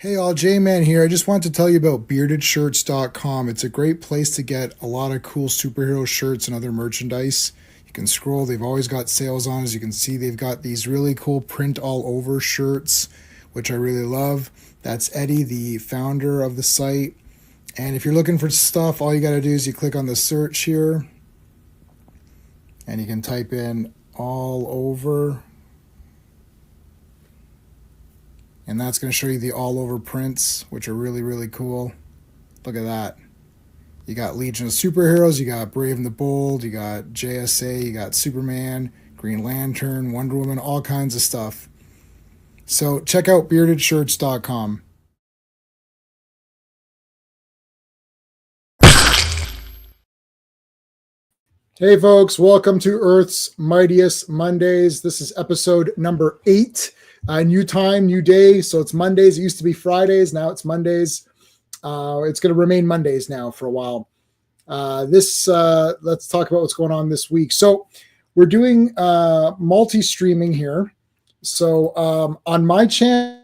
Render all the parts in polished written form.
Hey all, J-Man here. I just want to tell you about beardedshirts.com. It's a great place to get a lot of cool superhero shirts and other merchandise. You can scroll, they've always got sales on. As you can see, they've got these really cool print all over shirts, which I really love. That's Eddie, the founder of the site. And if you're looking for stuff, all you got to do is you click on the search here and you can type in all over, and that's going to show you the all over prints, which are really, really cool. Look at that. You got Legion of Superheroes, you got Brave and the Bold, you got JSA, you got Superman, Green Lantern, Wonder Woman, all kinds of stuff. So check out beardedshirts.com. Hey folks, welcome to Earth's Mightiest Mondays. This is episode number 8. New time, new day. So it's Mondays. It used to be Fridays. Now it's Mondays. It's going to remain Mondays now for a while. Let's talk about what's going on this week. So we're doing multi-streaming here. So on my channel,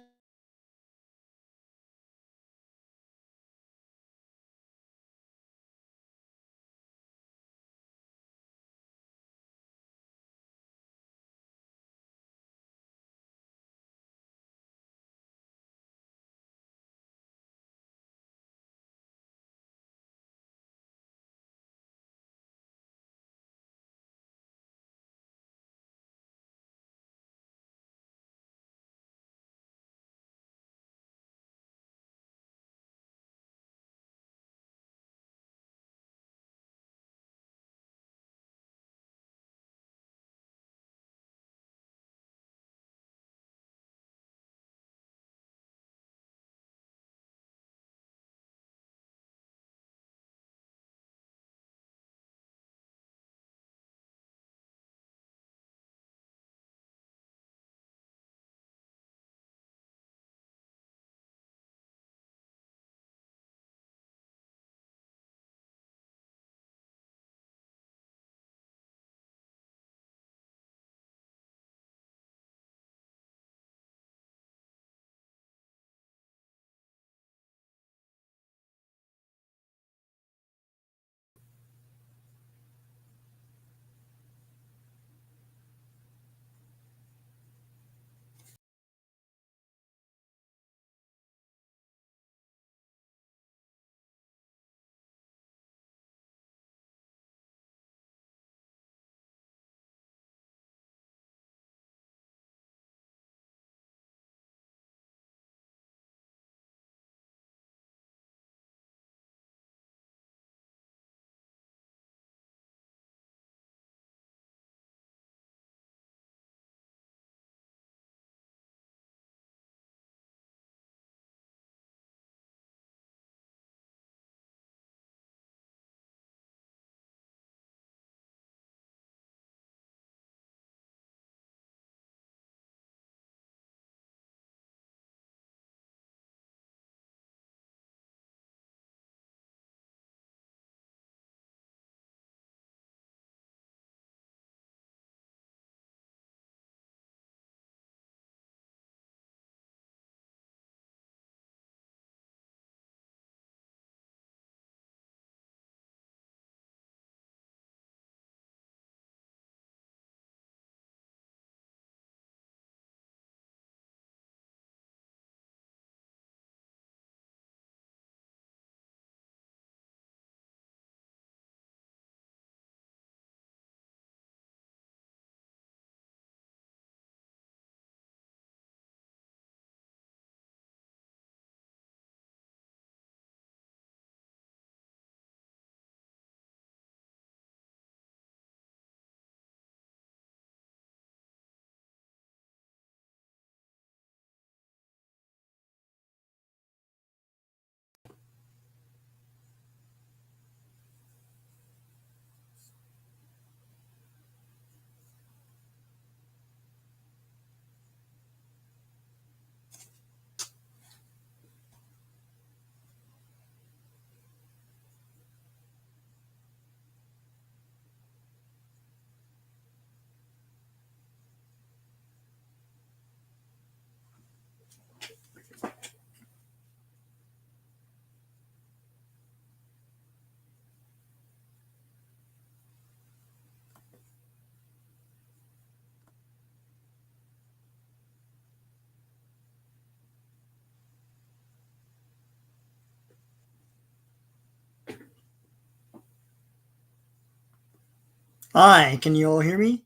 Hi, can you all hear me?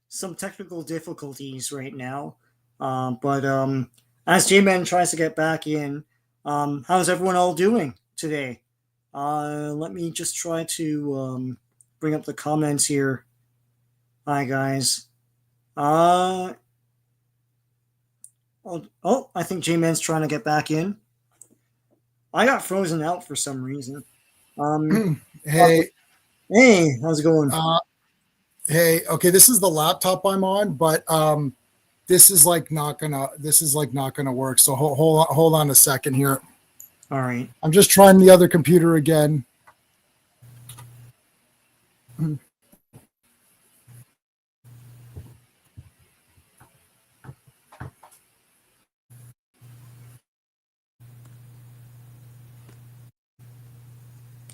Some technical difficulties right now. But as J-Man tries to get back in, how's everyone all doing today? Let me just try to bring up the comments here. Hi, guys. Uh, oh, I think J-Man's trying to get back in. I got frozen out for some reason. Um, Hey, hey, how's it going? uh, hey. Okay, this is the laptop I'm on, but this is like not gonna work. So hold on a second here. All right. I'm just trying the other computer again.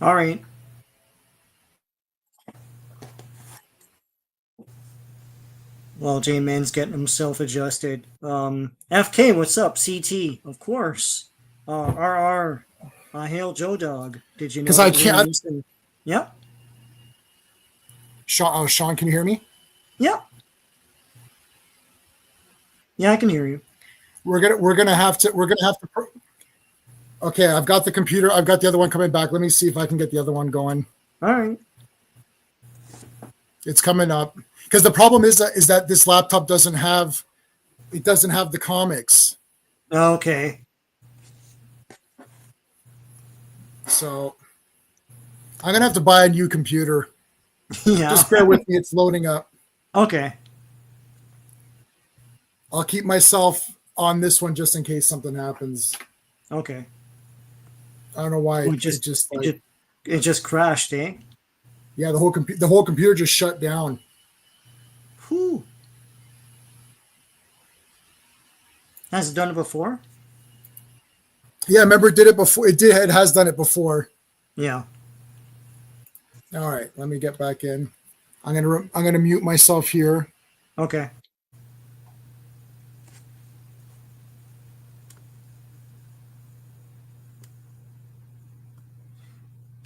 All right. While J-Man's getting himself adjusted. FK, what's up? CT, of course. RR, hail Joe Dog. Did you know Because I that Liam can't. Neeson? Yep, Sean, can you hear me? yep, yeah, I can hear you. We're gonna have to. Okay, I've got the computer. I've got the other one coming back. Let me see if I can get the other one going. All right. It's coming up because the problem is that this laptop doesn't have the comics. Okay. So I'm gonna have to buy a new computer. Yeah. Just bear with me; it's loading up. Okay. I'll keep myself on this one just in case something happens. Okay. I don't know why Oh, it just it like just it just crashed, eh? yeah the whole computer just shut down. Whew. Has it done it before? Yeah, remember it did it before. It has done it before. Yeah. All right, let me get back in. I'm gonna mute myself here. Okay.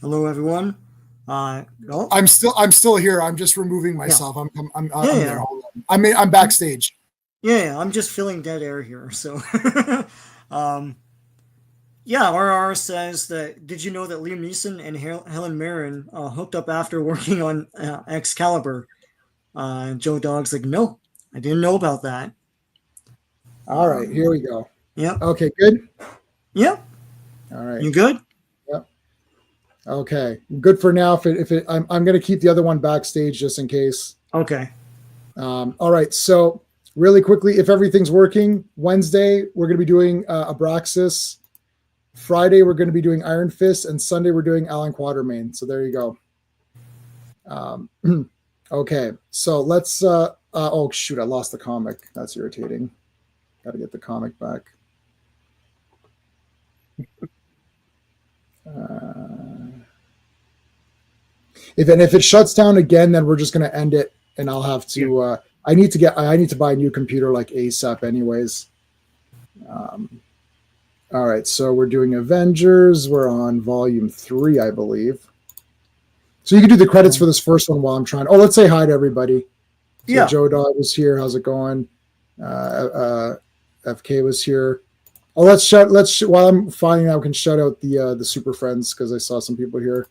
Hello, everyone. Oh, I'm still here. I'm just removing yeah. myself. Yeah, I'm there. yeah. Hold on. I'm backstage. Yeah, yeah, I'm just filling dead air here. So, um, yeah, RR says that. Did you know that Liam Neeson and Helen Mirren hooked up after working on Excalibur? Joe Dog's like, no, I didn't know about that. All right, here we go. Yep, Okay, good. yep. All right. You good? Yep. Okay, good for now. I'm going to keep the other one backstage just in case. Okay. All right. So really quickly, if everything's working, Wednesday we're going to be doing Abraxas. Friday we're going to be doing Iron Fist, and Sunday we're doing Alan Quatermain. So there you go. Um, okay. So let's. Oh shoot! I lost the comic. That's irritating. Got to get the comic back. If it shuts down again, then we're just going to end it, and I'll have Yeah. to. I need to buy a new computer like ASAP, anyways. Um, all right, so we're doing Avengers. We're on volume 3, I believe. So you can do the credits for this first one while I'm trying. Oh, let's say hi to everybody. So Yeah. Joe Dog was here. How's it going? FK was here. Oh, while I'm finding out, we can shout out the super friends because I saw some people here.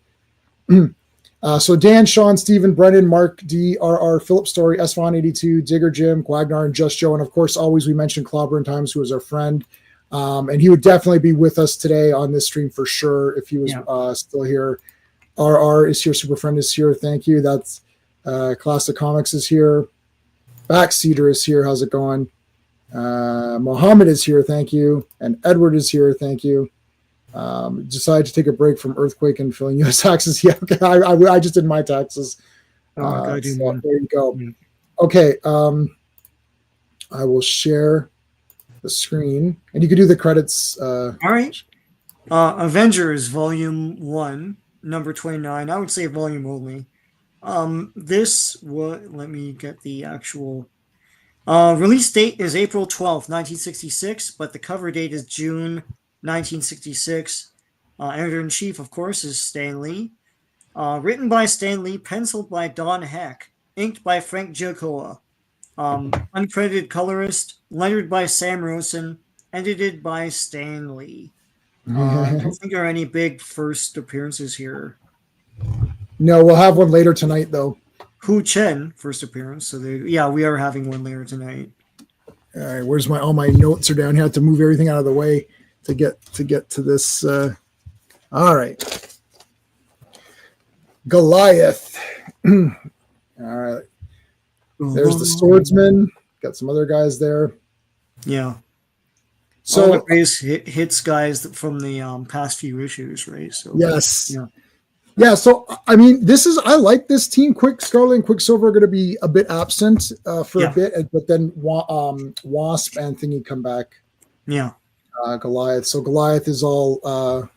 So Dan, Sean, Stephen, Brennan, Mark, D, RR, Philip Story, S182, Digger Jim, Guagnar, and Just Joe. And of course, always we mentioned Clobberin Times, who was our friend. And he would definitely be with us today on this stream for sure if he was still here. RR is here. Super Friend is here. Thank you. That's Classic Comics is here. Backseater is here. How's it going? Mohammed is here. Thank you. And Edward is here. Thank you. Decided to take a break from Earthquake and filling U.S. taxes. Yeah, okay. I just did my taxes. Oh, I gotta do So one. there you go. Mm. Okay. I will share the screen, and you can do the credits. All right. Avengers Volume 1, number 29. I would say volume only. Let me get the actual release date is April 12th, 1966, but the cover date is June 1966. Editor in chief, of course, is Stan Lee. Written by Stan Lee, penciled by Don Heck, inked by Frank Giacola. Uncredited colorist, lettered by Sam Rosen, edited by Stan Lee. I don't think there are any big first appearances here. No, we'll have one later tonight, though. Hu Chen, first appearance. So we are having one later tonight. All right, where's all my notes are down here. I have to move everything out of the way to get to this. All right. Goliath. All right. There's the swordsman. Got some other guys there. Yeah. So all the greatest hits guys from the past few issues, right? So yes. Yeah, so I mean, I like this team. Scarlet and Quicksilver are going to be a bit absent for a bit, but then Wasp and Thingy come back. Yeah, Goliath. So Goliath is all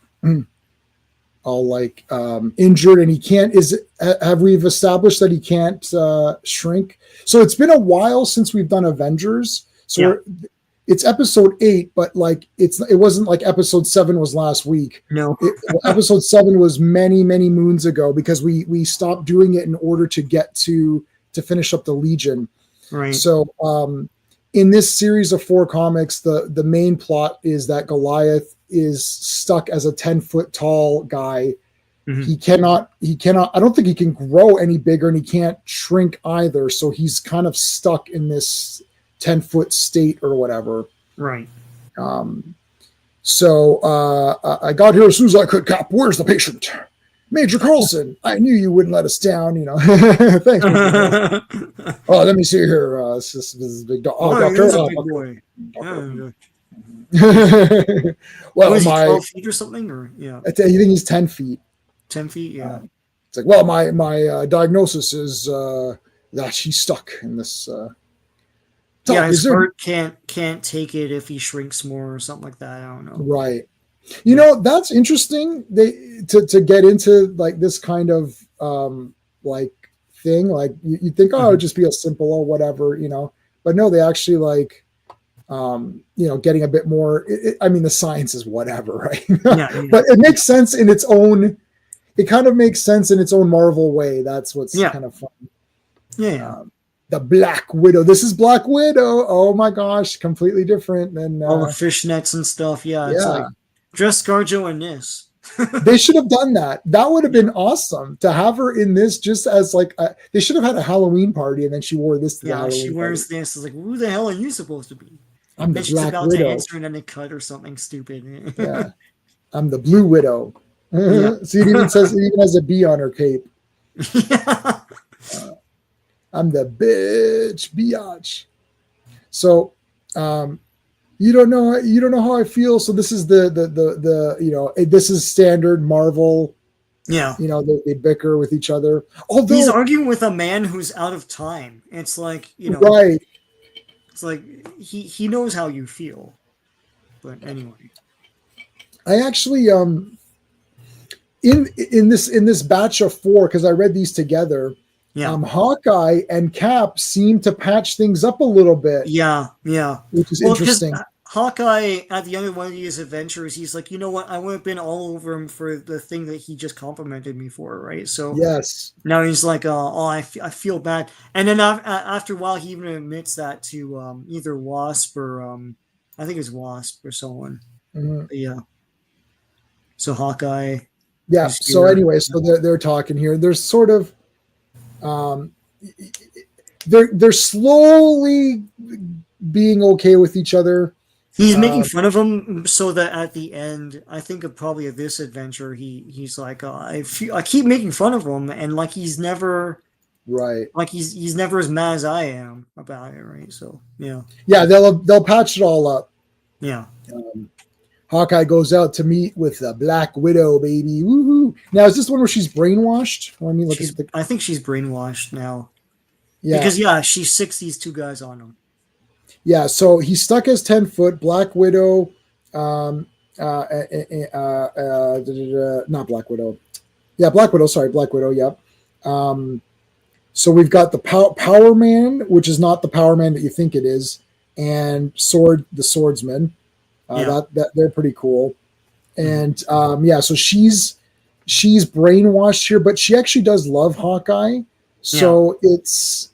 like injured, and he can't. Have we established that he can't shrink? So it's been a while since we've done Avengers. So it's episode 8, but like it wasn't like episode 7 was last week. No, episode 7 was many moons ago because we stopped doing it in order to get to finish up the Legion. Right. So in this series of 4 comics, the main plot is that Goliath is stuck as a 10-foot tall guy. Mm-hmm. He cannot. I don't think he can grow any bigger, and he can't shrink either. So he's kind of stuck in this 10-foot state or whatever. Right. So I got here as soon as I could, Cap. Where's the patient? Major Carlson. I knew you wouldn't let us down, Thanks. Oh, let me see here. This is big dog. Oh, Doctor. Big boy. Well, was he 12 feet or something? Or I think he's 10 feet. 10 feet, yeah. It's like, well, my diagnosis is that she's stuck in this. His heart can't take it if he shrinks more or something like that. I don't know. Right. That's interesting. They to get into like this kind of like thing. Like you think, oh, it would just be a simple or whatever, But no, they actually like getting a bit more. I mean, the science is whatever, right? But it makes sense in its own. It kind of makes sense in its own Marvel way. That's what's kind of fun. Yeah. The Black Widow. This is Black Widow. Oh my gosh, completely different than all the fishnets and stuff. Yeah, it's like dress ScarJo in this. They should have done that. That would have been awesome to have her in this, just as like they should have had a Halloween party, and then she wore this. To the Halloween she wears party. This. It's like, who the hell are you supposed to be? I'm the she's Black about Widow. to answer and then they cut or something stupid. Yeah, I'm the Blue Widow. See, it even has a B on her cape. Yeah. I'm the biatch. So, you don't know how I feel. So this is the this is standard Marvel. Yeah. They bicker with each other. Although he's arguing with a man who's out of time. It's like, right. It's like he knows how you feel. But anyway. I actually in this batch of 4, because I read these together. Yeah. Hawkeye and Cap seem to patch things up a little bit. Yeah. Which is interesting. Hawkeye, at the end of one of these adventures, he's like, you know what? I would have been all over him for the thing that he just complimented me for, right? So yes. Now he's like, I feel bad. And then after a while, he even admits that to either Wasp or I think it's Wasp or someone. Mm-hmm. Yeah. So Hawkeye. Yeah. So anyway, so they're talking here. There's sort of they're slowly being okay with each other. He's making fun of him so that at the end, I think of probably this adventure, he's like, I keep making fun of him, and like he's never right, like he's never as mad as I am about it, right? So yeah, they'll patch it all up. Yeah. Hawkeye goes out to meet with the Black Widow, baby. Woohoo! Now, is this one where she's brainwashed? I think she's brainwashed now. Yeah. Because, she sicks these 2 guys on him. Yeah, so he's stuck as 10-foot. Black Widow, not Black Widow. Yeah, Black Widow. Sorry, Black Widow, yep. So we've got the Power Man, which is not the Power Man that you think it is, and the Swordsman. That they're pretty cool. And so she's she's brainwashed here, but she actually does love Hawkeye. So it's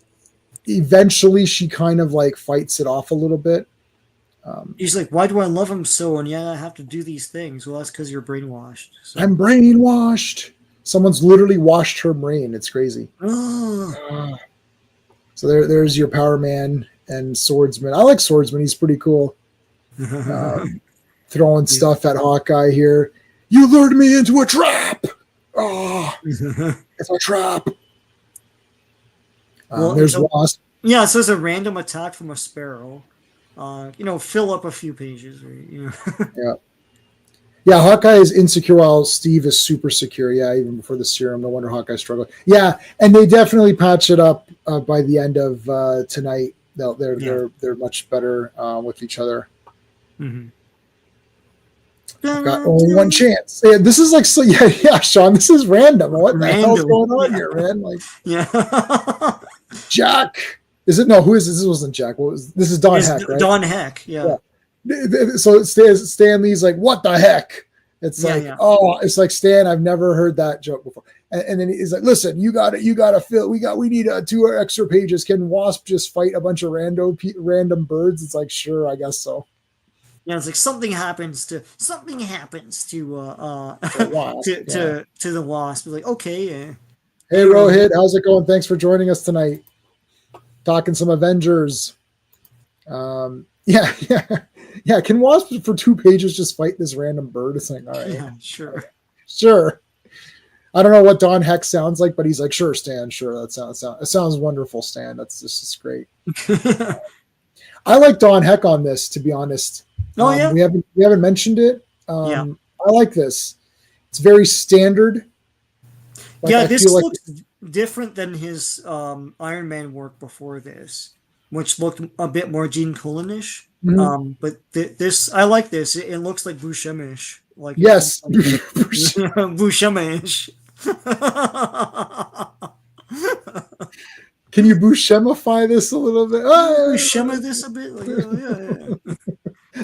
eventually she kind of like fights it off a little bit. He's like, why do I love him so? And yet I have to do these things. Well, that's because you're brainwashed. So. I'm brainwashed. Someone's literally washed her brain. It's crazy. Oh. So there's your Power Man and Swordsman. I like Swordsman. He's pretty cool. Throwing stuff at Hawkeye here. You lured me into a trap. Oh, it's a trap. Well, there's Wasp. Yeah, so it's a random attack from a sparrow. Fill up a few pages. Right? Yeah, Hawkeye is insecure while Steve is super secure. Yeah, even before the serum. No wonder Hawkeye struggled. Yeah, and they definitely patch it up by the end of tonight. They're much better with each other. Mm-hmm. Got only one chance. Yeah, this is like Sean. This is random. What the hell's going on here, man? Like, Jack. Is it? No, who is this? This wasn't Jack. This is Don Heck, right? Don Heck, yeah. So Stan Lee's like, what the heck? It's it's like, Stan, I've never heard that joke before. And then he's like, listen, you got to fill. We need 2 extra pages. Can Wasp just fight a bunch of random birds? It's like, sure, I guess so. Yeah, it's like something happens to Wasp, to the Wasp. Like, okay. Hey Rohit, how's it going? Thanks for joining us tonight. Talking some Avengers. Can Wasp for 2 pages just fight this random bird? It's like, all right, yeah, sure. I don't know what Don Heck sounds like, but he's like, sure, Stan, sure. It sounds wonderful, Stan. That's just great. I like Don Heck on this, to be honest. Oh yeah, we haven't mentioned it. I like this. It's very standard. Like, this looks different than his Iron Man work before this, which looked a bit more Gene Colan-ish. Mm-hmm. But this, I like this. It looks like Buscema-ish. Like, yes, Buscema-ish. Can you Buscemify this a little bit? Buscema this a bit? Like, a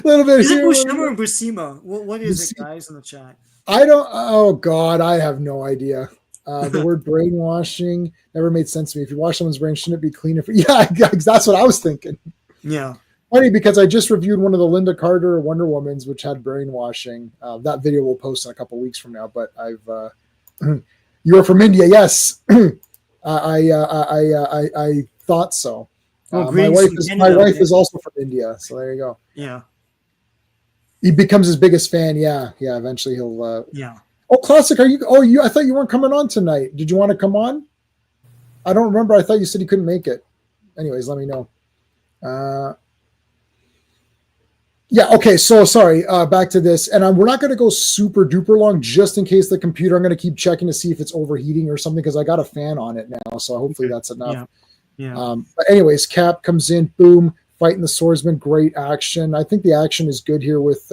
little bit. Is it Buscema or Buscema? What is it, guys, in the chat? I don't. Oh God, I have no idea. The word brainwashing never made sense to me. If you wash someone's brain, shouldn't it be cleaner? That's what I was thinking. Yeah. Funny, because I just reviewed one of the Linda Carter Wonder Womans, which had brainwashing. That video we'll post in a couple weeks from now. But I've you're from India, yes. I thought so. My wife is also from India, so there you go. Yeah. He becomes his biggest fan. Yeah. Eventually he'll. Yeah. Oh, Classic, are you? Oh, I thought you weren't coming on tonight. Did you want to come on? I don't remember. I thought you said you couldn't make it. Anyways, let me know. Okay. So sorry. Back to this, and we're not going to go super duper long, just in case the computer. I'm going to keep checking to see if it's overheating or something, because I got a fan on it now. So hopefully that's enough. Yeah. But anyways, Cap comes in, boom, fighting the swordsman. Great action. I think the action is good here with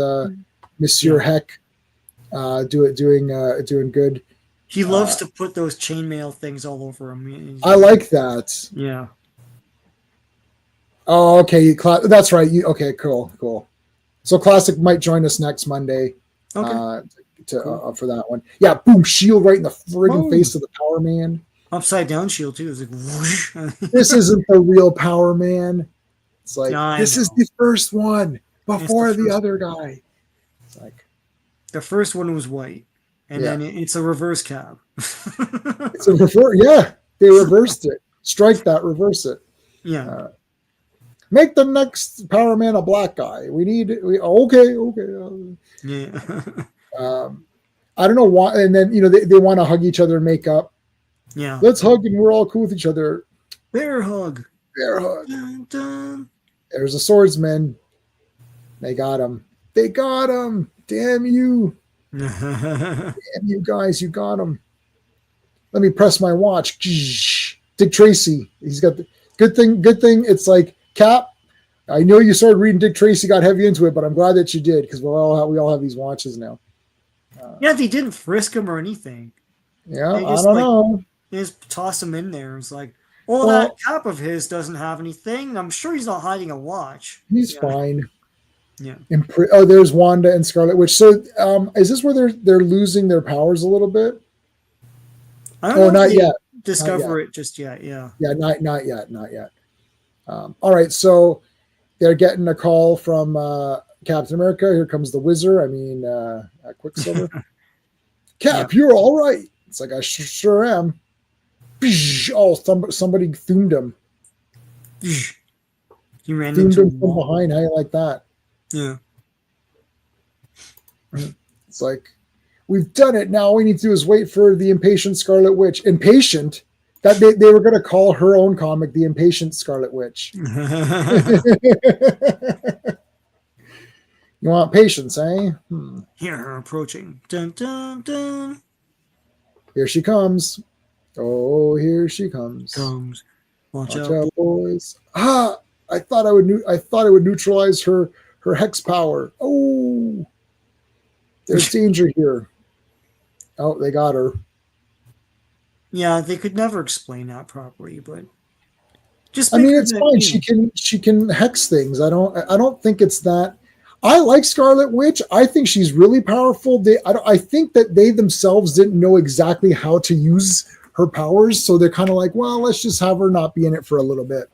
Monsieur Heck. Doing good. He loves to put those chainmail things all over him. I like that. Yeah. Oh, okay. That's right. Okay, cool. So Classic might join us next Monday. Okay. For that one. Yeah. Boom! Shield right in the friggin' face of the Power Man. Upside down shield too. It's like whoosh. This isn't the real Power Man. It's like this is the first one before the other guy. It's like. The first one was white, and then it's a reverse cap. It's a reverse. Yeah, they reversed it. Strike that, reverse it. Yeah. Make the next Power Man a black guy. Okay. Yeah. I don't know why. And then they want to hug each other and make up. Yeah. Let's hug and we're all cool with each other. Bear hug. Dun, dun. There's a swordsman. They got him. Damn you. Damn you guys, you got him. Let me press my watch. Dick Tracy. He's got the good thing. It's like, Cap, I know you started reading Dick Tracy, got heavy into it, but I'm glad that you did, because we all have these watches now. They didn't frisk him or anything. Yeah, I don't know. They just toss him in there. It's like, that cap of his doesn't have anything. I'm sure he's not hiding a watch. He's fine. Yeah. There's Wanda and Scarlet Witch. So, is this where they're losing their powers a little bit? I don't Oh, know if not they yet. Not yet. discover it just yet. Yeah. Yeah, not yet. Not yet. All right, so they're getting a call from Captain America. Here comes the Wizard. I mean, Quicksilver. Yeah. Cap, you're all right. It's like I sure am. Oh, somebody thumbed him. He ran Thumbed into a him from wall. behind. How you like that? Yeah. It's like we've done it. Now all we need to do is wait for the impatient Scarlet Witch. Impatient. That they were going to call her own comic the Impatient Scarlet Witch. You want patience, eh? Hear her approaching. Dun dun dun. Here she comes. Oh, here she comes. Comes. Watch Watch out, boy. out, boys. Ah, I thought I would neutralize her hex power. Oh, there's danger here. Oh, they got her. Yeah, they could never explain that properly, but just I make mean, her it's the, fine. you know. She can hex things. I don't think it's that. I like Scarlet Witch. I think she's really powerful. I think that they themselves didn't know exactly how to use her powers, so they're kind of like, well, let's just have her not be in it for a little bit.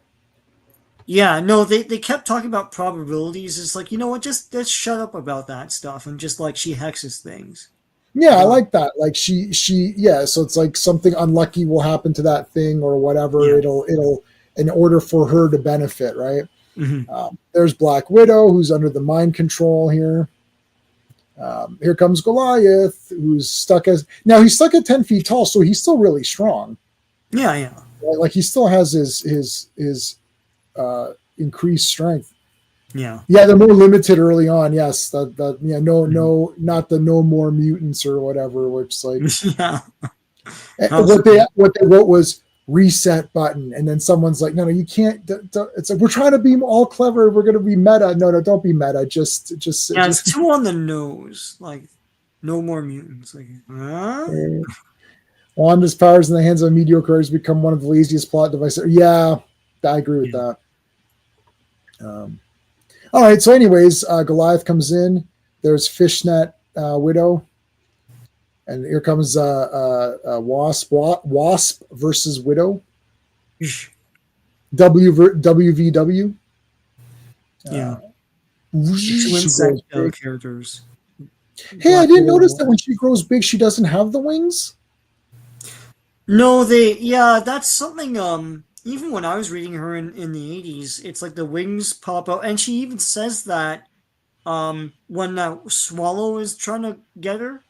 Yeah, no, they kept talking about probabilities. It's like, you know what, just shut up about that stuff and just like she hexes things. Yeah, I Uh, like that. Like yeah. So it's like something unlucky will happen to that thing or whatever. yeah. It'll in order for her to benefit, right? Hmm. There's Black Widow, who's under the mind control here. Here comes Goliath, who's stuck as now he's stuck at 10 feet tall, so he's still really strong. Yeah, yeah. Right? Like he still has his increased strength. Yeah. Yeah, they're more limited early on. Yes, that yeah, Mhm. not the no more mutants or whatever. Which like Yeah. How's what they wrote was reset button, and then someone's like, no, you can't. It's like we're trying to be all clever. We're going to be meta. No, don't be meta. Yeah, it's too on the nose. Like, no more mutants. Like, huh? Wanda's powers in the hands of a mediocre has become one of the laziest plot devices. Yeah, I agree with Yeah. that. All right. So, anyways, Goliath comes in. There's Fishnet Widow, and here comes Wasp. Wasp versus Widow. WVW. Yeah. She Two insect grows big. characters. Hey, I Black didn't notice that Widow. when she grows big, she doesn't have the wings. No, that's something, even when I was reading her in the 80s, it's like the wings pop out, and she even says that, when that swallow is trying to get her,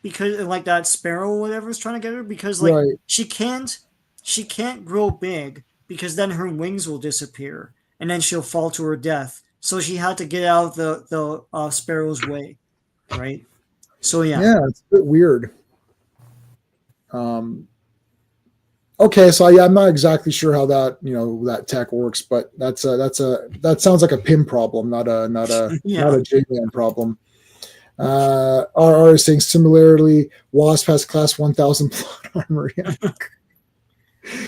because, like that sparrow or whatever is trying to get her, because, like, Right. she can't grow big, because then her wings will disappear, and then she'll fall to her death, so she had to get out of the sparrow's way, right? So, yeah. Yeah, it's a bit weird. Okay, so yeah, I'm not exactly sure how that tech works, but that sounds like a Pym problem, not Yeah. a J-Man problem. RR is saying similarly, Wasp has class 1000 plot armor. Yeah.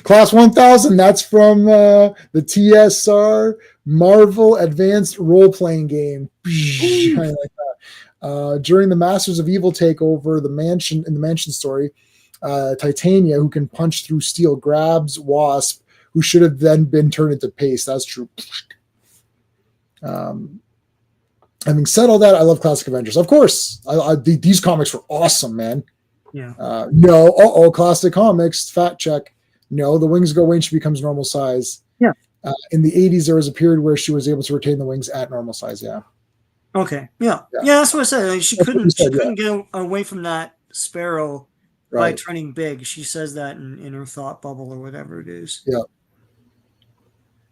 Class 1000. That's from the TSR Marvel Advanced Role Playing Game. I like that. During the Masters of Evil takeover, the mansion story, Titania, who can punch through steel, grabs Wasp, who should have then been turned into paste. That's true. Having said all that, I love classic Avengers. Of course, these comics were awesome, man. Yeah. No, classic comics. Fact check. No, the wings go away and she becomes normal size. Yeah. In the 80s, there was a period where she was able to retain the wings at normal size. Yeah. Okay. Yeah. Yeah. Yeah, that's what I said. Like, she That's what you couldn't she said, yeah. couldn't get away from that sparrow by Right. turning big. She says that in her thought bubble or whatever it is. Yeah.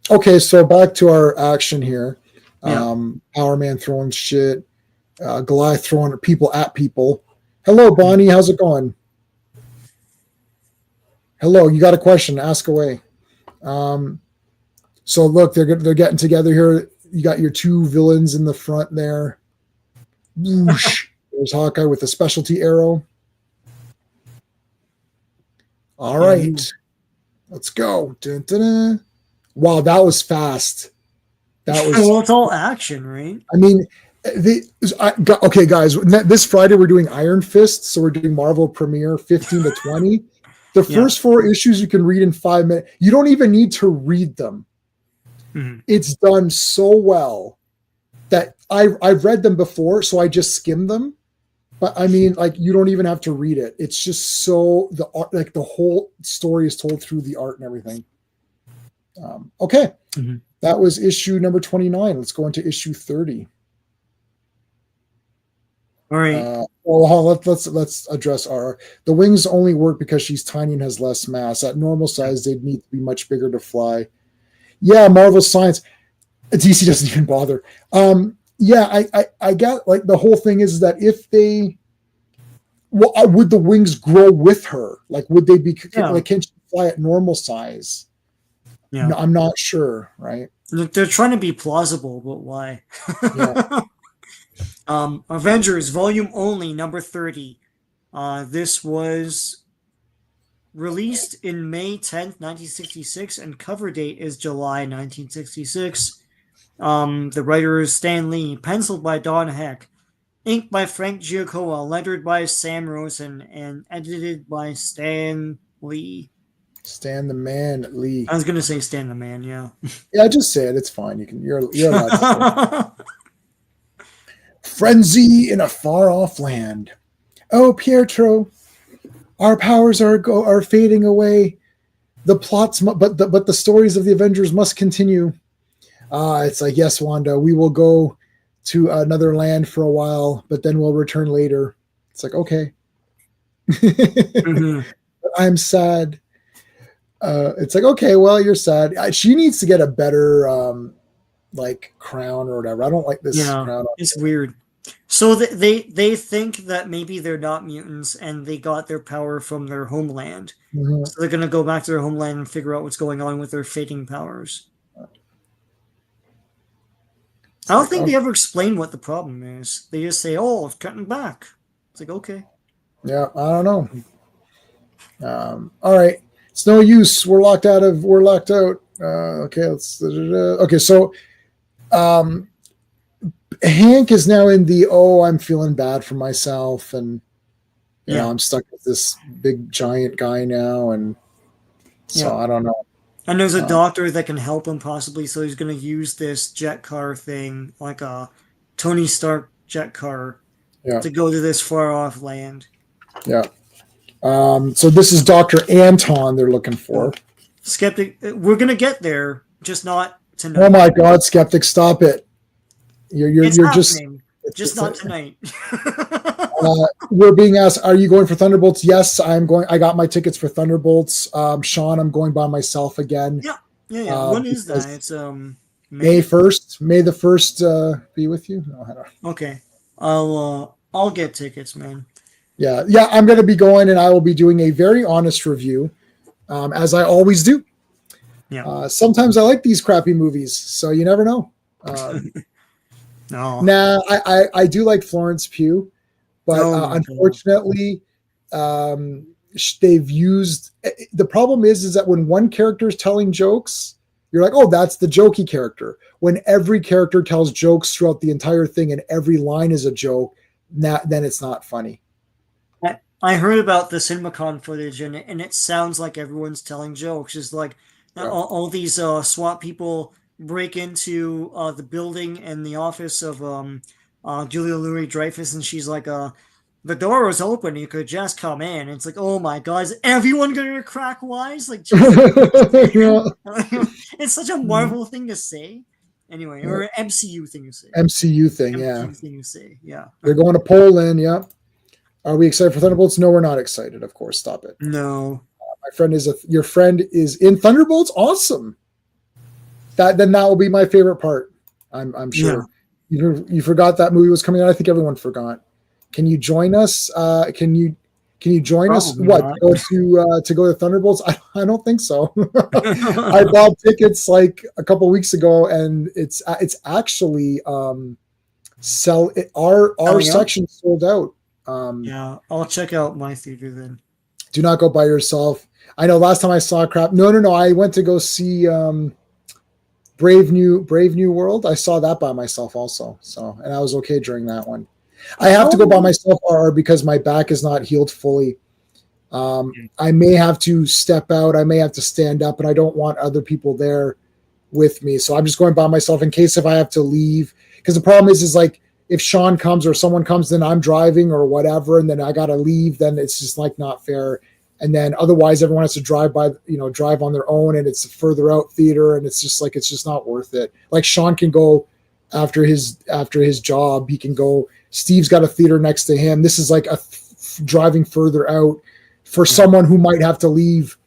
Okay, so back to our action here. Yeah. Power Man throwing shit. Goliath throwing people at people. Hello, Bonnie. How's it going? Hello. You got a question? Ask away. So look, they're getting together here. You got your two villains in the front there. Whoosh. There's Hawkeye with a specialty arrow. All right. Let's go. Dun, dun, dun. Wow, that was fast. That was. Well, it's all action, right? I mean, okay, guys. This Friday we're doing Iron Fist, so we're doing Marvel Premiere 15 to 20. The first 4 issues you can read in 5 minutes. You don't even need to read them. Mm-hmm. It's done so well that I've read them before, so I just skim them. But I mean, like, you don't even have to read it. It's just so the art, like the whole story is told through the art and everything. Okay, that was issue number 29. Let's go into issue 30. All right. Let's address our. The wings only work because she's tiny and has less mass. At normal size, they'd need to be much bigger to fly. Yeah, Marvel science. DC doesn't even bother. I got, like, the whole thing is that if they, would the wings grow with her? Like, would they be like, can she fly at normal size? Yeah, no, I'm not sure. Right? They're trying to be plausible, but why? Yeah. Avengers Volume Only, number 30. This was released in May 10th, 1966, and cover date is July 1966. The writer is Stan Lee, penciled by Don Heck, inked by Frank Giacomo, lettered by Sam Rosen, and edited by Stan Lee. Stan the Man Lee. I was gonna say Stan the Man, yeah. Yeah, just say it. It's fine. You're allowed to say it. Frenzy in a far-off land. Oh, Pietro, our powers are fading away. The plots, but the stories of the Avengers must continue. It's like, yes, Wanda, we will go to another land for a while, but then we'll return later. It's like, okay. But I'm sad. It's like, okay, well, you're sad. She needs to get a better like crown or whatever. I don't like this crown. It's weird. So they think that maybe they're not mutants and they got their power from their homeland. So they're going to go back to their homeland and figure out what's going on with their fading powers. I don't think they ever explain what the problem is. They just say, "Oh, it's cutting back." It's like, okay. Yeah, I don't know. All right, it's no use. We're locked out. Okay, let's. Okay, so Hank is now in the, I'm feeling bad for myself, and you know, I'm stuck with this big giant guy now, and so I don't know. And there's a doctor that can help him possibly, so he's going to use this jet car thing, like a Tony Stark jet car, to go to this far off land. Yeah. So this is Dr. Anton they're looking for. Skeptic, we're going to get there, just not tonight. Oh my God, Skeptic, stop it. You're just not tonight. We're being asked, are you going for Thunderbolts? Yes, I'm going. I got my tickets for Thunderbolts. Sean, I'm going by myself again. Yeah. When is that? It's May 1st. May the 1st be with you. No, I don't know. Okay. I'll get tickets, man. Yeah. I'm going to be going, and I will be doing a very honest review, as I always do. Yeah. Sometimes I like these crappy movies, so you never know. No. Nah, I do like Florence Pugh, but unfortunately, they've used. The problem is that when one character is telling jokes, you're like, oh, that's the jokey character. When every character tells jokes throughout the entire thing and every line is a joke, then it's not funny. I heard about the CinemaCon footage, and it sounds like everyone's telling jokes. It's like all these SWAT people break into the building and the office of Julia Louis-Dreyfus, and she's like, the door is open, you could just come in. It's like, oh my God, is everyone gonna crack wise? Like, it's such a Marvel thing to say. Anyway, or an MCU thing to say. MCU thing to say, yeah. They're going to Poland, yeah. Are we excited for Thunderbolts? No, we're not excited, of course. Stop it. No. Your friend is in Thunderbolts? Awesome. Then that will be my favorite part. I'm sure. Yeah. You forgot that movie was coming out. I think everyone forgot. Can you join us? Can you join us? What, to go to Thunderbolts? I don't think so. I bought tickets like a couple weeks ago, and it's actually our section sold out. I'll check out my theater then. Do not go by yourself. I know last time I saw crap. No. I went to go see Brave New World. I saw that by myself also. So, and I was okay during that one. I have to go by myself, or because my back is not healed fully. I may have to step out. I may have to stand up, and I don't want other people there with me. So I'm just going by myself in case if I have to leave. Because the problem is like if Sean comes or someone comes, then I'm driving or whatever, and then I got to leave, then it's just like not fair. And then otherwise everyone has to drive on their own, and it's a further out theater, and it's just not worth it. Like Sean can go after his job, he can go. Steve's got a theater next to him. This is like driving further out for someone who might have to leave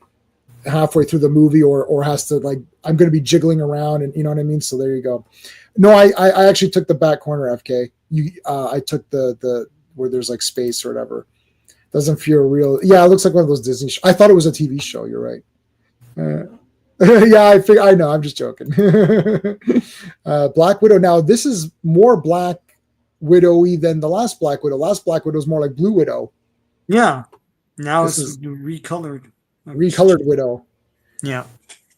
halfway through the movie or has to like, I'm going to be jiggling around, and you know what I mean? So there you go. No, I actually took the back corner, FK. I took the where there's like space or whatever. Doesn't feel real. Yeah, it looks like one of those Disney I thought it was a TV show. You're right. Yeah, I know. I'm just joking. Black Widow. Now, this is more Black Widow-y than the last Black Widow. Last Black Widow was more like Blue Widow. Yeah. Now it's recolored. Recolored Widow. Yeah.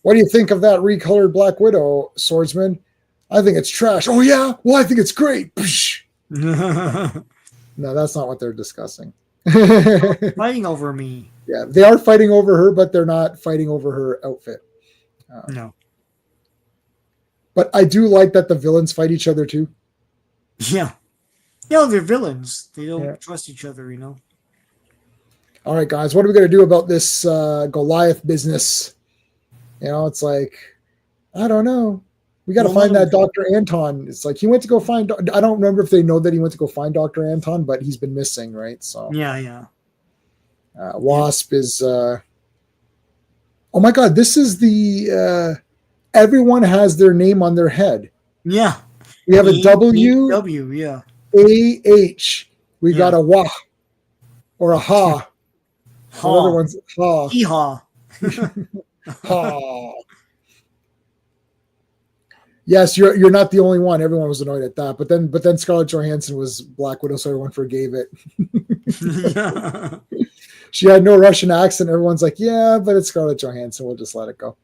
What do you think of that recolored Black Widow, Swordsman? I think it's trash. Oh, yeah? Well, I think it's great. No, that's not what they're discussing. Fighting over me. Yeah, they are fighting over her, but they're not fighting over her outfit. No. But I do like that the villains fight each other too. Yeah. Yeah, they're villains. They don't trust each other, you know. All right, guys, what are we going to do about this Goliath business? You know, it's like, I don't know. We got to find that Dr. Anton. It's like he went to go find. I don't remember if they know that he went to go find Dr. Anton, but he's been missing, right? So yeah. Wasp is. Oh my God! This is the. Everyone has their name on their head. Yeah. We have a W. W. Yeah. A-H. We got a wah or a ha. Ha. Another one's ha. Hee-haw. Ha. Yes, you're not the only one. Everyone was annoyed at that. But then Scarlett Johansson was Black Widow, so everyone forgave it. She had no Russian accent. Everyone's like, yeah, but it's Scarlett Johansson. We'll just let it go.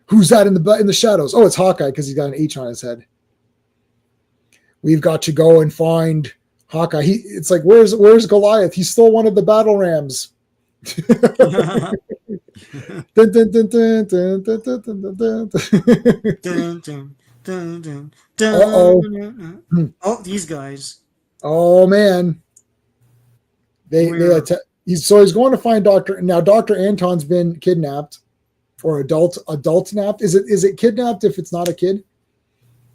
Who's that in the shadows? Oh, it's Hawkeye because he's got an H on his head. We've got to go and find Hawkeye. It's like, where's Goliath? He stole one of the battle rams. Dun, dun, dun, dun, dun, dun, dun, dun, dun, dun. Oh, these guys. Oh man. He's going to find Dr. Anton's been kidnapped or adult napped. Is it kidnapped if it's not a kid?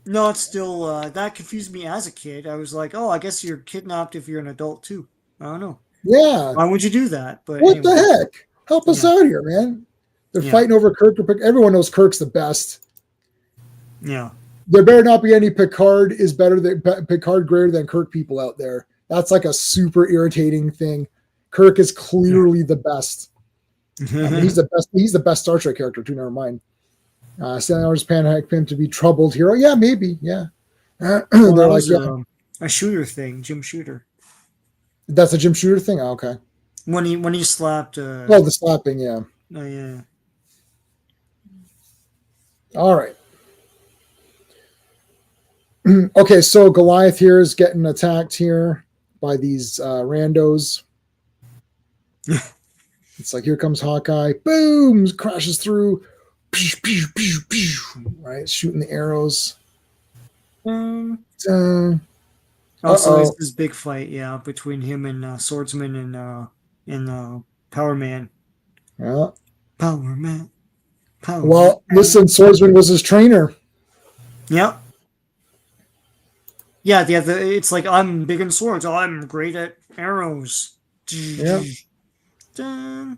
No, it's still that confused me as a kid. I was like, oh, I guess you're kidnapped if you're an adult too. I don't know. Yeah. Why would you do that? But what the heck? Help us out here, man. They're fighting over Kirk. Everyone knows Kirk's the best. Yeah. There better not be any Picard greater than Kirk people out there. That's like a super irritating thing. Kirk is clearly the best. I mean, he's the best. He's the best Star Trek character too. Never mind. Stanley Orr's panic him to be troubled hero. Yeah, maybe. Yeah. They're like a shooter thing, Jim Shooter. That's a Jim Shooter thing. Oh, okay. When he slapped. The slapping. Yeah. Oh yeah. All right. Okay, so Goliath here is getting attacked here by these randos. It's like, here comes Hawkeye. Boom! Crashes through. Pew, pew, pew, pew. Right? Shooting the arrows. Also, it's this big fight, between him and Swordsman and Power Man. Yeah. Power Man. Listen, Swordsman was his trainer. Yep. Yeah, it's like, I'm big in swords. I'm great at arrows. Yeah. Oh,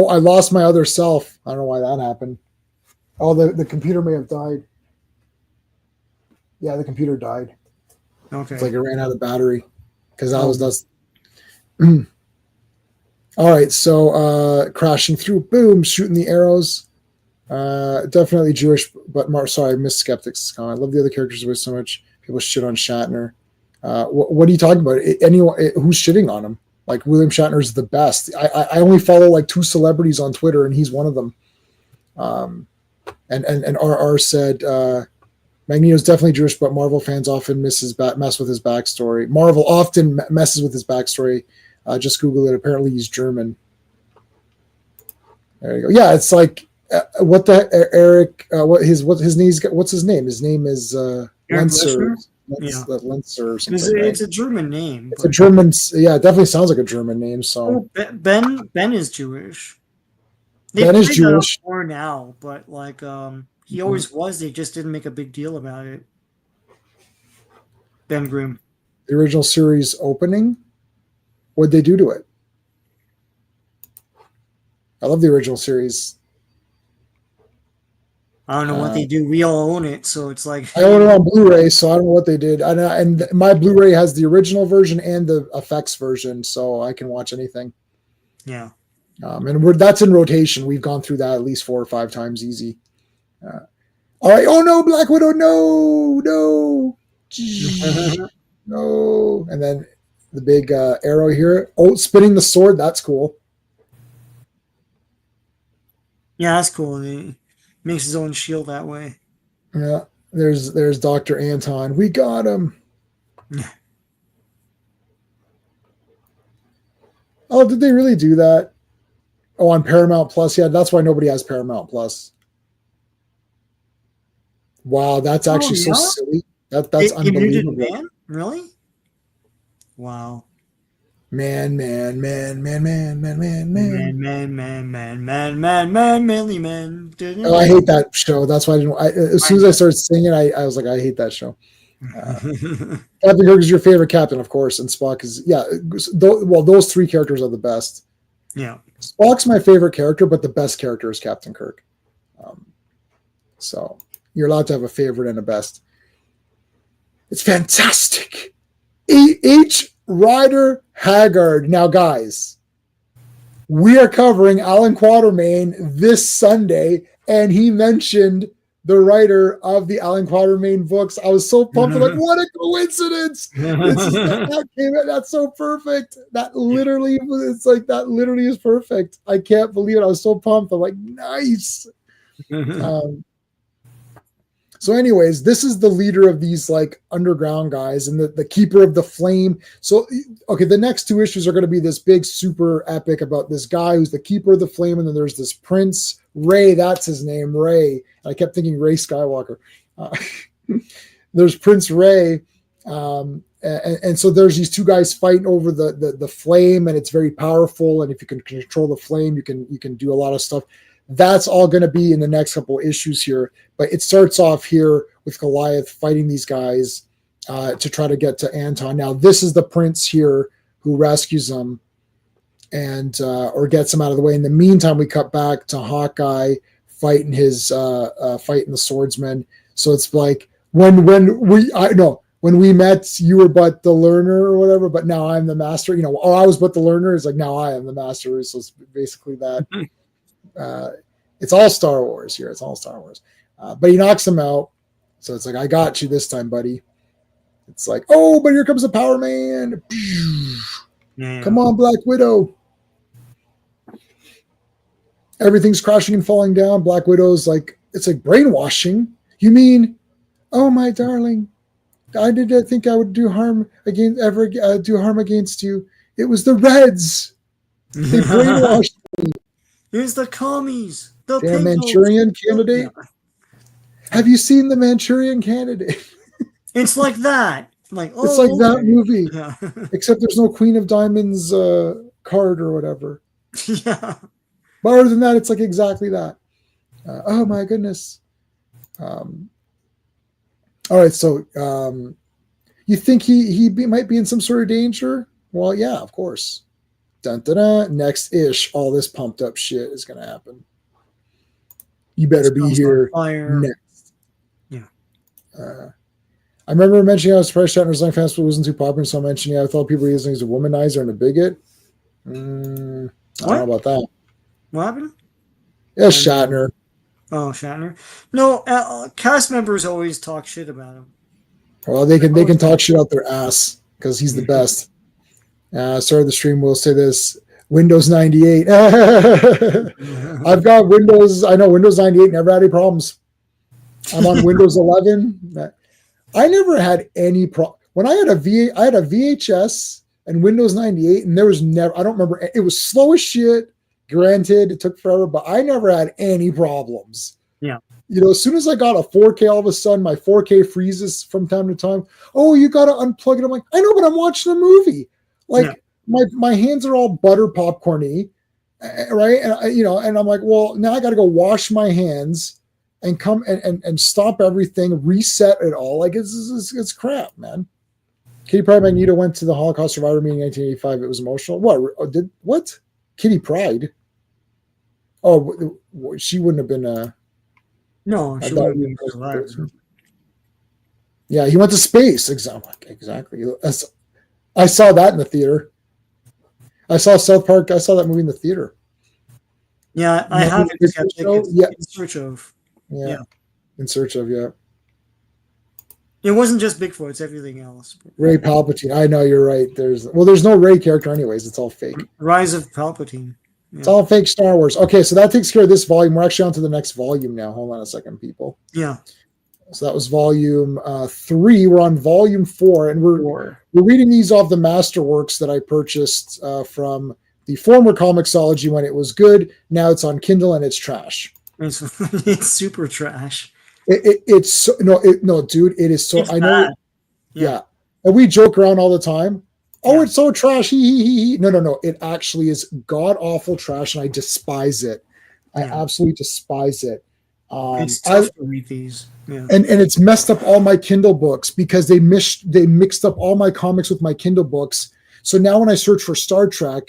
I lost my other self. I don't know why that happened. Oh, the computer may have died. Yeah, the computer died. Okay. It's like it ran out of battery because that's. All right, so crashing through, boom, shooting the arrows. Definitely Jewish, but more. Sorry, I missed Skeptics. I love the other characters with so much. People shit on Shatner. What are you talking about? Anyone who's shitting on him? Like, William Shatner is the best. I only follow like 2 celebrities on Twitter, and he's one of them. And RR said Magneto's definitely Jewish, but Marvel fans often mess with his backstory. Marvel often messes with his backstory. Just Google it. Apparently, he's German. There you go. Yeah, it's like what the Eric? What's his name? His name is Lenzer. Yeah, Lenzer or something. it's a German name. It's a German. Yeah, it definitely sounds like a German name. So Ben is Jewish. Ben is Jewish. More now, but like he always was. They just didn't make a big deal about it. Ben Grimm. The original series opening. What'd they do to it? I love the original series. I don't know what they do. We all own it, so it's like I own it on Blu-ray, so I don't know what they did. And my Blu-ray has the original version and the effects version, so I can watch anything. Yeah. And that's in rotation. We've gone through that at least 4 or 5 times easy. All right. Oh no, Black Widow! No. No. And then the big arrow here. Oh, spinning the sword. That's cool. Yeah, that's cool. He makes his own shield that way. Yeah. There's Dr. Anton. We got him. Oh, did they really do that? Oh, on Paramount Plus. Yeah, that's why nobody has Paramount Plus. Wow, that's actually so silly. That's unbelievable. Man? Really? Wow. Man. Manly man. Oh, I hate that show. That's why I didn't. As soon as I started singing, I was like, I hate that show. Captain Kirk is your favorite captain, of course, and Spock is those 3 characters are the best. Yeah, Spock's my favorite character, but the best character is Captain Kirk. So you're allowed to have a favorite and a best. It's fantastic. H. Rider Haggard. Now, guys, we are covering Alan Quatermain this Sunday, and he mentioned the writer of the Alan Quatermain books. I was so pumped. I'm like, what a coincidence. That's so perfect. That literally is perfect. I can't believe it. I was so pumped. I'm like, nice. So anyways, this is the leader of these like underground guys and the keeper of the flame. So, okay, the next 2 issues are going to be this big super epic about this guy who's the keeper of the flame. And then there's this Prince Ray. That's his name, Ray. I kept thinking Ray Skywalker. There's Prince Ray. And so there's these 2 guys fighting over the flame, and it's very powerful. And if you can control the flame, you can do a lot of stuff. That's all going to be in the next couple of issues here. But it starts off here with Goliath fighting these guys to try to get to Anton. Now, this is the prince here who rescues him and or gets him out of the way. In the meantime, we cut back to Hawkeye fighting fighting the swordsman. So it's like when we met, you were but the learner or whatever, but now I'm the master. I was but the learner. It's like now I am the master. So it's basically that. It's all Star Wars here. It's all Star Wars. But he knocks him out. So it's like, I got you this time, buddy. It's like, oh, but here comes the Power Man. Yeah. Come on, Black Widow. Everything's crashing and falling down. Black Widow's like, it's like brainwashing. You mean, oh, my darling, I didn't think I would do harm against you. It was the Reds. They brainwashed me. Here's the commies. The Manchurian Candidate. Yeah. Have you seen the Manchurian Candidate? It's like that. It's like that movie. Yeah. Except there's no Queen of Diamonds card or whatever. Yeah. But other than that, it's like exactly that. Oh my goodness. All right, so you think he might be in some sort of danger? Well, yeah, of course. Dun, dun, dun. Next-ish, all this pumped up shit is going to happen. You better be here next. Yeah. I remember mentioning I was surprised Shatner's Young Fast Food wasn't too popular, so I'm mentioning I thought people were using it as a womanizer and a bigot. I don't know about that. What happened? Yeah, Shatner. Oh, Shatner. No, cast members always talk shit about him. Well, they can talk shit out their ass because he's the best. Start of the stream, we'll say this. Windows 98. I've got Windows. I know Windows 98 never had any problems. I'm on Windows 11. I never had any problem. When I had a VHS and Windows 98, and there was never, I don't remember, it was slow as shit. Granted, it took forever, but I never had any problems. Yeah. As soon as I got a 4K, all of a sudden my 4K freezes from time to time. Oh, you got to unplug it. I'm like, I know, but I'm watching a movie. Like my hands are all butter popcorny, right? And and I'm like, well, now I got to go wash my hands and come and stop everything, reset it all. Like it's crap, man. Kitty Pryde Magneto went to the Holocaust survivor meeting in 1985. It was emotional. What? Kitty Pryde? Oh, she wouldn't have been No, she wouldn't have been a survivor. Yeah, he went to space. Exactly. I saw that in the theater. I saw South Park. I saw that movie in the theater. Yeah, I haven't kept tickets. Yeah. In search of. Yeah. In search of, yeah. It wasn't just Bigfoot, it's everything else. Ray Palpatine. I know, you're right. There's no Ray character anyways. It's all fake. Rise of Palpatine. Yeah. It's all fake Star Wars. Okay, so that takes care of this volume. We're actually on to the next volume now. Hold on a second, people. Yeah. So that was volume 3. We're on volume 4, and we're reading these off the masterworks that I purchased from the former Comixology when it was good. Now it's on Kindle and it's trash. It's super trash. It's no, dude. It is so. It's I know. bad. Yeah, and we joke around all the time. Oh, it's so trash. He. No. It actually is god awful trash, and I despise it. I absolutely despise it. It's tough to read these. Yeah. And it's messed up all my Kindle books because they mixed up all my comics with my Kindle books. So now when I search for Star Trek,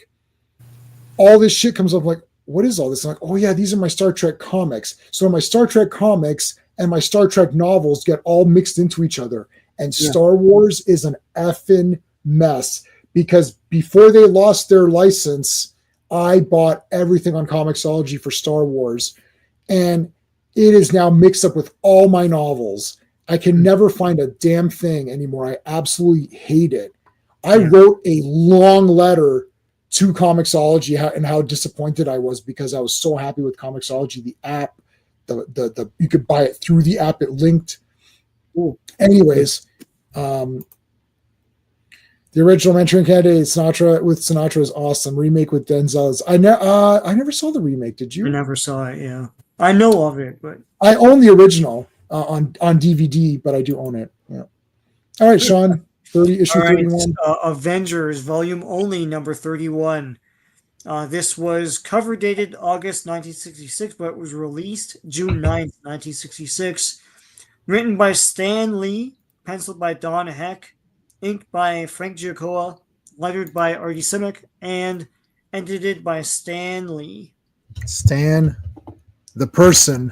all this shit comes up like, what is all this? I'm like, oh yeah, these are my Star Trek comics. So my Star Trek comics and my Star Trek novels get all mixed into each other. And Star Wars is an effing mess because before they lost their license, I bought everything on Comixology for Star Wars. And it is now mixed up with all my novels. I can never find a damn thing anymore. I absolutely hate it. I wrote a long letter to Comixology and how disappointed I was because I was so happy with Comixology, the app, the you could buy it through the app. It linked. Anyways, the original Manchurian Candidate Sinatra is awesome. Remake with Denzel is. I never saw the remake. Did you? I never saw it. Yeah, I know of it, but I own the original on DVD, but I do own it. Yeah. All right, Sean. Issue 31. Avengers, volume only, number 31. This was cover dated August 1966, but it was released June 9th, 1966. Written by Stan Lee, penciled by Don Heck, inked by Frank Giacoa, lettered by Artie Simek, and edited by Stan Lee. Stan the person.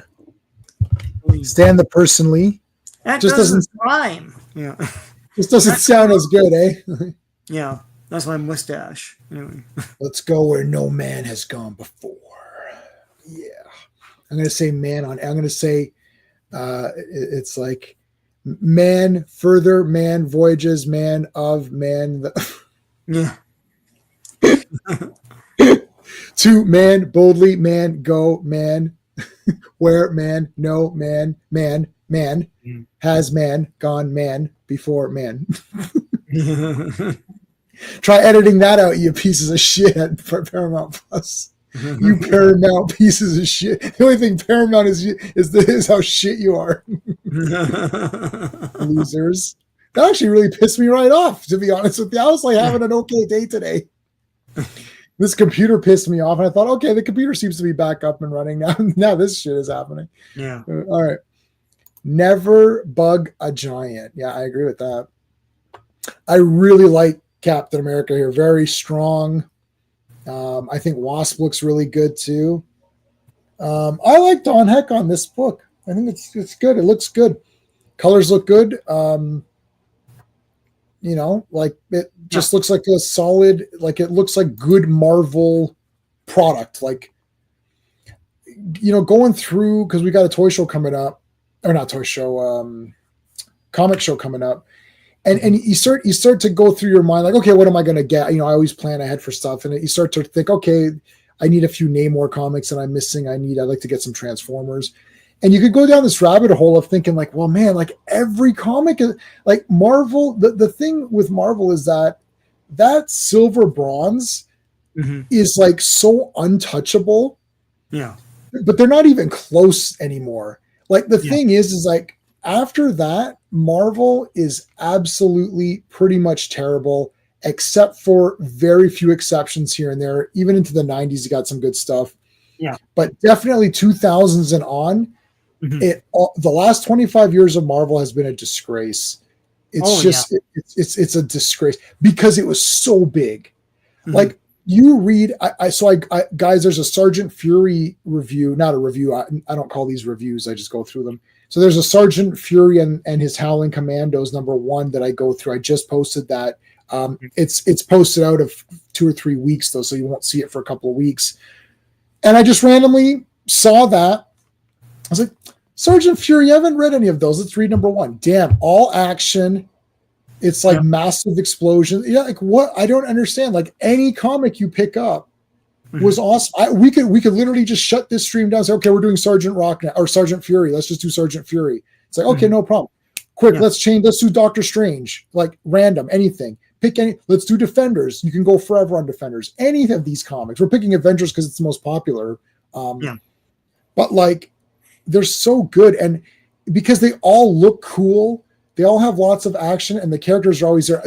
Lee. Stan the person Lee? That just doesn't rhyme. Yeah. This doesn't sound as good, eh? Yeah, that's my mustache. Anyway. Let's go where no man has gone before. Yeah. I'm going to say man on. I'm going to say it's like man further, man voyages, man of man. Yeah. To man boldly, man go, man where, man no, man has man gone, man before man. Try editing that out, you pieces of shit, for Paramount Plus. You Paramount pieces of shit. The only thing Paramount is how shit you are. Losers. That actually really pissed me right off, to be honest with you. I was like having an okay day today. This computer pissed me off, and I thought, okay, the computer seems to be back up and running now. Now this shit is happening. Yeah. All right. Never bug a giant. Yeah, I agree with that. I really like Captain America here. Very strong. I think Wasp looks really good too. I like Don Heck on this book. I think it's good. It looks good. Colors look good. Like it just looks like a solid, like it looks like good Marvel product. Like, going through, because we got a toy show coming up, or not toy show, comic show coming up. And you start to go through your mind, like, okay, what am I going to get? I always plan ahead for stuff. And you start to think, okay, I need a few Namor comics that I'm missing. I'd like to get some Transformers. And you could go down this rabbit hole of thinking like, well, man, like every comic is like Marvel. The thing with Marvel is that that silver bronze is like so untouchable, Yeah. but they're not even close anymore. Like the Yeah. thing is like after that, Marvel is absolutely pretty much terrible, except for very few exceptions here and there. Even into the 90s, you got some good stuff. Yeah. But definitely 2000s and on, the last 25 years of Marvel has been a disgrace. It's just it's a disgrace because it was so big. Like you read, I guys, there's a Sergeant Fury review, not a review. I don't call these reviews. I just go through them. So there's a Sergeant Fury and his Howling Commandos #1 that I go through. I just posted that. It's posted out of 2 or 3 weeks though, so you won't see it for a couple of weeks. And I just randomly saw that. I was like, Sergeant Fury, I haven't read any of those. Let's read #1. Damn, all action. It's like massive explosion. Yeah, like what? I don't understand. Like any comic you pick up was awesome. We could literally just shut this stream down and say, okay, we're doing Sergeant Rock now, or Sergeant Fury. Let's just do Sergeant Fury. It's like, okay, no problem. Quick, let's do Doctor Strange. Like random, anything. Pick any. Let's do Defenders. You can go forever on Defenders. Any of these comics. We're picking Avengers because it's the most popular. But like, they're so good, and because they all look cool, they all have lots of action, and the characters are always there.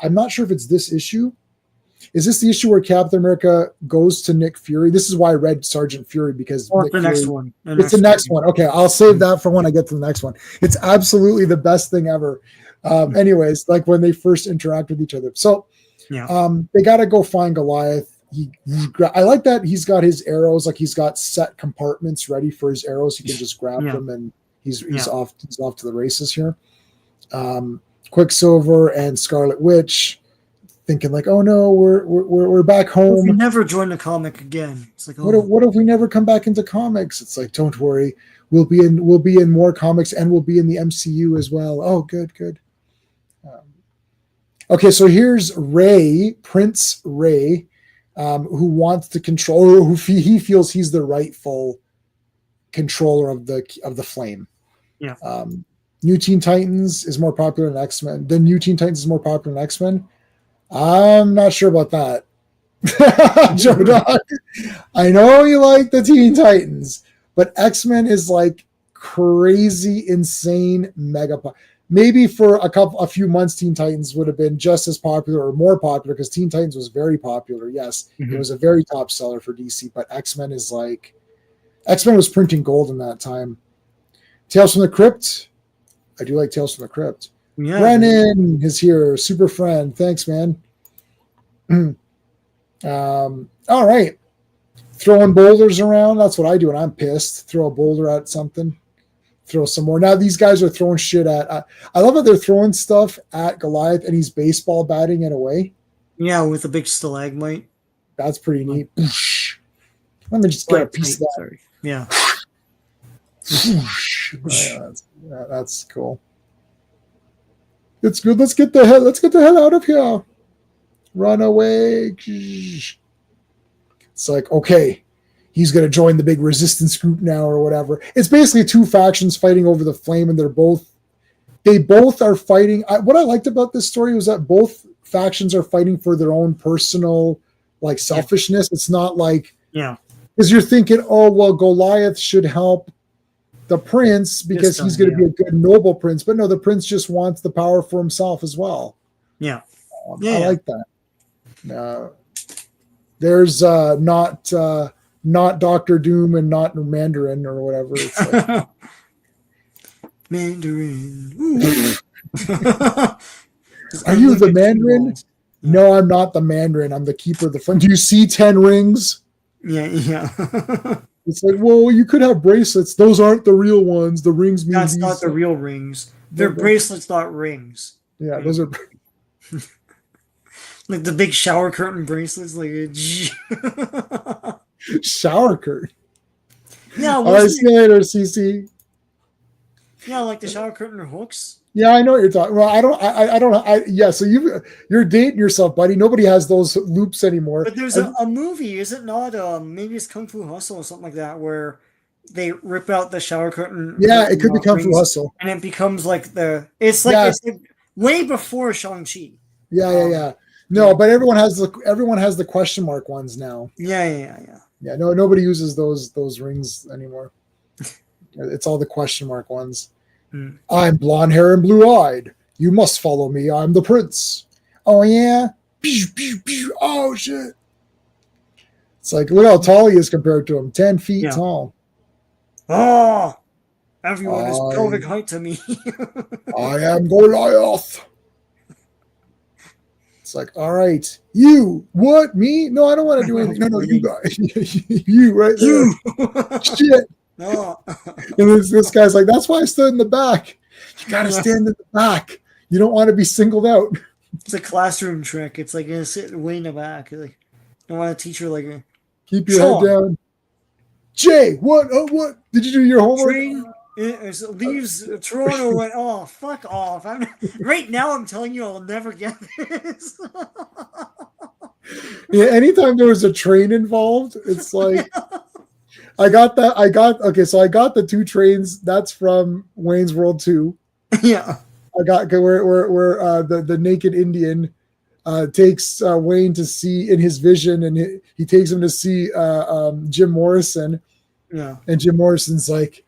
I'm not sure if it's this issue. Is this the issue where Captain America goes to Nick Fury? This is why I read Sergeant Fury, because next one. It's the next one. Okay, I'll save that for when I get to the next one. It's absolutely the best thing ever. Anyways, like when they first interact with each other. So they got to go find Goliath. I like that he's got his arrows, like he's got set compartments ready for his arrows. He can just grab them, and he's off to the races here. Quicksilver and Scarlet Witch thinking like, oh no, we're back home. We never join the comic again. It's like, what if we never come back into comics? It's like, don't worry, we'll be in more comics, and we'll be in the MCU as well. Oh, good. Okay, so here's Prince Ray, who wants to control, or who he feels he's the rightful controller of the flame. New Teen Titans is more popular than X-Men. The New Teen Titans is more popular than X-Men. I'm not sure about that. Joe Dog, I know you like the Teen Titans, but X-Men is like crazy, insane, mega popular. Maybe for a few months, Teen Titans would have been just as popular or more popular because Teen Titans was very popular. Yes, it was a very top seller for DC, but X-Men was printing gold in that time. Tales from the Crypt. I do like Tales from the Crypt. Yeah. Brennan is here. Super friend. Thanks, man. All right. Throwing boulders around. That's what I do when I'm pissed. Throw a boulder at something. Throw some more. Now these guys are throwing shit at. I love that they're throwing stuff at Goliath, and he's baseball batting it away. Yeah, with a big stalagmite. That's pretty neat. Let me just get a piece of that. Sorry. Yeah. That's cool. It's good. Let's get the hell out of here. Run away. It's like, okay, he's going to join the big resistance group now or whatever. It's basically two factions fighting over the flame, and they both are fighting. What I liked about this story was that both factions are fighting for their own personal like selfishness. It's not like, because you're thinking, oh, well, Goliath should help the prince because he's going to be a good noble prince. But no, the prince just wants the power for himself as well. I like that. There's not Doctor Doom and not Mandarin or whatever. It's like, Mandarin. Are you the Mandarin? No, I'm not the Mandarin. I'm the keeper of the flame. Do you see 10 rings? Yeah. It's like, well, you could have bracelets. Those aren't the real ones. The rings mean that's not the real rings. They're bracelets, not rings. Yeah, those are like the big shower curtain bracelets, like shower curtain. Yeah. All right, see you later, CC. Yeah, like the shower curtain hooks. Yeah, I know what you're talking. Well, I don't. Yeah, so you're dating yourself, buddy. Nobody has those loops anymore. But there's a movie, is it not? Maybe it's Kung Fu Hustle or something like that, where they rip out the shower curtain. Yeah, it could be Kung Fu Hustle, and it becomes like it's like way before Shang-Chi. Yeah. No, but everyone has the question mark ones now. Yeah. Yeah, no, nobody uses those rings anymore. It's all the question mark ones. Mm. I'm blonde hair and blue eyed. You must follow me. I'm the prince. Oh yeah. Pew, pew, pew. Oh shit. It's like look how tall he is compared to him. 10 feet Yeah. tall. Oh, everyone is pelvic I height to me. I am Goliath. It's like, all right, you, what, me? No, I don't want to do anything. No, you guys, you right there. You. Shit. No. And this guy's like, that's why I stood in the back. You got to Yeah. stand in the back. You don't want to be singled out. It's a classroom trick. It's like gonna sit way in the back. Like, I want a teacher like, Keep your head Sean, down. Jay, what? What? Did you do your homework? train leaves Toronto and oh fuck off. Right now I'm telling you I'll never get this. Yeah, anytime there was a train involved, it's like so I got the 2 trains. That's from Wayne's World 2. Yeah. I got where the naked Indian takes Wayne to see in his vision, and he takes him to see Jim Morrison. Yeah. And Jim Morrison's like,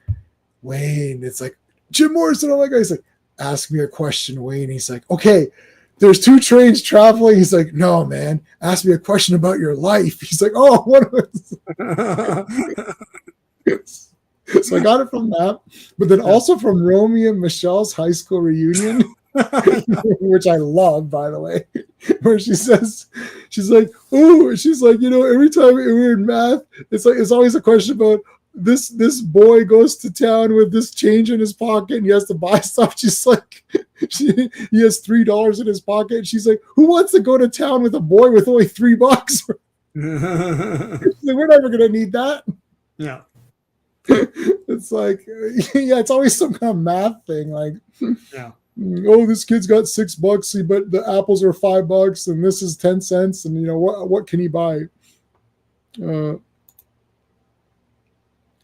Wayne, it's like, Jim Morrison, oh my God. He's like, ask me a question, Wayne. He's like, okay, there's 2 trains traveling. He's like, no, man, ask me a question about your life. He's like, oh, what was So I got it from that, but then also from Romeo and Michelle's high school reunion, which I love, by the way, where she's like, oh, she's like, every time we're in math, it's always a question about this boy goes to town with this change in his pocket and he has to buy stuff. She's like, he has $3 in his pocket. And she's like, who wants to go to town with a boy with only $3? Like, we're never gonna need that. Yeah. It's like, yeah, it's always some kind of math thing. Like, Yeah. oh, this kid's got $6, but the apples are $5, and this is 10 cents, and what can he buy?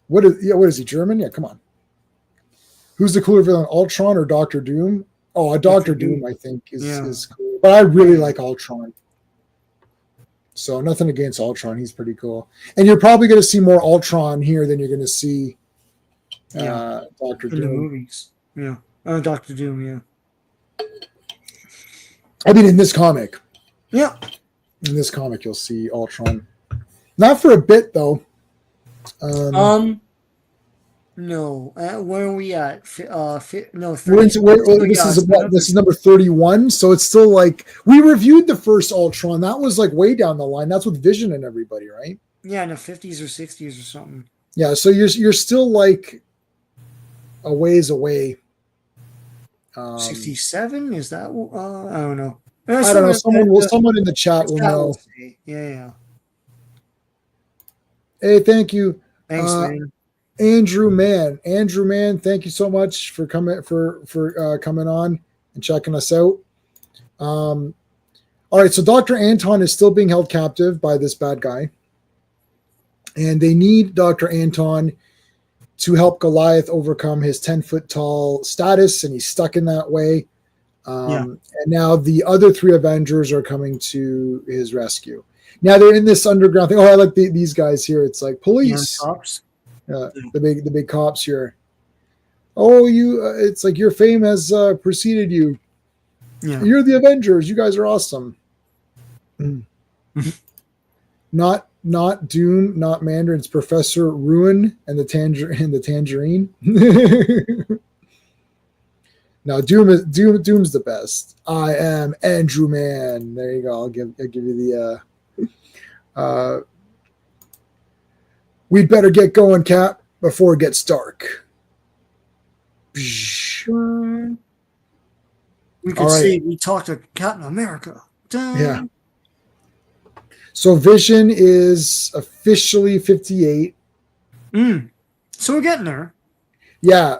What is he, German? Yeah, come on. Who's the cooler villain, Ultron or Doctor Doom? Oh, Doctor Doom, I think is cool, but I really like Ultron. So nothing against Ultron. He's pretty cool. And you're probably going to see more Ultron here than you're going to see Doctor Doom. In the movies. Yeah. Doctor Doom, yeah. I mean, in this comic. Yeah. In this comic, you'll see Ultron. Not for a bit, though. No. Where are we at? No, 30. This is number 31, so it's still like we reviewed the first Ultron. That was like way down the line. That's with Vision and everybody, right? Yeah, in the 50s or 60s or something. Yeah, so you're still like a ways away. 67? Is that? I don't know. I don't know. Someone in the chat will know. Yeah. Hey, thank you. Thanks, man. Andrew Mann, thank you so much for coming coming on and checking us out. All right, so Dr. Anton is still being held captive by this bad guy, and they need Dr. Anton to help Goliath overcome his 10-foot tall status, and he's stuck in that way. And now the other 3 Avengers are coming to his rescue. Now they're in this underground thing. Oh, I like these guys here. It's like police. Cops. The big cops here. Oh, it's like your fame has preceded you. Yeah. You're the Avengers. You guys are awesome. Not Doom, not Mandarin. It's Professor Ruin and the Tangerine. Now Doom's the best. I am Andrew Mann. There you go. I'll give you the. We'd better get going, Cap, before it gets dark. We could say we talked to Captain America. Dun. Yeah. So Vision is officially 58. So we're getting there. Yeah.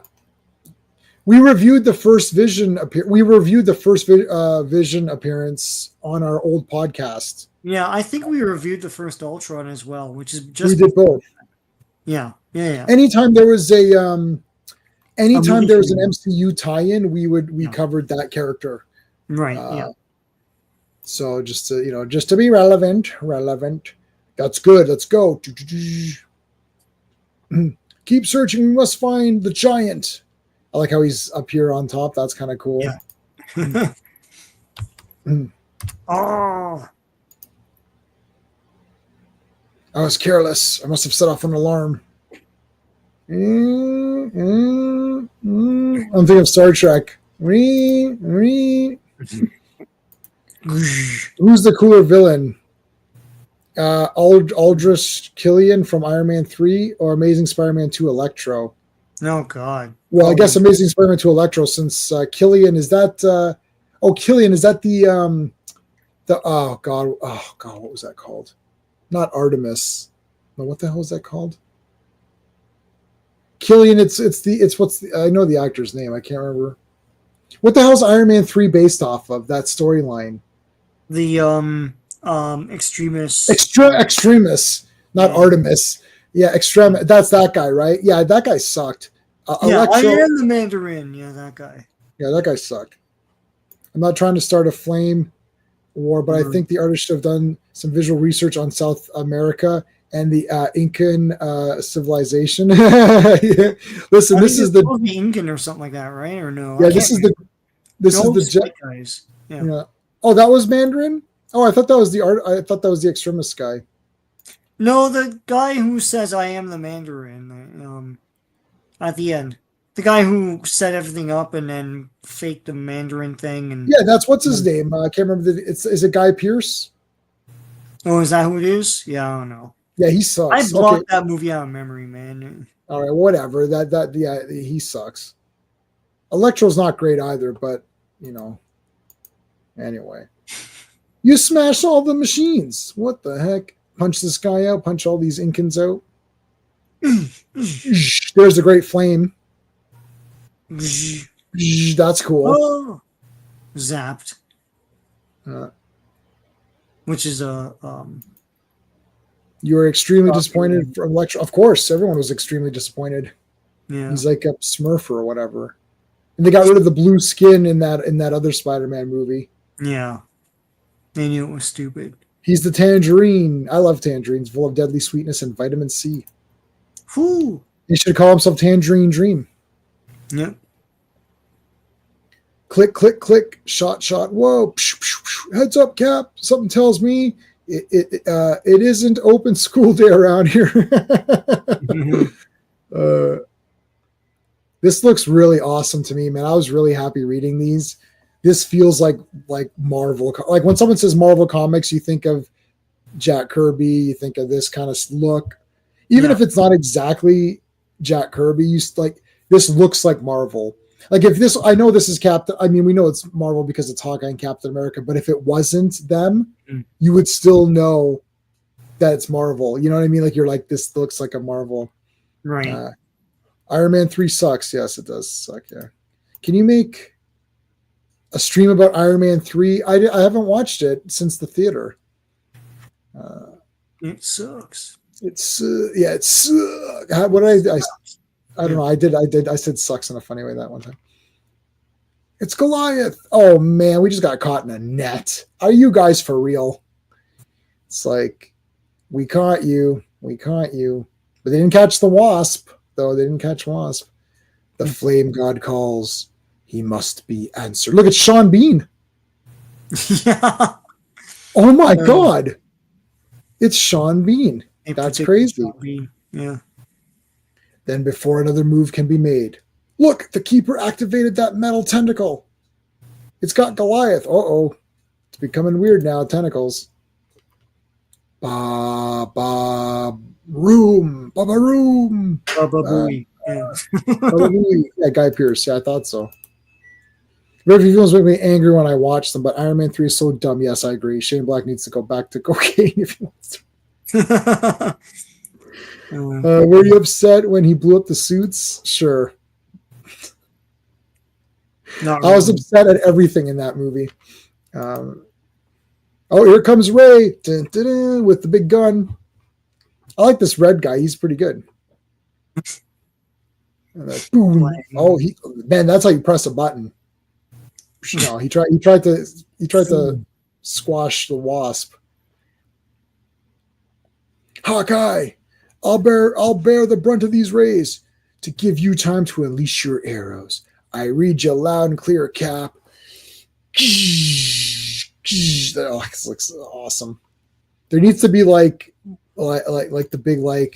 We reviewed the first Vision Vision appearance on our old podcast. Yeah, I think we reviewed the first Ultron as well, which is just we did both. Yeah. Anytime there was an MCU tie-in, we covered that character. Right. So just to just to be relevant. That's good. Let's go. Keep searching. We must find the giant. I like how he's up here on top. That's kind of cool. Yeah. Oh. I was careless. I must have set off an alarm. I'm thinking of Star Trek. Who's the cooler villain? Aldrich Killian from Iron Man 3 or Amazing Spider-Man 2 Electro? Oh God. Well, I guess Amazing Spider-Man 2 Electro, since Killian is that Killian, is that the oh god, what was that called? Not Artemis. No, what the hell is that called? Killian, it's what's the, I know the actor's name. I can't remember. What the hell is Iron Man 3 based off of? That storyline. The extremist. Extremis, not Artemis. Yeah, Extrem. That's that guy, right? Yeah, that guy sucked. I am the Mandarin. Yeah, that guy. Yeah, that guy sucked. I'm not trying to start a flame war, but I think the artist should have done some visual research on South America and the Incan civilization. Yeah. Listen, this is the Incan or something like that, right? Or no? Yeah, this is the guys. Yeah. Oh, that was Mandarin. Oh, I thought that was the art. I thought that was the extremist guy. No, the guy who says I am the Mandarin. At the end, the guy who set everything up and then faked the Mandarin thing. And yeah, that's what's his name. I can't remember. Is it Guy Pearce? Oh, is that who it is? Yeah, I don't know. Yeah, he sucks. I blocked that movie out of memory, man. All right, whatever. Yeah, he sucks. Electro's not great either, but anyway. You smashed all the machines. What the heck? Punch this guy out. Punch all these Incans out. There's a great flame. That's cool. Oh, zapped. Which is a. You were extremely disappointed from Electro. Of course, everyone was extremely disappointed. Yeah, he's like a Smurf or whatever. And they got rid of the blue skin in that other Spider-Man movie. Yeah, they knew it was stupid. He's the tangerine. I love tangerines, full of deadly sweetness and vitamin C. Whew. He should call himself Tangerine Dream. Yep. Click, click, click. Shot, shot. Whoa. Heads up, Cap. Something tells me it isn't open school day around here. This looks really awesome to me, man. I was really happy reading these. This feels like Marvel. Like when someone says Marvel Comics, you think of Jack Kirby. You think of this kind of look. Even if it's not exactly Jack Kirby, this looks like Marvel. Like if this, I know this is Captain. I mean, we know it's Marvel because it's Hawkeye and Captain America. But if it wasn't them, you would still know that it's Marvel. You know what I mean? Like you're like, this looks like a Marvel. Right. Iron Man 3 sucks. Yes, it does suck. Yeah. Can you make a stream about Iron Man 3? I haven't watched it since the theater. It sucks. It's it's what did I don't know. I said sucks in a funny way that one time. It's Goliath. Oh man, we just got caught in a net. Are you guys for real? It's like we caught you, but they didn't catch the wasp though. They didn't catch wasp. The flame god calls. He must be answered. Look at Sean Bean. Yeah. Oh my god. It's Sean Bean. That's crazy. Yeah. Then before another move can be made, look, the keeper activated that metal tentacle. It's got Goliath. Uh-oh. It's becoming weird now, tentacles. Ba-ba room. Baba room. Baba Booey. Yeah, Guy Pearce. Yeah, I thought so. Very few films make me angry when I watch them, but Iron Man 3 is so dumb. Yes, I agree. Shane Black needs to go back to cocaine if he wants to. Were you upset when he blew up the suits? Sure. I was upset at everything in that movie. Here comes Ray dun, dun, dun, with the big gun. I like this red guy. He's pretty good. Boom. Oh, man, that's how you press a button. No, he tried to squash the wasp. Hawkeye, I'll bear the brunt of these rays to give you time to unleash your arrows. I read you loud and clear, Cap. Oh, this looks awesome. There needs to be like the big I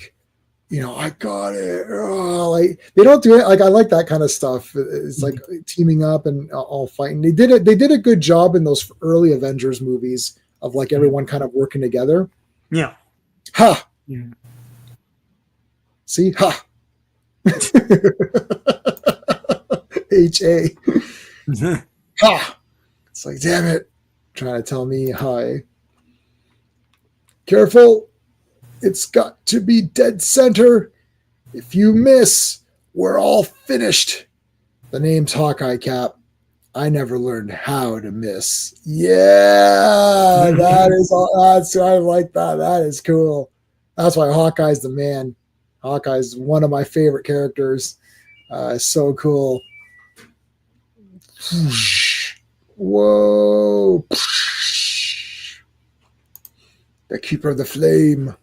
got it. Oh, like they don't do it. Like I like that kind of stuff. It's like teaming up and all fighting. They did it. They did a good job in those early Avengers movies of like everyone kind of working together. Yeah. Ha. Yeah. See, ha. H-A. Ha. It's like, damn it. Trying to tell me hi. Careful. It's got to be dead center. If you miss, we're all finished. The name's Hawkeye, Cap. I never learned how to miss. Yeah, I like that. That is cool. That's why Hawkeye's the man. Hawkeye's one of my favorite characters. So cool. Whoa. The Keeper of the Flame.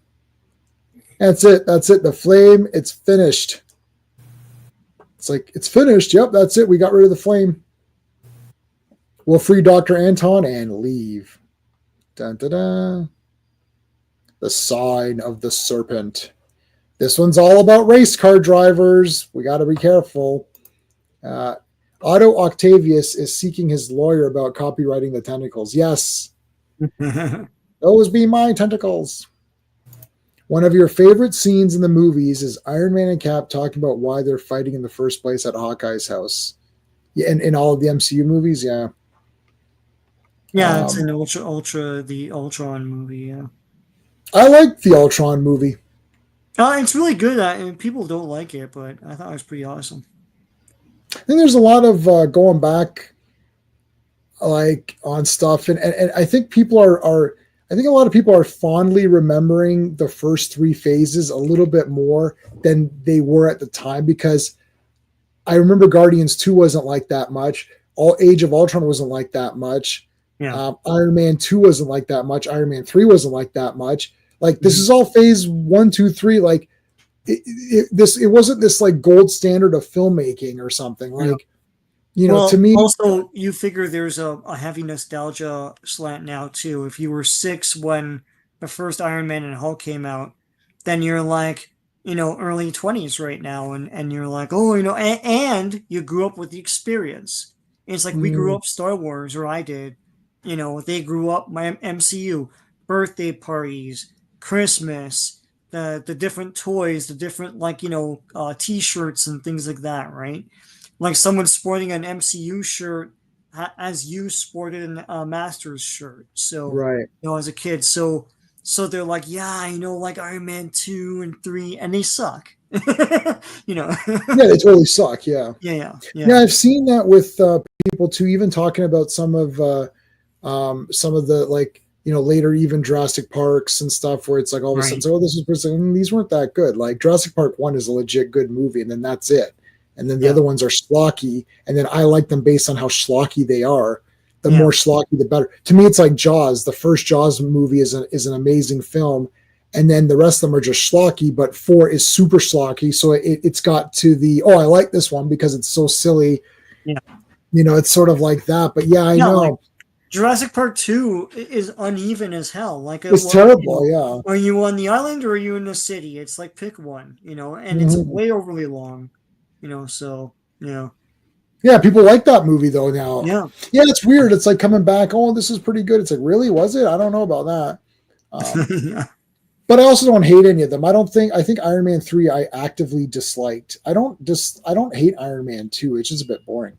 That's it. The flame, it's finished. It's like, it's finished. Yep, that's it. We got rid of the flame. We'll free Dr. Anton and leave. Dun, dun, dun. The Sign of the Serpent. This one's all about race car drivers. We got to be careful. Otto Octavius is seeking his lawyer about copywriting the tentacles. Yes. Those be my tentacles. One of your favorite scenes in the movies is Iron Man and Cap talking about why they're fighting in the first place at Hawkeye's house. Yeah, in all of the MCU movies, yeah. Yeah, it's an the Ultron movie, yeah. I like the Ultron movie. It's really good. And people don't like it, but I thought it was pretty awesome. I think there's a lot of going back like on stuff, and I think people are I think a lot of people are fondly remembering the first three phases a little bit more than they were at the time, because I remember Guardians 2 wasn't like that much. Age of Ultron wasn't like that much. Yeah. Iron Man 2 wasn't like that much. Iron Man 3 wasn't like that much. Like this is all phase 1, 2, 3. Like it wasn't this like gold standard of filmmaking or something. Like, to me. Also, you figure there's a heavy nostalgia slant now too. If you were 6 when the first Iron Man and Hulk came out, then you're like, early 20s right now, and you're like, oh, and you grew up with the experience. It's like we grew up Star Wars, or I did. They grew up my MCU, birthday parties, Christmas, the different toys, the different T-shirts and things like that, right? Like someone sporting an MCU shirt as you sported a Masters shirt. So, right. As a kid. So they're like, yeah, like Iron Man 2 and 3, and they suck. Yeah, they totally suck. Yeah. Yeah. I've seen that with people too, even talking about some of the later even Jurassic Parks and stuff, where it's like all of a sudden, so this is these weren't that good. Like Jurassic Park 1 is a legit good movie, and then that's it. And then the other ones are schlocky, and then I like them based on how schlocky they are. The more schlocky, the better. To me, it's like Jaws. The first Jaws movie is an amazing film, and then the rest of them are just schlocky. But 4 is super schlocky, so it's got to the I like this one because it's so silly. Yeah, it's sort of like that. But I know. Like Jurassic Park 2 is uneven as hell. Like it's terrible. Yeah. Are you on the island or are you in the city? It's like pick one. And it's way overly long. So yeah, people like that movie though now. Yeah, it's weird. It's like coming back. Oh, this is pretty good. It's like, really, was it? I don't know about that. But I also don't hate any of them. I think Iron Man 3 I actively disliked. I don't hate Iron Man 2. It's just a bit boring.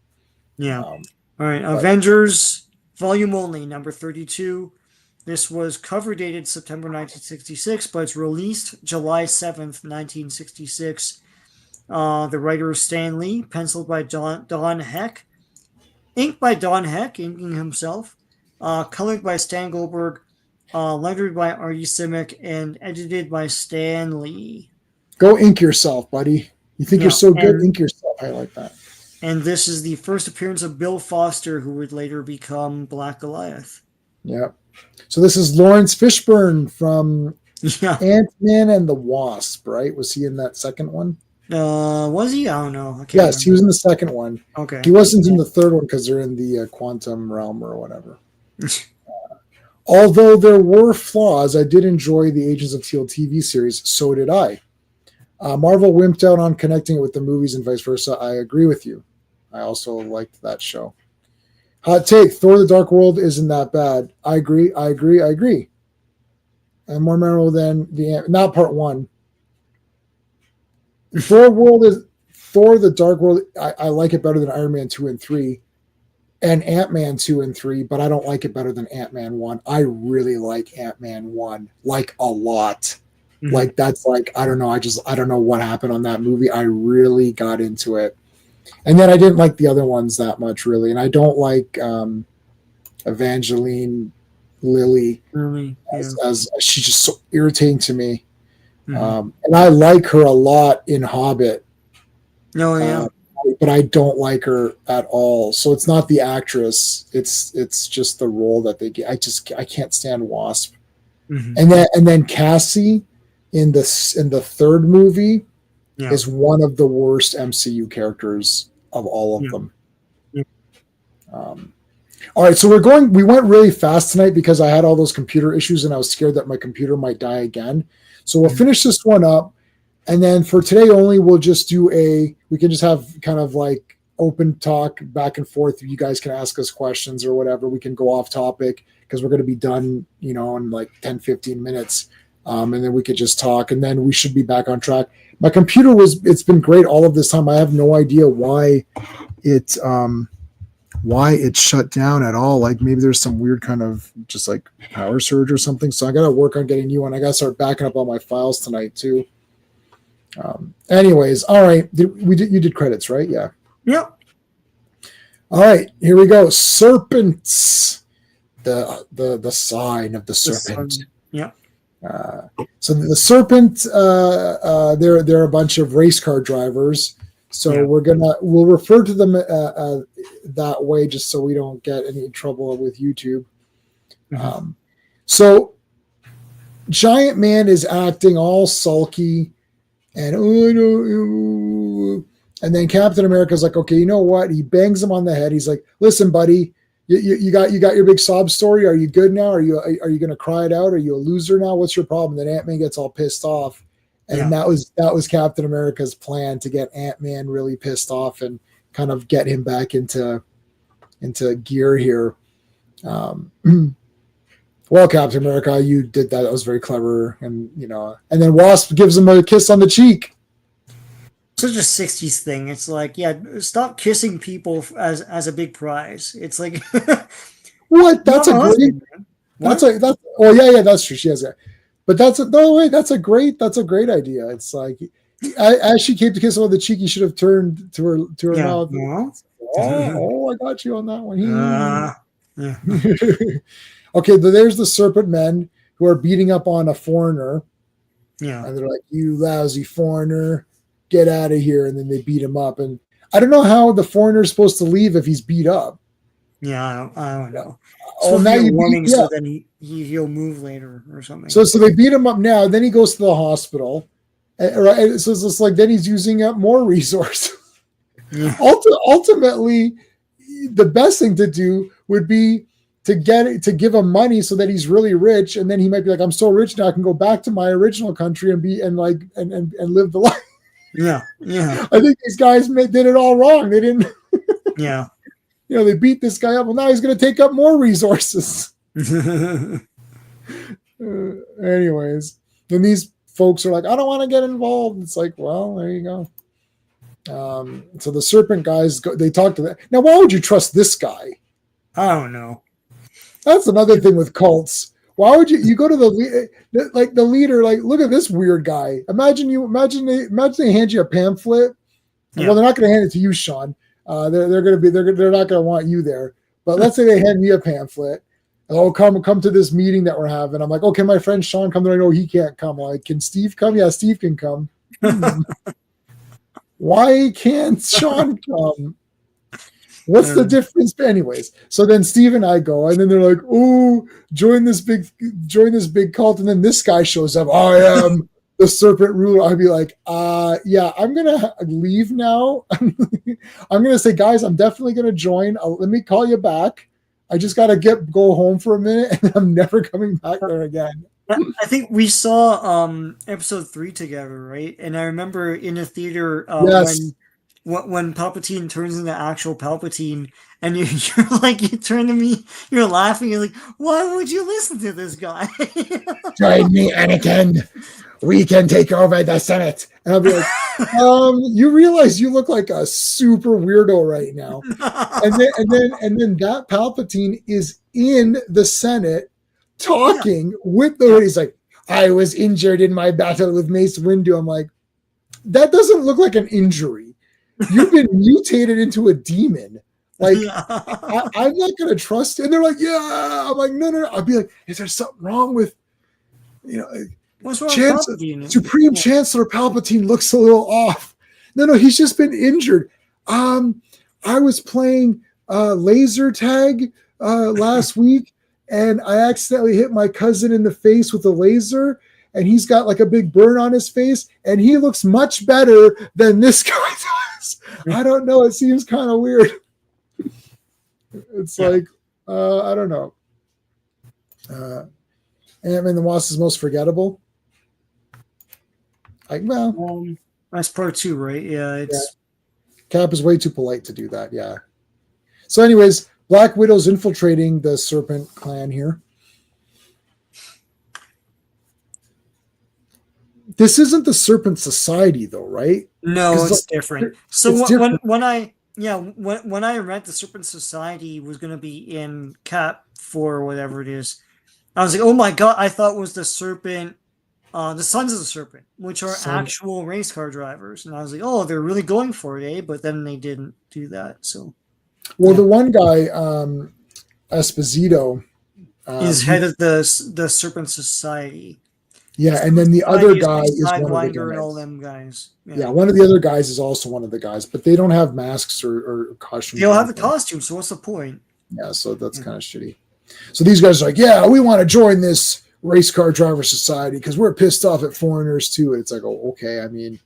Yeah. All right, Avengers Volume Only, number 32. This was cover dated September 1966, but it's released July 7th, 1966. The writer is Stan Lee, penciled by Don Heck, inked by Don Heck, inking himself, colored by Stan Goldberg, lettered by Artie Simic, and edited by Stan Lee. Go ink yourself, buddy. You think you're so good? Ink yourself. I like that. And this is the first appearance of Bill Foster, who would later become Black Goliath. Yeah. So this is Lawrence Fishburne from Yeah. Ant-Man and the Wasp, right? Was he in that second one? Was he? I don't know. I can't Yes, he was remember. in the second one. Okay. He wasn't in the third one because they're in the quantum realm or whatever. Although there were flaws, I did enjoy the Agents of Teal TV series. So did I. Marvel wimped out on connecting it with the movies and vice versa. I agree with you. I also liked that show. Hot take: Thor: The Dark World isn't that bad. I agree. I agree. I agree. And more memorable than the not part one. Thor: The Dark World. I like it better than Iron Man 2 and 3, and Ant-Man 2 and 3, but I don't like it better than Ant-Man 1. I really like Ant-Man 1, like a lot. Mhm. Like that's like I don't know. I don't know what happened on that movie. I really got into it, and then I didn't like the other ones that much really, and I don't like Evangeline Lilly Really? Yeah. as she's just so irritating to me. Mhm. And I like her a lot in Hobbit, Oh yeah. but I don't like her at all. So it's not the actress; it's just the role that they get. I can't stand Wasp. Mhm. And then Cassie in the third movie Yeah. is one of the worst MCU characters of all of Yeah. them. Yeah. All right, so we went really fast tonight because I had all those computer issues and I was scared that my computer might die again. So we'll Mhm. finish this one up, and then for today only, we'll just we can just have kind of like open talk back and forth. You guys can ask us questions or whatever. We can go off topic because we're going to be done, in like 10, 15 minutes. And then we could just talk, and then we should be back on track. My computer it's been great all of this time. I have no idea it, why it's shut down at all. Like maybe there's some weird kind of just like power surge or something. So I got to work on getting new one. I got to start backing up all my files tonight too. Anyways, all right. You did credits, right? Yeah. Yep. All right, here we go. Serpents. The sign of the serpent. Yep. So the serpent, they're a bunch of race car drivers. So Yeah. we'll refer to them that way, just so we don't get any trouble with YouTube. Mhm. So Giant Man is acting all sulky, and and then Captain America's like, okay, you know what? He bangs him on the head. He's like, listen, buddy, you got your big sob story. Are you good now? Are you going to cry it out? Are you a loser now? What's your problem? Then Ant-Man gets all pissed off, and Yeah. that was Captain America's plan to get Ant-Man really pissed off and kind of get him back into gear here. Well, Captain America, you did that. That was very clever, and and then Wasp gives him a kiss on the cheek. Such a 60s thing. It's like, yeah, stop kissing people as a big prize. It's like What? you That's have a a great. husband, man. That's What? a that's. Oh yeah, that's true. She has a. But no way. That's a great idea. It's like, as she came to kiss him on the cheek, he should have turned to her Yeah. mouth. Well. Oh, I got you on that one. Yeah. Okay, there's the serpent men who are beating up on a foreigner, Yeah. and they're like, "You lousy foreigner, get out of here!" And then they beat him up. And I don't know how the foreigner is supposed to leave if he's beat up. Yeah. I don't know. It's Oh, supposed now to be a you beat, warning yeah. so then he'll move later or something. So they beat him up now. Then he goes to the hospital. Right. So it's just like then he's using up more resources. Yeah. Ultimately, the best thing to do would be to give him money so that he's really rich, and then he might be like, "I'm so rich now, I can go back to my original country and live the life." Yeah. Yeah. I think these guys did it all wrong. They didn't, Yeah. they beat this guy up. Well, now he's going to take up more resources. Anyways, then these folks are like, I don't want to get involved. It's like, well, there you go. So the serpent guys, they talk to them. Now, why would you trust this guy? I don't know. That's another thing with cults. Why would you go to the leader? Like, look at this weird guy. Imagine they hand you a pamphlet. Yeah. Well, they're not going to hand it to you, Sean. They're not going to want you there. But let's say they hand me a pamphlet. Oh, come to this meeting that we're having. I'm like, okay, my friend Sean come there. I know he can't come. Like, can Steve come? Yeah, Steve can come. Why can't Sean come? What's the difference? Anyways, so then Steve and I go, and then they're like, "Oh, join this big cult." And then this guy shows up. I am the serpent ruler. I'd be like, yeah, I'm gonna leave now. I'm gonna say, guys, I'm definitely gonna join. Let me call you back. I just gotta go home for a minute, and I'm never coming back there again. I think we saw episode 3 together, right? And I remember in the theater Yes. when Palpatine turns into actual Palpatine, and you're like, you turn to me, you're laughing, you're like, why would you listen to this guy? Join me, Anakin. We can take over the Senate. And I'll be like, you realize you look like a super weirdo right now. And then that Palpatine is in the Senate talking with the he's like, I was injured in my battle with Mace Windu. I'm like, that doesn't look like an injury. You've been mutated into a demon. Like, I'm not going to trust. And they're like, yeah. I'm like, no. I'll be like, is there something wrong with, what's wrong with Palpatine? Supreme Chancellor Palpatine looks a little off. No, he's just been injured. I was playing laser tag last week, and I accidentally hit my cousin in the face with a laser, and he's got like a big burn on his face, and he looks much better than this guy does. I don't know. It seems kind of weird. It's like, I don't know. Ant-Man the Wasp is most forgettable. That's part 2, right? Yeah, Cap is way too polite to do that. Yeah. So, anyways, Black Widow's infiltrating the Serpent clan here. This isn't the Serpent Society, though, right? No, it's different. So it's different. when I read the Serpent Society was going to be in Cap 4 or whatever it is, I was like, oh my god! I thought it was the Serpent. The Sons of the Serpent, which are actual race car drivers. And I was like, oh, they're really going for it, eh? But then they didn't do that. So, the one guy, Esposito, is head of the Serpent Society. Yeah, and then the other guy is one of the guys. And all them guys. Yeah, one of the other guys is also one of the guys, but they don't have masks or costumes. They don't have the costume, so what's the point? Yeah, so that's kind of shitty. So these guys are like, yeah, we want to join this race car driver society because we're pissed off at foreigners too. It's like, oh, okay. I mean,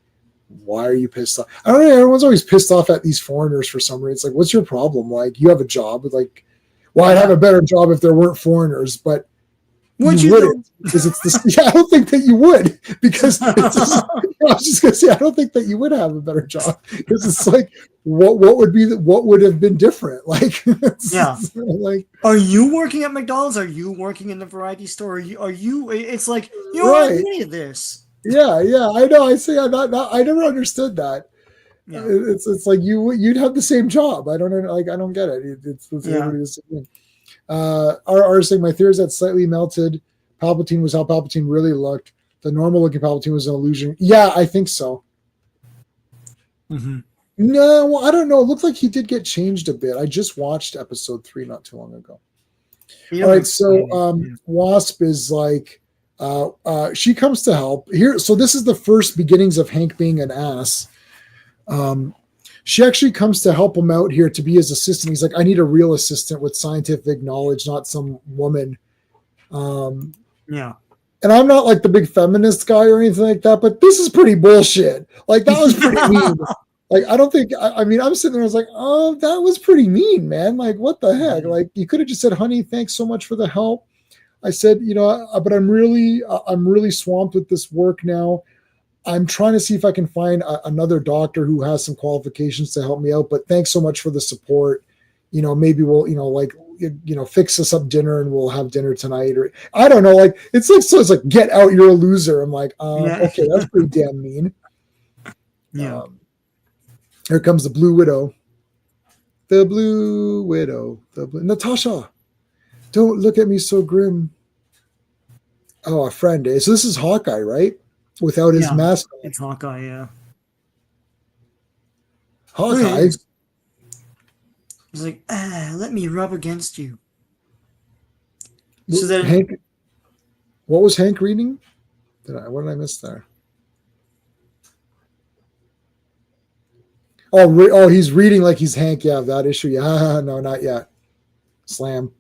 why are you pissed off? I don't know. Everyone's always pissed off at these foreigners for some reason. It's like, what's your problem? Like, you have a job. Like, well, I'd have a better job if there weren't foreigners, but you wouldn't, because it's this. Yeah, I don't think that you would, because it's just, I was just gonna say, I don't think that you would have a better job, because it's like, what would have been different? Like, like, are you working at McDonald's? Are you working in the variety store? Are you? It's like, you don't have any of this. Yeah, I know. I say I never understood that. Yeah. It's like you'd have the same job. I don't know. Like, I don't get it. It's the same thing. Our saying, my theory is that slightly melted Palpatine was how Palpatine really looked. The normal looking Palpatine was an illusion. Yeah, I think so. Mm-hmm. No, well, I don't know. It looked like he did get changed a bit. I just watched episode 3 not too long ago. All right, so Wasp is like, she comes to help here. So this is the first beginnings of Hank being an ass. She actually comes to help him out here to be his assistant. He's like, I need a real assistant with scientific knowledge, not some woman. Yeah. And I'm not like the big feminist guy or anything like that, but this is pretty bullshit. Like, that was pretty mean. Like, I don't think, I mean, I'm sitting there, I was like, oh, that was pretty mean, man. Like, what the heck? Like, you could have just said, honey, thanks so much for the help. I said, but I'm really swamped with this work now. I'm trying to see if I can find another doctor who has some qualifications to help me out, but thanks so much for the support. Maybe we'll, fix us up dinner and we'll have dinner tonight, or I don't know. Like, it's like, get out, you're a loser. I'm like, okay, that's pretty damn mean. Yeah. Here comes the Blue Widow. The Blue Widow. Natasha, don't look at me so grim. Oh, a friend. So this is Hawkeye, right? Without his mask on. It's Hawkeye, yeah. Hawkeye? He's like, let me rub against you. So then, Hank, what was Hank reading? What did I miss there? Oh, he's reading like he's Hank. Yeah, that issue. Yeah, no, not yet. Slam.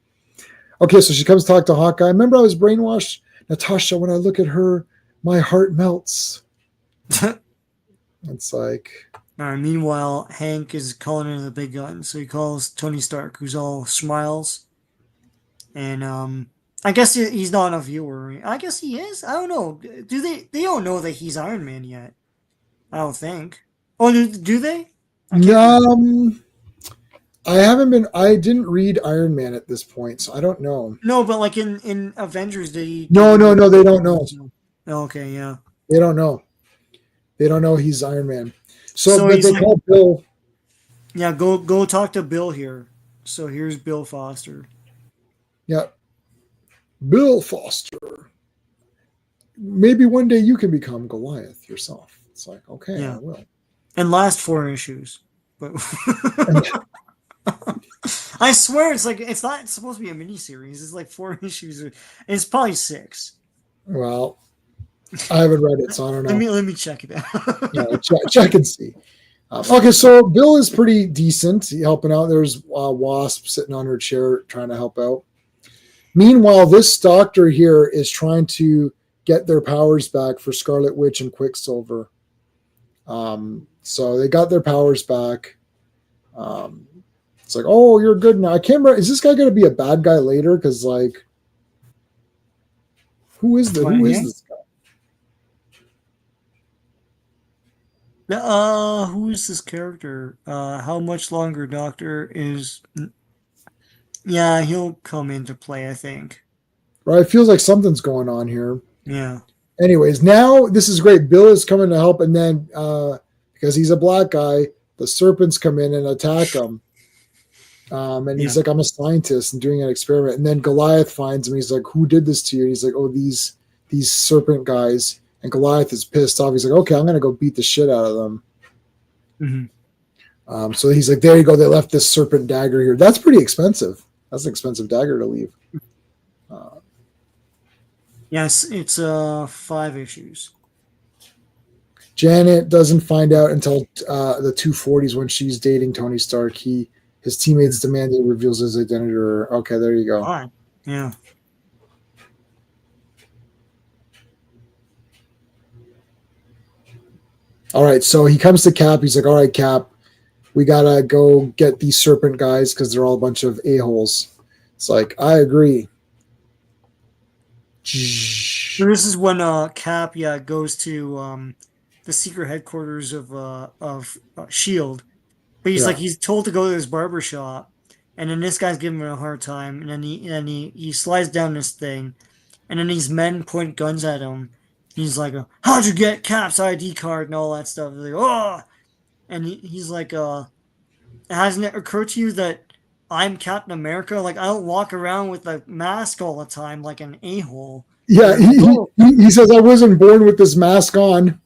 Okay, so she comes to talk to Hawkeye. Remember, I was brainwashed, Natasha. When I look at her, my heart melts. It's like, Meanwhile, Hank is calling in the big gun, so he calls Tony Stark, who's all smiles, and I guess he's not a viewer. I guess he is. I don't know. Do they? They don't know that he's Iron Man yet. I don't think. Oh, do they? I can't remember. I haven't been. I didn't read Iron Man at this point, so I don't know. No, but like in Avengers, they No, give no, you. no. They don't know. Okay, yeah. They don't know. They don't know he's Iron Man. So, So but he's they like, call Bill. yeah, go talk to Bill here. So here's Bill Foster. Yeah, Bill Foster. Maybe one day you can become Goliath yourself. It's like, okay, I Yeah, will. and last 4 issues, but I swear it's like it's not supposed to be a miniseries. It's like 4 issues. It's probably 6. Well, I haven't read it, so I don't know. Let me check it out. Yeah, check and see. Okay, so Bill is pretty decent. Helping out. There's Wasp sitting on her chair trying to help out. Meanwhile, this doctor here is trying to get their powers back for Scarlet Witch and Quicksilver. So they got their powers back. It's like, oh, you're good now. I can't remember. Is this guy going to be a bad guy later? Because like, who is this guy? Who's this character? How much longer Doctor is? Yeah, he'll come into play, I think. Right, it feels like something's going on here. Yeah. Anyways, now this is great. Bill is coming to help, and then because he's a black guy, the serpents come in and attack him. And he's like, I'm a scientist and doing an experiment. And then Goliath finds him. He's like, who did this to you? And he's like, oh, these serpent guys. And Goliath is pissed off. He's like, okay, I'm going to go beat the shit out of them. Mm-hmm. So he's like, there you go. They left this serpent dagger here. That's pretty expensive. That's an expensive dagger to leave. Yes, it's 5 issues. Janet doesn't find out until the 240s when she's dating Tony Stark. His teammates demand he reveals his identity. Okay, there you go. All right. Yeah. All right, so he comes to Cap. He's like, all right, Cap, we got to go get these serpent guys because they're all a bunch of a-holes. It's like, I agree. So this is when Cap goes to the secret headquarters of Shield, but he's told to go to his barber shop, and then this guy's giving him a hard time, and then he slides down this thing, and then these men point guns at him. He's like, "How'd you get Cap's ID card and all that stuff?" They're like, "Oh," and he's like, "Hasn't it occurred to you that I'm Captain America? Like I don't walk around with a mask all the time like an a-hole." Yeah, he says, I wasn't born with this mask on.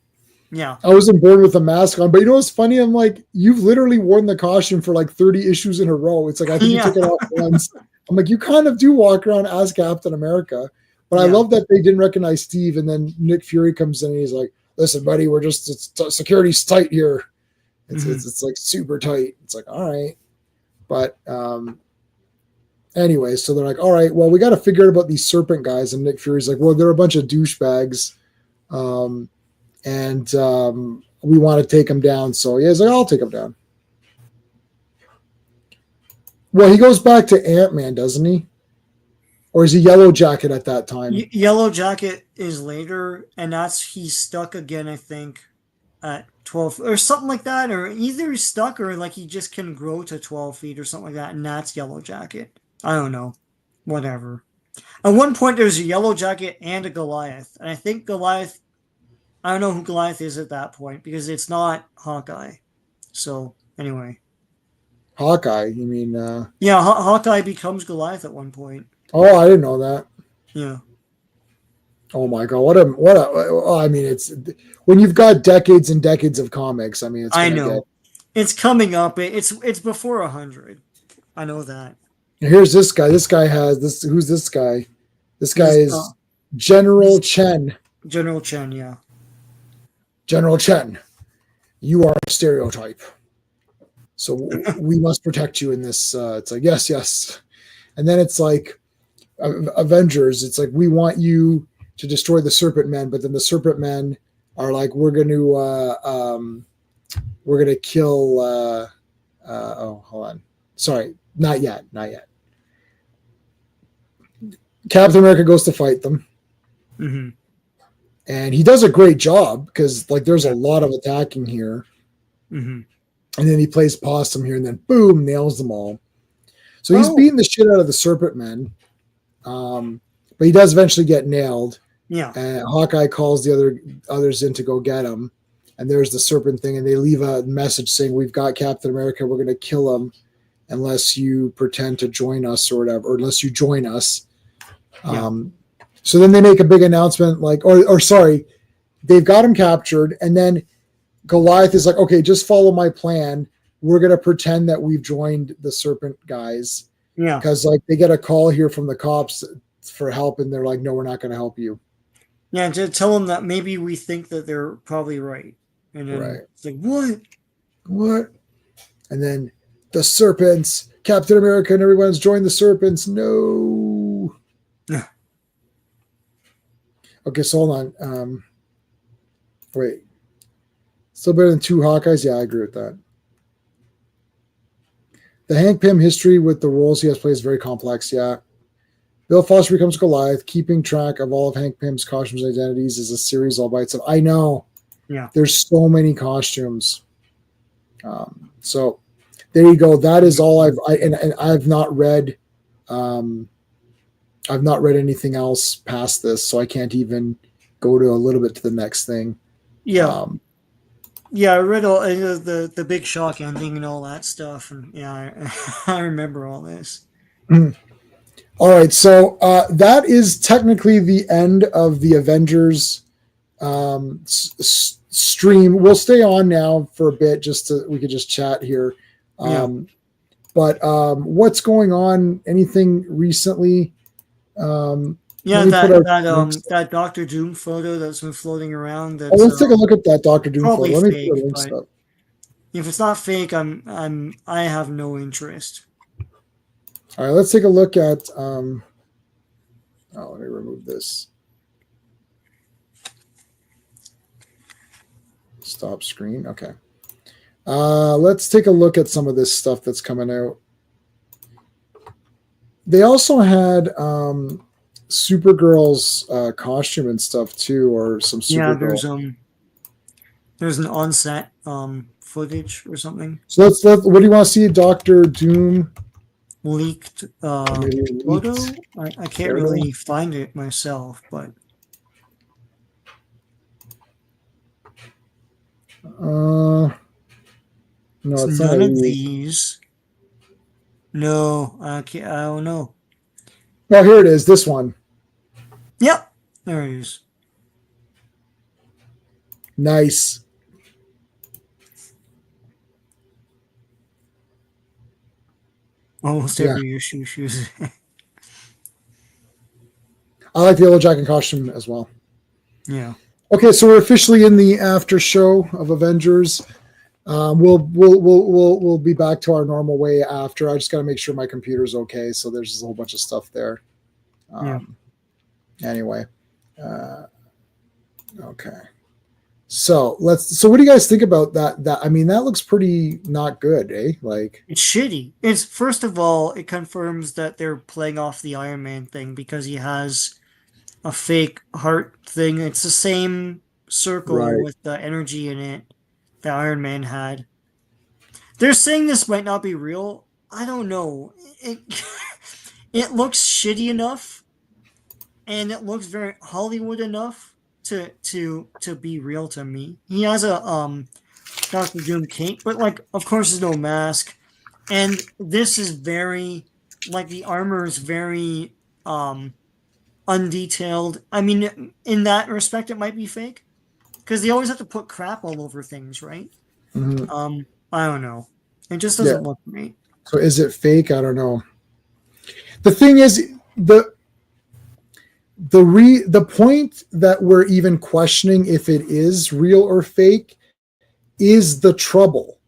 Yeah. I wasn't born with a mask on. But you know what's funny? I'm like, you've literally worn the costume for like 30 issues in a row. It's like, I think you took it off once. I'm like, you kind of do walk around as Captain America. But I love that they didn't recognize Steve. And then Nick Fury comes in and he's like, listen, buddy, security's tight here. It's like super tight. It's like, all right. But anyway, so they're like, all right, well, we got to figure out about these serpent guys. And Nick Fury's like, well, they're a bunch of douchebags. And we want to take them down. So yeah, he's like, I'll take them down. Well, he goes back to Ant-Man, doesn't he? Or is he Yellow Jacket at that time? Yellow Jacket is later, and he's stuck again, I think, at 12 or something like that. Or either he's stuck or like he just can grow to 12 feet or something like that, and that's Yellow Jacket. I don't know. Whatever. At one point, there's a Yellow Jacket and a Goliath. And I think Goliath, I don't know who Goliath is at that point because it's not Hawkeye. So, anyway. Hawkeye, you mean? Yeah, Hawkeye becomes Goliath at one point. Oh, I didn't know that. Yeah. Oh my god, I mean, it's when you've got decades and decades of comics. I mean, I know it's coming up. It's before 100. I know that. Here's this guy. This guy has this. Who's this guy? This guy is General Chen. General Chen, yeah. General Chen, you are a stereotype. So we must protect you in this. It's like, yes, yes. And then it's like Avengers. It's like, we want you to destroy the Serpent Men, but then the Serpent Men are like, we're gonna kill. Oh, hold on. Sorry, not yet, not yet. Captain America goes to fight them, Mm-hmm. and he does a great job because like there's a lot of attacking here, Mm-hmm. and then he plays possum here, and then boom, nails them all. So he's Oh, beating the shit out of the Serpent Men, but he does eventually get nailed. yeah. And Hawkeye calls the others in to go get him, and there's the Serpent thing, and they leave a message saying, "We've got Captain America. We're going to kill him unless you pretend to join us or whatever, or unless you join us." Yeah. So then they make a big announcement, like, or sorry, they've got him captured, and then Goliath is like, "Okay, just follow my plan. We're going to pretend that we've joined the Serpent guys." Yeah. Because like they get a call here from the cops for help, and they're like, "No, we're not going to help you." Yeah, to tell them that maybe we think that they're probably right. And then Right. it's like, what? What? And then the Serpents, Captain America, and everyone's joined the Serpents. No. Yeah. Okay, so hold on. Wait. Still better than two Hawkeyes? Yeah, I agree with that. The Hank Pym history with the roles he has played is very complex. Yeah. Bill Foster becomes Goliath. Keeping track of all of Hank Pym's costumes and identities is a series all by itself. I know. Yeah. There's so many costumes. So there you go. That is all I've not read. I've not read anything else past this, so I can't even go to a little bit to the next thing. Yeah. Yeah, I read all the big shock ending and all that stuff, and yeah, I remember all this. All right, so that is technically the end of the Avengers stream. We'll stay on now for a bit, just to we could just chat here. Yeah. But what's going on? Anything recently? Yeah, let me put that Doctor Doom photo that's been floating around. Oh, That's let's take a look at that Doctor Doom photo. probably Let me fake, put links but up. if it's not fake, I have no interest. All right, let's take a look at. Oh, let me remove this. Stop screen. Okay. Let's take a look at some of this stuff that's coming out. They also had Supergirl's costume and stuff too, or some Supergirl. Yeah, there's an on-set footage or something. So what do you want to see? Doctor Doom Leaked photo. I can't really find it myself, but no, it's none of these. No, I can't. I don't know. Oh, here it is. This one. Yep, there it is. Nice. Almost every issue shoes. I like the Yellow Jacket costume as well. Yeah. Okay, so we're officially in the after show of Avengers. We'll be back to our normal way after. I just got to make sure my computer's okay. So there's just a whole bunch of stuff there. Anyway, okay. So what do you guys think about that? I mean, that looks pretty not good, eh? Like, it's shitty. It's first of all, it confirms that they're playing off the Iron Man thing because he has a fake heart thing. It's the same circle with the energy in it that Iron Man had. They're saying this might not be real. I don't know. It looks shitty enough, and it looks very Hollywood enough to be real to me. He has a Doctor Doom cape, but like, of course, there's no mask, and this is very like the armor is very undetailed. I mean, in that respect, it might be fake because they always have to put crap all over things, right? mm-hmm. I don't know. It just doesn't look right. So is it fake? I don't know. The thing is, the point that we're even questioning if it is real or fake is the trouble.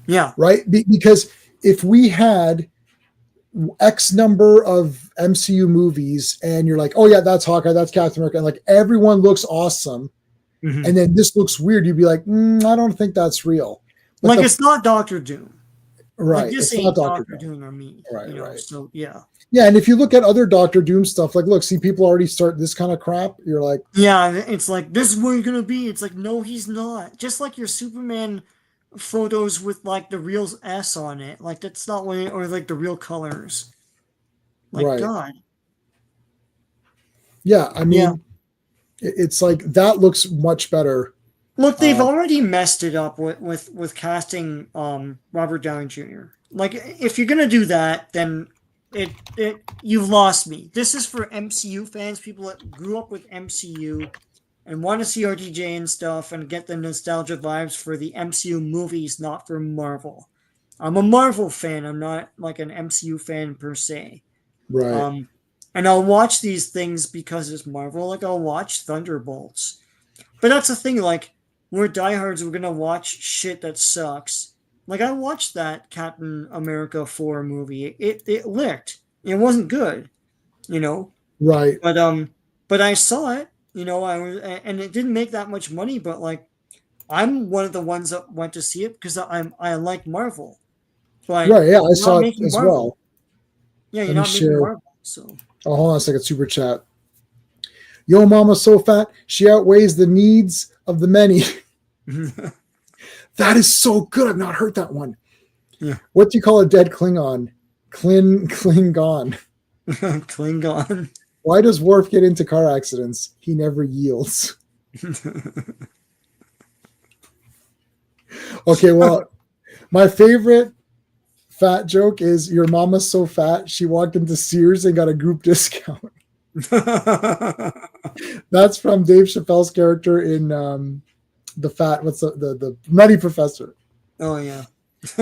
Yeah. right? Because if we had X number of MCU movies and you're like, oh yeah, that's Hawkeye, that's Captain America, and like everyone looks awesome, Mm-hmm. and then this looks weird, you'd be like, I don't think that's real. But Like, it's not Doctor Doom. Like, right, this it's not ain't Doctor Doctor Doom. Doom or me. Right, right. So yeah. Yeah, and if you look at other Doctor Doom stuff, like look, see, people already start this kind of crap. You're like, Yeah, it's like, this is where you're gonna be. It's like, no, he's not. Just like your Superman photos with like the real S on it. Like, that's not what or like the real colors. Like, right. God. Yeah, I Yeah. mean, it's like that looks much better. Look, they've already messed it up with casting Robert Downey Jr. Like, if you're gonna do that, then it you've lost me. This is for MCU fans, people that grew up with MCU and want to see RDJ and stuff and get the nostalgia vibes for the MCU movies, not for Marvel. I'm a Marvel fan. I'm not like an MCU fan per se. Right. Um, and I'll watch these things because it's Marvel. Like, I'll watch Thunderbolts. But that's the thing, like, we're diehards, we're gonna watch shit that sucks. Like, I watched that Captain America 4 movie. It licked. It wasn't good, you know. Right. But I saw it, I was, and it didn't make that much money, but like, I'm one of the ones that went to see it because I like Marvel. But Right. Yeah, I you're not saw it making as Marvel. well. Yeah, you're Let me not making share. Marvel, so Oh, hold on a second. Super chat. Yo, mama's so fat, she outweighs the needs of the many. That is so good. I've not heard that one. Yeah. What do you call a dead Klingon? Klingon. Klingon. Why does Worf get into car accidents? He never yields. Okay, well, my favorite fat joke is your mama's so fat, she walked into Sears and got a group discount. That's from Dave Chappelle's character in the fat, what's the Nutty Professor. Oh, yeah.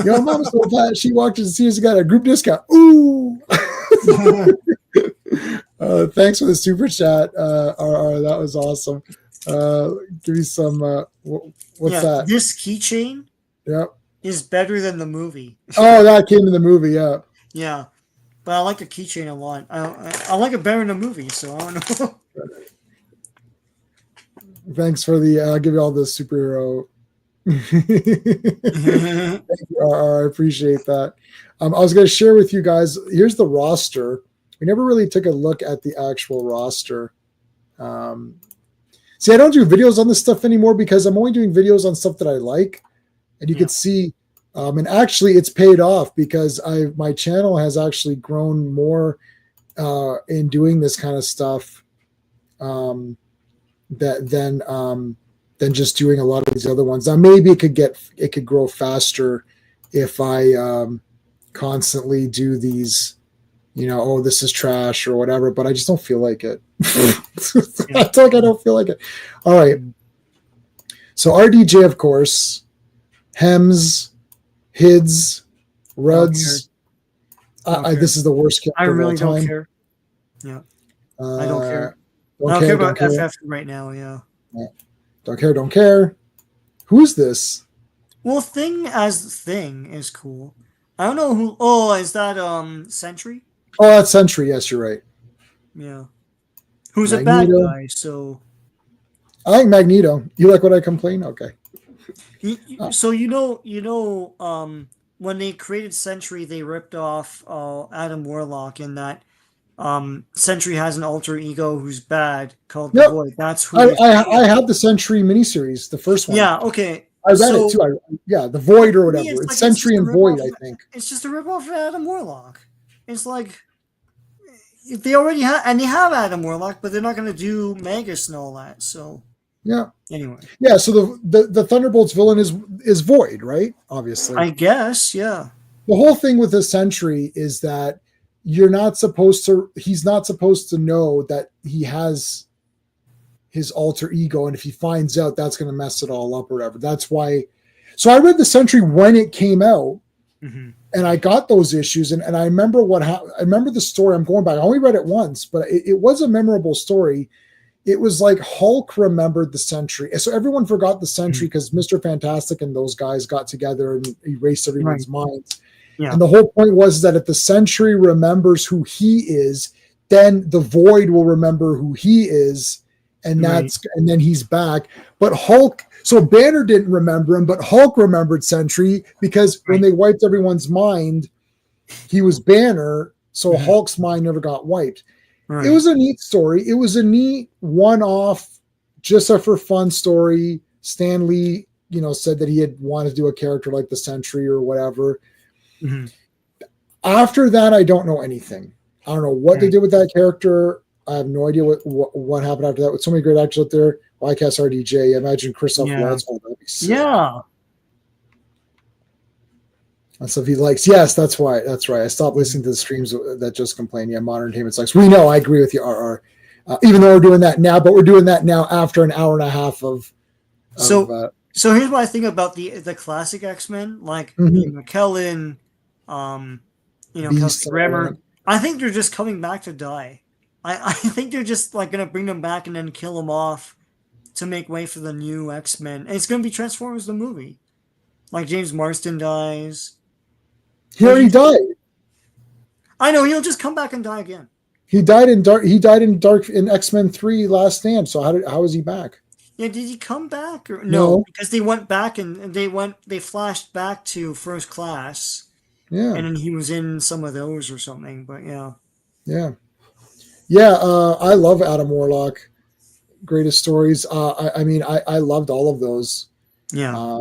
Your mama's so fat, she walked into Sears and got a group discount. Ooh. Thanks for the super chat. That was awesome. Give me some. What's that? This keychain is better than the movie. Oh, that came in the movie. Yeah. Yeah, but I like the keychain a lot. I like it better in the movie, so I don't know. Thanks for the. I'll give you all the superhero. Thank you, I appreciate that. I was going to share with you guys. Here's the roster. We never really took a look at the actual roster. See, I don't do videos on this stuff anymore because I'm only doing videos on stuff that I like. And you can see, and actually it's paid off because my channel has actually grown more in doing this kind of stuff than just doing a lot of these other ones. Now, maybe it could grow faster if I constantly do these, oh, this is trash or whatever, but I just don't feel like it. I don't feel like it. All right. So RDJ, of course, Hems, Hids, Ruds. This is the worst character I really of all time. don't care. Yeah. I don't care. I don't care about FF right now, yeah. Don't care. Who's this? Well, Thing is cool. I don't know who. Oh, is that Sentry? Oh, that's Sentry. Yes, you're right. Yeah. Who's Magneto. a bad guy, so. I like Magneto. You like what I complain? Okay. So when they created Sentry, they ripped off Adam Warlock in that Sentry has an alter ego who's bad called the Void. That's who I had the Sentry miniseries, the first one. Yeah, okay. I read it too. The Void or whatever. It's like, Sentry and Void, I think. It's just a ripoff of Adam Warlock. It's like they already have, and they have Adam Warlock, but they're not going to do Magus and all that. So yeah. Anyway. Yeah. So the Thunderbolts villain is Void, right? Obviously. I guess. Yeah. The whole thing with the Sentry is that he's not supposed to know that he has his alter ego, and if he finds out, that's going to mess it all up or whatever. That's why. So I read the Sentry when it came out. Mm-hmm. And I got those issues, and I remember I remember the story. I'm going back. I only read it once, but it was a memorable story. it was like Hulk remembered the Sentry. So everyone forgot the Sentry because Mr. Fantastic and those guys got together and erased everyone's minds. Yeah. And the whole point was that if the Sentry remembers who he is, then the Void will remember who he is, and and then he's back. But Hulk, so Banner didn't remember him, but Hulk remembered Sentry because when they wiped everyone's mind, he was Banner, so Hulk's mind never got wiped. Right. It was a neat story. It was a neat one-off, just a for fun story. Stan Lee, said that he had wanted to do a character like the Sentry or whatever. Mm-hmm. After that, I don't know anything. I don't know what they did with that character. I have no idea what happened after that. With so many great actors out there, YCast RDJ, imagine Christoph Waltz. Oh, that'd be sick. Yeah. And so if he likes, yes, that's why. That's right. I stopped listening to the streams that just complain. Yeah, Modern Entertainment sucks. We know. I agree with you, RR. Even though we're doing that now, but we're doing that now after an hour and a half of. So here's what I think about the classic X-Men, like McKellen, Kelsey Grammer. I think they're just coming back to die. I think they're just like going to bring them back and then kill them off to make way for the new X-Men. And it's going to be Transformers the movie. Like James Marsden dies. He already died. I know, he'll just come back and die again. He died in in X-Men 3 Last Stand. So how is he back? Yeah, did he come back or no? Because they went back and they flashed back to First Class. Yeah. And then he was in some of those or something, but yeah. Yeah. Yeah, I love Adam Warlock. Greatest stories. I loved all of those. Yeah.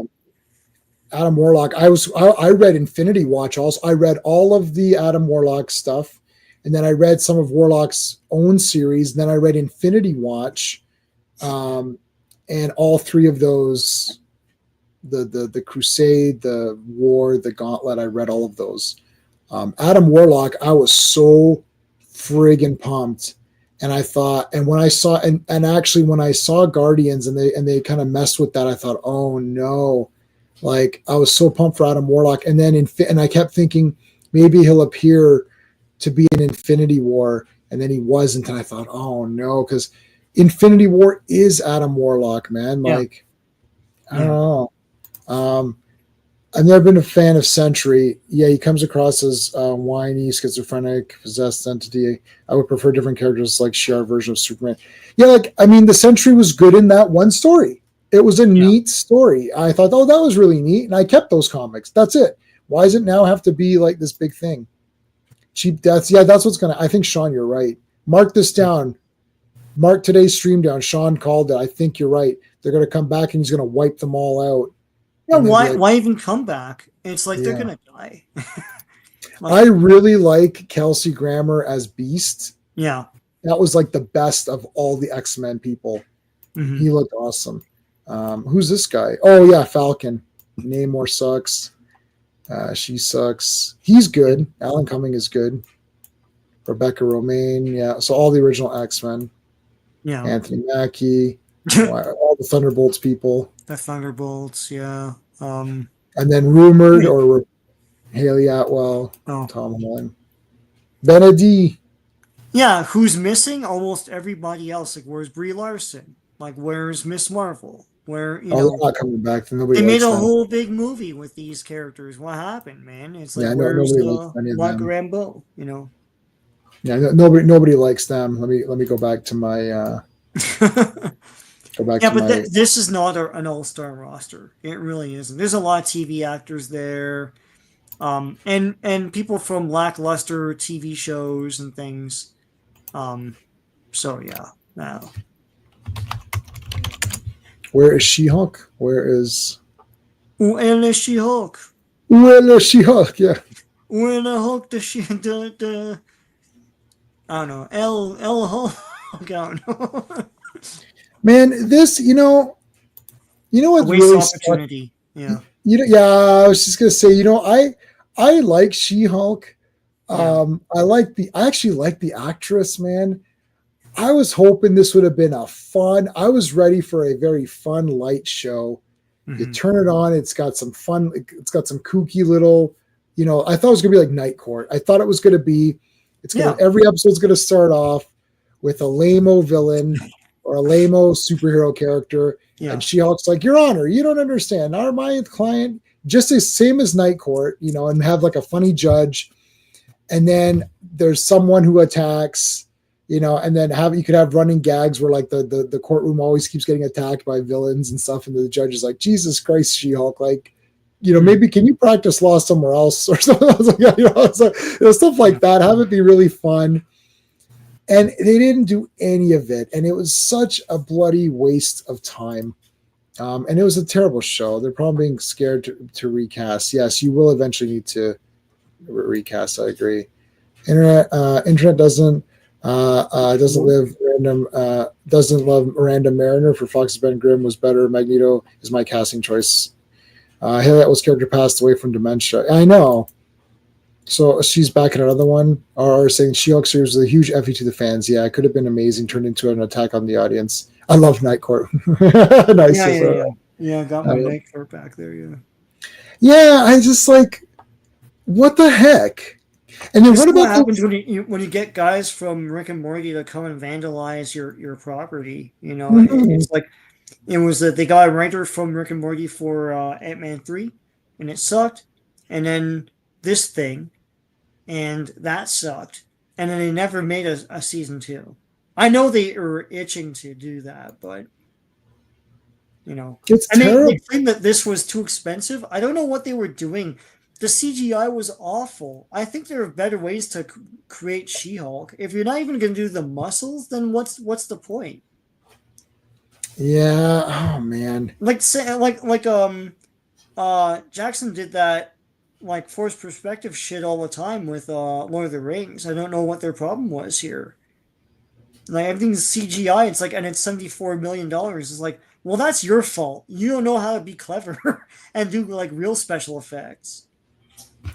Adam Warlock. I read Infinity Watch also. I read all of the Adam Warlock stuff, and then I read some of Warlock's own series, and then I read Infinity Watch. And all three of those, the Crusade, the War, the Gauntlet, I read all of those. Adam Warlock, I was so friggin' pumped. And I thought, and when I saw, and actually when I saw Guardians and they kind of messed with that, I thought, oh no, like I was so pumped for Adam Warlock. And then and I kept thinking maybe he'll appear to be in Infinity War, and then he wasn't. And I thought, oh no, because Infinity War is Adam Warlock, man. Like, I don't know. I've never been a fan of Sentry. Yeah, he comes across as whiny, schizophrenic, possessed entity. I would prefer different characters like Shi'ar version of Superman. Yeah, the Sentry was good in that one story. It was a neat story. I thought, oh, that was really neat, and I kept those comics. That's it. Why does it now have to be like this big thing? Cheap deaths. Yeah, that's what's I think, Sean, you're right. Mark this down. Mark today's stream down. Sean called it. I think you're right. They're going to come back and he's going to wipe them all out. Yeah, why even come back? It's like they're going to die. I really like Kelsey Grammer as Beast. Yeah. That was like the best of all the X-Men people. Mm-hmm. He looked awesome. Who's this guy? Oh, yeah, Falcon. Namor sucks. She sucks. He's good. Alan Cumming is good. Rebecca Romaine. Yeah, so all the original X-Men. Yeah. Anthony Mackie. All the Thunderbolts people. The Thunderbolts, yeah. And then rumored or Haley Atwell, Tom Holland, Benedict. Yeah, who's missing? Almost everybody else. Like, where's Brie Larson? Like, where's Miss Marvel? Where they're not coming back. They made a whole big movie with these characters. What happened, man? It's like, where's Black Rambo? Yeah, nobody likes them. Let me go back to my. This is not an all-star roster. It really isn't. There's a lot of TV actors there, and people from lackluster TV shows and things. So yeah, now. Where is She-Hulk? Where is? Where is She-Hulk? Where is She-Hulk? Yeah. Where the Hulk? The I don't know. L Hulk. I don't know. Man, this, what's really opportunity. Yeah. I was just gonna say, I like She-Hulk. I actually like the actress, man. I was hoping this would have been I was ready for a very fun, light show. Mm-hmm. You turn it on, it's got some fun, it's got some kooky little, I thought it was gonna be like Night Court. I thought it was gonna be, every episode's gonna start off with a lame-o villain or a lame-o superhero character. Yeah. And She-Hulk's like, Your Honor, you don't understand. My client, just the same as Night Court, and have like a funny judge. And then there's someone who attacks, and then you could have running gags where like the courtroom always keeps getting attacked by villains and stuff. And the judge is like, Jesus Christ, She-Hulk, like, maybe can you practice law somewhere else or something? I was like, stuff like that. Have it be really fun. And they didn't do any of it. And it was such a bloody waste of time. And it was a terrible show. They're probably being scared to recast. Yes, you will eventually need to recast. I agree. Internet doesn't love Miranda Mariner for Fox's Ben Grimm was better. Magneto is my casting choice. Haley Atwell's character passed away from dementia. I know. So she's back in another one. Or saying She-Hulk series was a huge FE to the fans. Yeah, it could have been amazing. Turned into an attack on the audience. I love Night Court. Nice. Yeah, got my Night Court back there. Yeah, I just like, what the heck? And then what happens when you get guys from Rick and Morty to come and vandalize your property? It's like it was that they got a writer from Rick and Morty for Ant-Man 3, and it sucked. And then this thing, and that sucked. And then they never made a season 2. I know they are itching to do that, but it's terrible. They claim that this was too expensive. I don't know what they were doing. The CGI was awful. I think there are better ways to create She-Hulk. If you're not even going to do the muscles, then what's the point? Yeah. Oh man. Jackson did that like forced perspective shit all the time with Lord of the Rings. I don't know what their problem was here. Like everything's CGI. It's like, and it's $74 million. It's like, well, that's your fault. You don't know how to be clever and do like real special effects.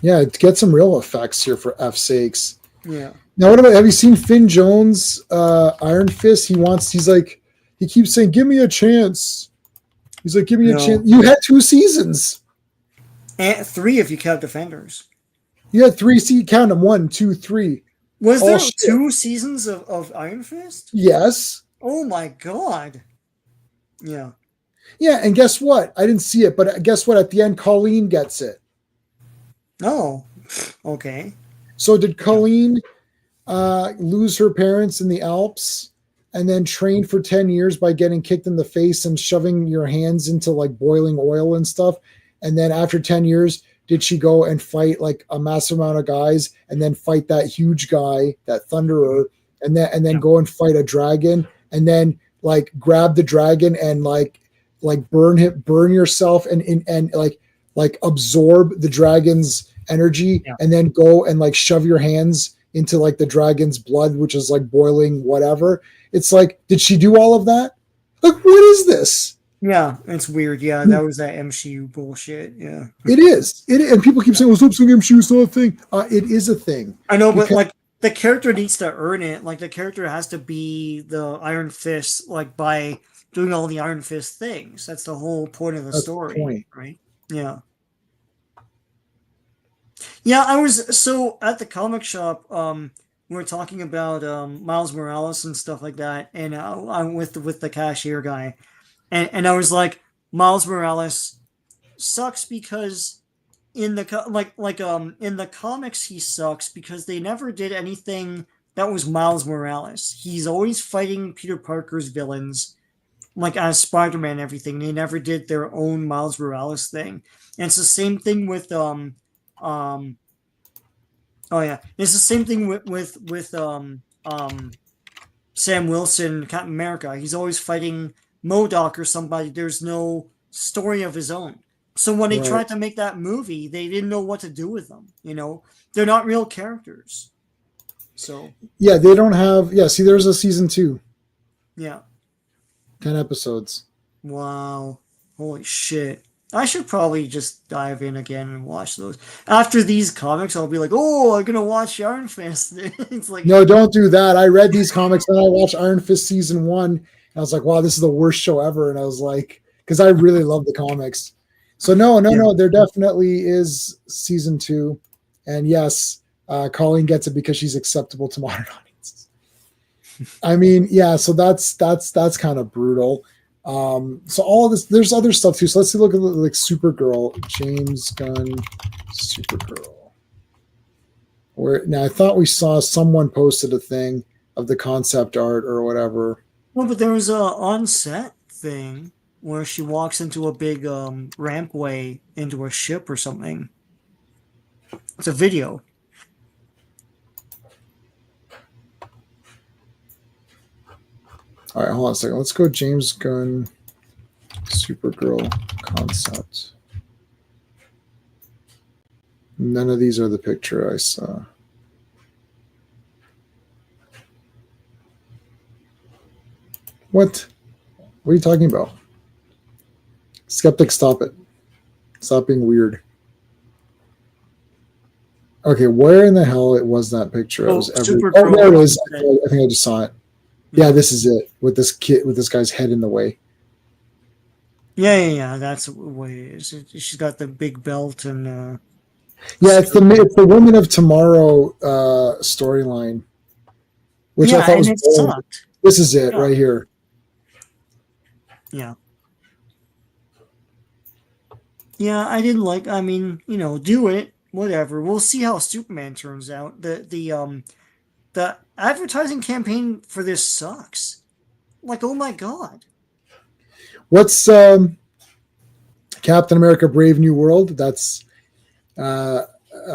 Yeah, get some real effects here for F's sakes. Yeah. Now, have you seen Finn Jones, Iron Fist? He keeps saying, give me a chance. He's like, give me a chance. You had 2 seasons. And 3 if you count Defenders. You had 3 seasons. Count them. 1, 2, 3. Was there 2 seasons of Iron Fist? Yes. Oh my god. Yeah. Yeah, and guess what? I didn't see it, but guess what? At the end, Colleen gets it. Oh, okay. So did Colleen lose her parents in the Alps and then train for 10 years by getting kicked in the face and shoving your hands into like boiling oil and stuff? And then after 10 years, did she go and fight like a massive amount of guys and then fight that huge guy, that Thunderer, and then go and fight a dragon and then like grab the dragon and like burn yourself and like absorb the dragon's energy and then go and like shove your hands into like the dragon's blood, which is like boiling whatever. It's like, did she do all of that? Like, what is this? Yeah, it's weird. Yeah, that was that MCU bullshit. Yeah, it is. And people keep saying, "Well, stop saying MCU is not a thing." It is a thing. I know, but like the character needs to earn it. Like the character has to be the Iron Fist, like by doing all the Iron Fist things. That's the whole point of the story, right? Yeah. Yeah, I was so at the comic shop. We were talking about Miles Morales and stuff like that, and I'm with the cashier guy. And I was like, Miles Morales sucks because in the in the comics he sucks because they never did anything that was Miles Morales. He's always fighting Peter Parker's villains, like as Spider-Man and everything. They never did their own Miles Morales thing. And it's the same thing with it's the same thing with Sam Wilson, Captain America. He's always fighting MODOK or somebody. There's no story of his own. So when they tried to make that movie, they didn't know what to do with them. They're not real characters. So yeah, they don't have. Yeah, see, there's a season 2. Yeah, 10 episodes. Wow, holy shit! I should probably just dive in again and watch those. After these comics, I'll be like, oh, I'm gonna watch Iron Fist. It's like, no, don't do that. I read these comics and I watched Iron Fist season 1. And I was like, wow, this is the worst show ever. And I was like, because I really love the comics. So no, there definitely is season 2. And yes, Colleen gets it because she's acceptable to modern audiences. I mean, yeah, so that's kind of brutal. So all of this, there's other stuff too. So let's see, look at like Supergirl, James Gunn, Supergirl. Where now I thought we saw someone posted a thing of the concept art or whatever. Well, but there was a on-set thing where she walks into a big rampway into a ship or something. It's a video. All right, hold on a second. Let's go James Gunn, Supergirl concept. None of these are the picture I saw. What? What are you talking about? Skeptic, stop it. Stop being weird. Okay, where in the hell it was that picture? It was Supergirl. There it is. I think I just saw it. Yeah, this is it with this kid with this guy's head in the way. Yeah. That's what it is. She's got the big belt and. Yeah, it's the Women of Tomorrow storyline, which I thought was boring. This is it right here. Yeah. Yeah, I didn't like. I mean, do it. Whatever. We'll see how Superman turns out. The advertising campaign for this sucks. Like, oh my god. What's Captain America: Brave New World? That's Sabara.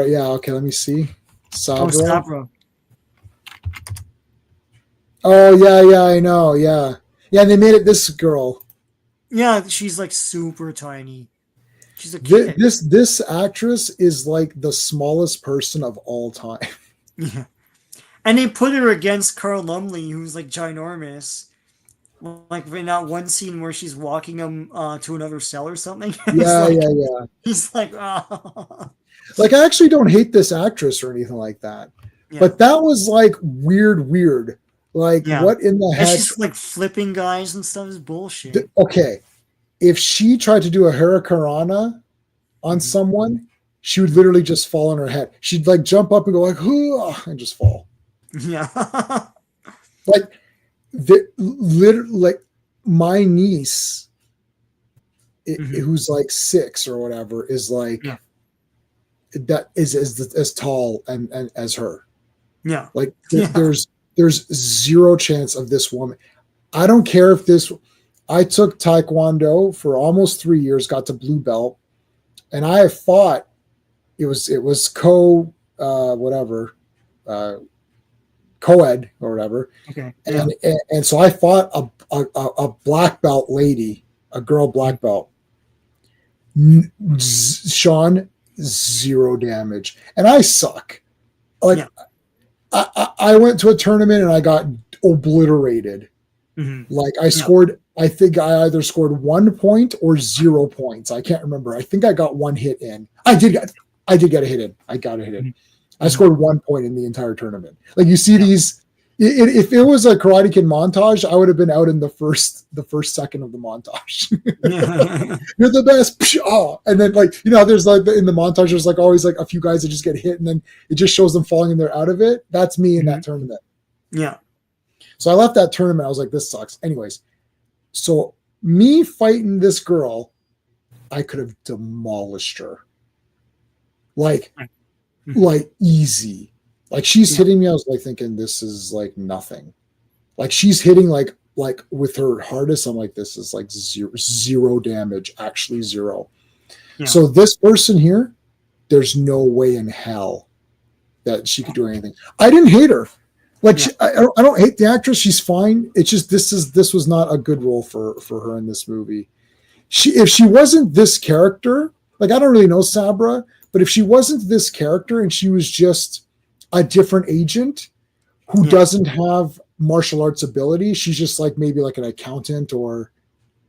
Yeah. Okay. Let me see. Sabra. Oh, Sabra. Oh yeah. I know. Yeah. And they made it this girl. Yeah, she's like super tiny. She's a kid. This actress is like the smallest person of all time. Yeah. And they put her against Carl Lumley, who's like ginormous. Like in that one scene where she's walking him to another cell or something. Yeah. He's like, oh. Like, I actually don't hate this actress or anything like that. Yeah. But that was like weird. Like, what in the heck? She's like flipping guys and stuff is bullshit. Okay. If she tried to do a hurricanrana on someone, she would literally just fall on her head. She'd like jump up and go like, and just fall. Yeah. Like, like my niece, who's like 6 or whatever, is like, that is as tall and as her. Yeah. Like there's zero chance of this woman. I don't care if I took Taekwondo for almost 3 years, got to blue belt, and I have fought. It was co-ed or whatever. Okay. And so I fought a black belt lady, a girl black belt. Sean, 0 damage, and I suck. Like, I went to a tournament and I got obliterated. Like, I think I either scored 1 point or 0 points. I can't remember. I think I got 1 hit in. I did get a hit in. I got a hit in. I scored 1 point in the entire tournament. Like, you see these. If it was a Karate Kid montage, I would have been out in the first second of the montage. You're the best. Oh, and then, like, there's like in the montage, there's like always like a few guys that just get hit, and then it just shows them falling and they're out of it. That's me in that tournament. Yeah. So I left that tournament. I was like, this sucks. Anyways, so me fighting this girl, I could have demolished her. Like easy. Like, she's hitting me. I was like thinking, this is like nothing. Like, she's hitting like with her hardest. I'm like, this is like zero damage, actually 0. Yeah. So this person here, there's no way in hell that she could do anything. I didn't hate her. Like, I don't hate the actress. She's fine. It's just this was not a good role for her in this movie. If she wasn't this character, like, I don't really know Sabra, but if she wasn't this character and she was just a different agent who doesn't have martial arts ability, she's just like maybe like an accountant, or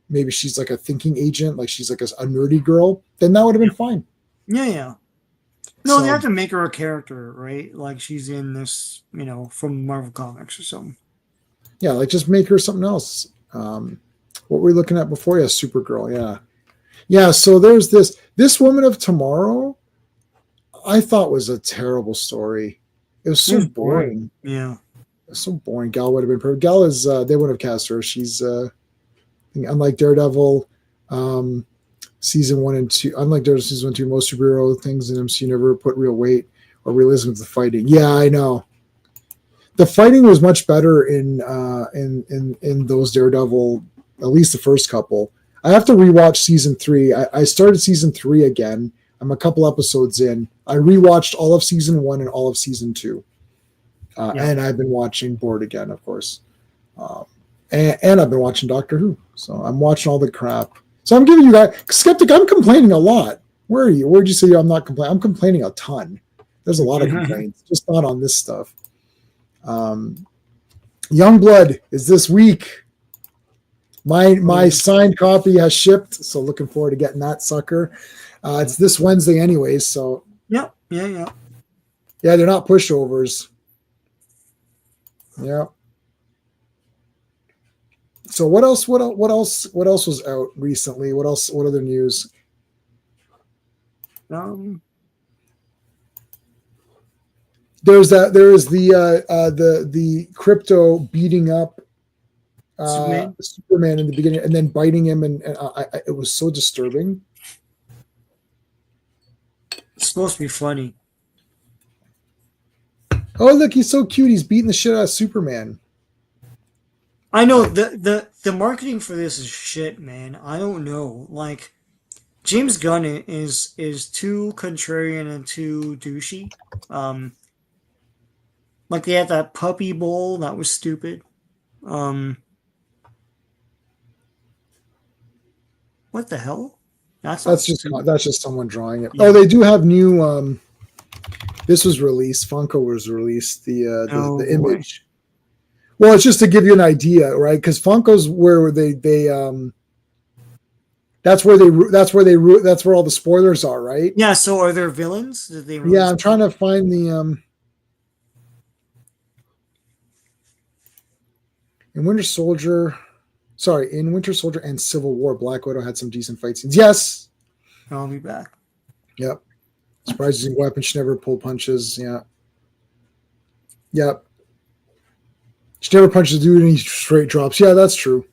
maybe she's like a thinking agent, like she's like a nerdy girl, then that would have been fine. Yeah. No, they have to make her a character, right? Like, she's in this, from Marvel Comics or something. Yeah, like, just make her something else. What were we looking at before? Yeah, Supergirl. Yeah. So there's this Woman of Tomorrow. I thought was a terrible story. It was so boring. Yeah. So boring. Gal would have been perfect. Gal is they wouldn't have cast her. She's unlike Daredevil, season 1 and 2. Unlike Daredevil season 1 and 2, most superhero things in MCU never put real weight or realism to the fighting. Yeah, I know. The fighting was much better in those Daredevil, at least the first couple. I have to rewatch season 3. I started season 3 again. I'm a couple episodes in. I rewatched all of season 1 and all of season 2. And I've been watching Bored again, of course. And I've been watching Doctor Who. So I'm watching all the crap. So I'm giving you guys, Skeptic, I'm complaining a lot. Where are you? Where'd you say I'm not complaining? I'm complaining a ton. There's a lot of complaints, just not on this stuff. Youngblood is this week. My signed copy has shipped, so looking forward to getting that sucker. It's this Wednesday anyways, so Yeah, they're not pushovers. Yeah. So what else was out recently? What other news? There is the crypto beating up Superman in the beginning and then biting him, and it was so disturbing. It's supposed to be funny. Oh, look, he's so cute. He's beating the shit out of Superman. I know the marketing for this is shit, man. I don't know. Like, James Gunn is too contrarian and too douchey. Like they had that puppy bowl that was stupid. What the hell? That's just someone drawing it. Yeah. Oh, they do have new. This was released. Funko was released. The image. Well, it's just to give you an idea, right? Because Funko's where that's where all the spoilers are, right? Yeah. So are there villains? Did they? Yeah, I'm trying to find the in Winter Soldier and Civil War, Black Widow had some decent fight scenes. Yes, I'll be back. Yep. Surprising weapon. She never pulled punches. Yeah. Yep. She never punches a dude and he straight drops. Yeah, that's true.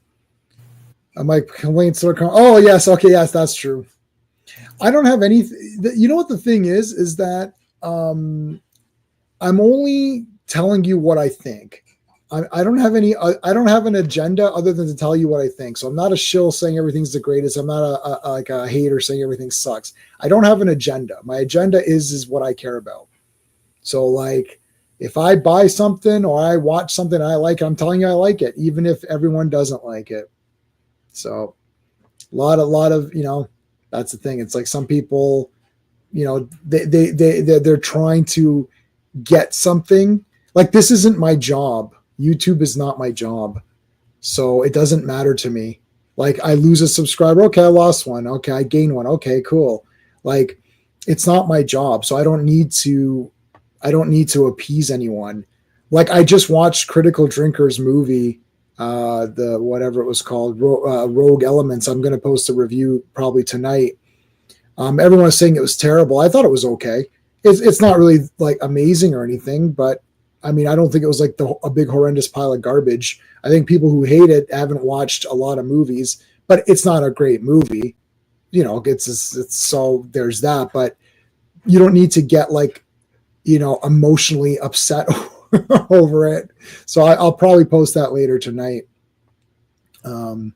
My complaints start coming. Oh, yes. Okay, yes, that's true. I don't have any. You know what the thing is that I'm only telling you what I think. I don't have any. I don't have an agenda other than to tell you what I think. So I'm not a shill saying everything's the greatest. I'm not a hater saying everything sucks. I don't have an agenda. My agenda is what I care about. So like, if I buy something or I watch something I like, I'm telling you I like it, even if everyone doesn't like it. So a lot of that's the thing. It's like some people, they're trying to get something. Like, this isn't my job. YouTube is not my job. So it doesn't matter to me. Like, I lose a subscriber. Okay, I lost one. Okay, I gain one. Okay, cool. Like, it's not my job. So I don't need to appease anyone. Like, I just watched Critical Drinker's movie, the whatever it was called, Rogue Elements. I'm going to post a review probably tonight. Everyone was saying it was terrible. I thought it was okay. It's not really like amazing or anything, but I mean, I don't think it was like a big horrendous pile of garbage. I think people who hate it haven't watched a lot of movies, but it's not a great movie. It's so there's that, but you don't need to get like, emotionally upset over it. So I'll probably post that later tonight. Gunn's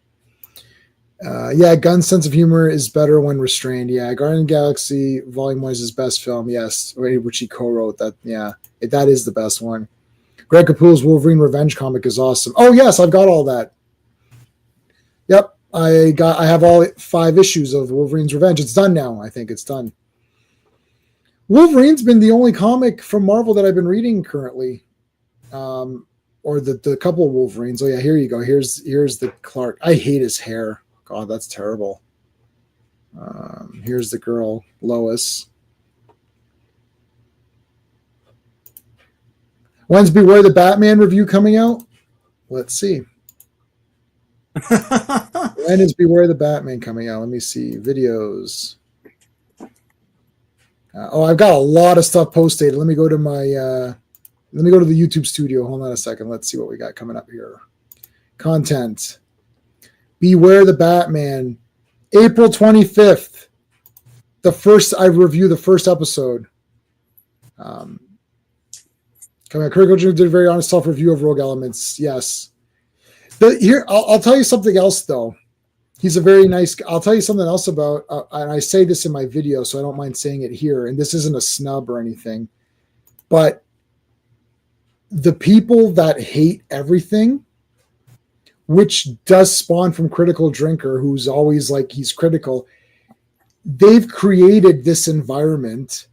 sense of humor is better when restrained. Yeah, Guardian of the Galaxy Volume 1 is his best film. Yes, which he co-wrote. That that is the best one. Greg Capullo's Wolverine Revenge comic is awesome. Oh yes, I've got all that. Yep, I have all 5 issues of Wolverine's Revenge. It's done now. I think it's done. Wolverine's been the only comic from Marvel that I've been reading currently, or the couple of Wolverines. Oh yeah, here you go. Here's the Clark. I hate his hair. God, that's terrible. Here's the girl, Lois. When's Beware the Batman review coming out? Let's see. When is Beware the Batman coming out? Let me see. Videos. I've got a lot of stuff posted. Let me go to my Let me go to the YouTube studio. Hold on a second. Let's see what we got coming up here. Content. Beware the Batman. April 25th. I review the first episode. Coming out. Critical Dream did a very honest self-review of Rogue Elements. Yes. I'll tell you something else, though. He's a very nice. I'll tell you something else about, and I say this in my video, so I don't mind saying it here. And this isn't a snub or anything, but the people that hate everything, which does spawn from Critical Drinker, who's always like he's critical, they've created this environment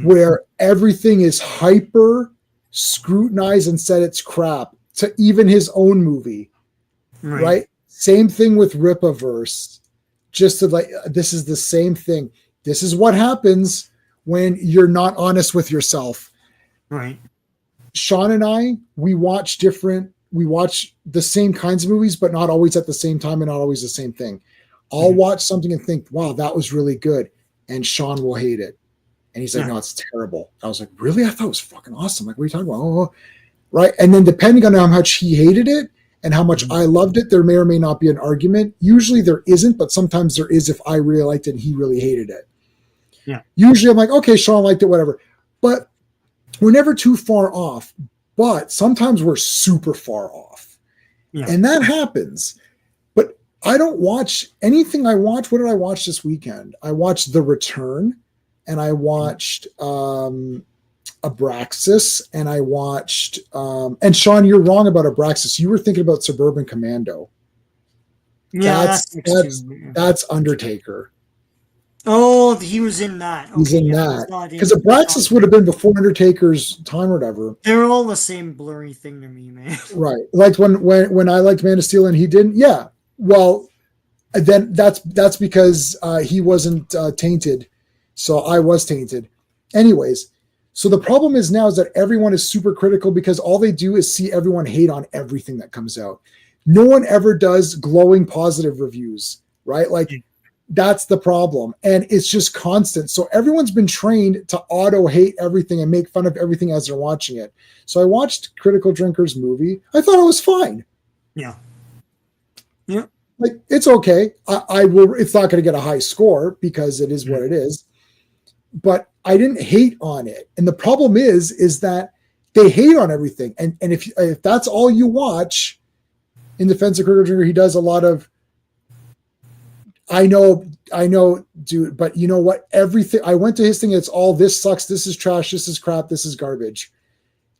where everything is hyper scrutinized and said it's crap to even his own movie, right? Same thing with Ripaverse. Just to like, this is the same thing. This is what happens when you're not honest with yourself. Right. Sean and I, we watch the same kinds of movies, but not always at the same time and not always the same thing. I'll watch something and think, wow, that was really good. And Sean will hate it. And he's like, no, it's terrible. I was like, really? I thought it was fucking awesome. Like, what are you talking about? Oh, right. And then depending on how much he hated it and how much I loved it, there may or may not be an argument. Usually there isn't, but sometimes there is if I really liked it and he really hated it. Yeah. Usually I'm like, okay, Sean liked it, whatever. But we're never too far off. But sometimes we're super far off. Yeah. And that happens. But I don't watch anything I watch. What did I watch this weekend? I watched The Return. And I watched Abraxas, and I watched and Sean, you're wrong about Abraxas. You were thinking about Suburban Commando. Yeah, that's Undertaker. Oh, he was in that. Okay, he's in that because Abraxas would have been before Undertaker's time or whatever. They're all the same blurry thing to me, man. Right, like when I liked Man of Steel and he didn't. Yeah, well, then that's because he wasn't tainted. So I was tainted. Anyways, so the problem is now is that everyone is super critical because all they do is see everyone hate on everything that comes out. No one ever does glowing positive reviews, right? Like that's the problem. And it's just constant. So everyone's been trained to auto hate everything and make fun of everything as they're watching it. So I watched Critical Drinker's movie. I thought it was fine. Yeah. Yeah. Like it's okay. I will, it's not going to get a high score because it is what it is. But I didn't hate on it. And the problem is that they hate on everything. And if that's all you watch in Defense of Critical Drinker, he does a lot of, I know, dude, but you know what? Everything, I went to his thing. It's all this sucks. This is trash. This is crap. This is garbage.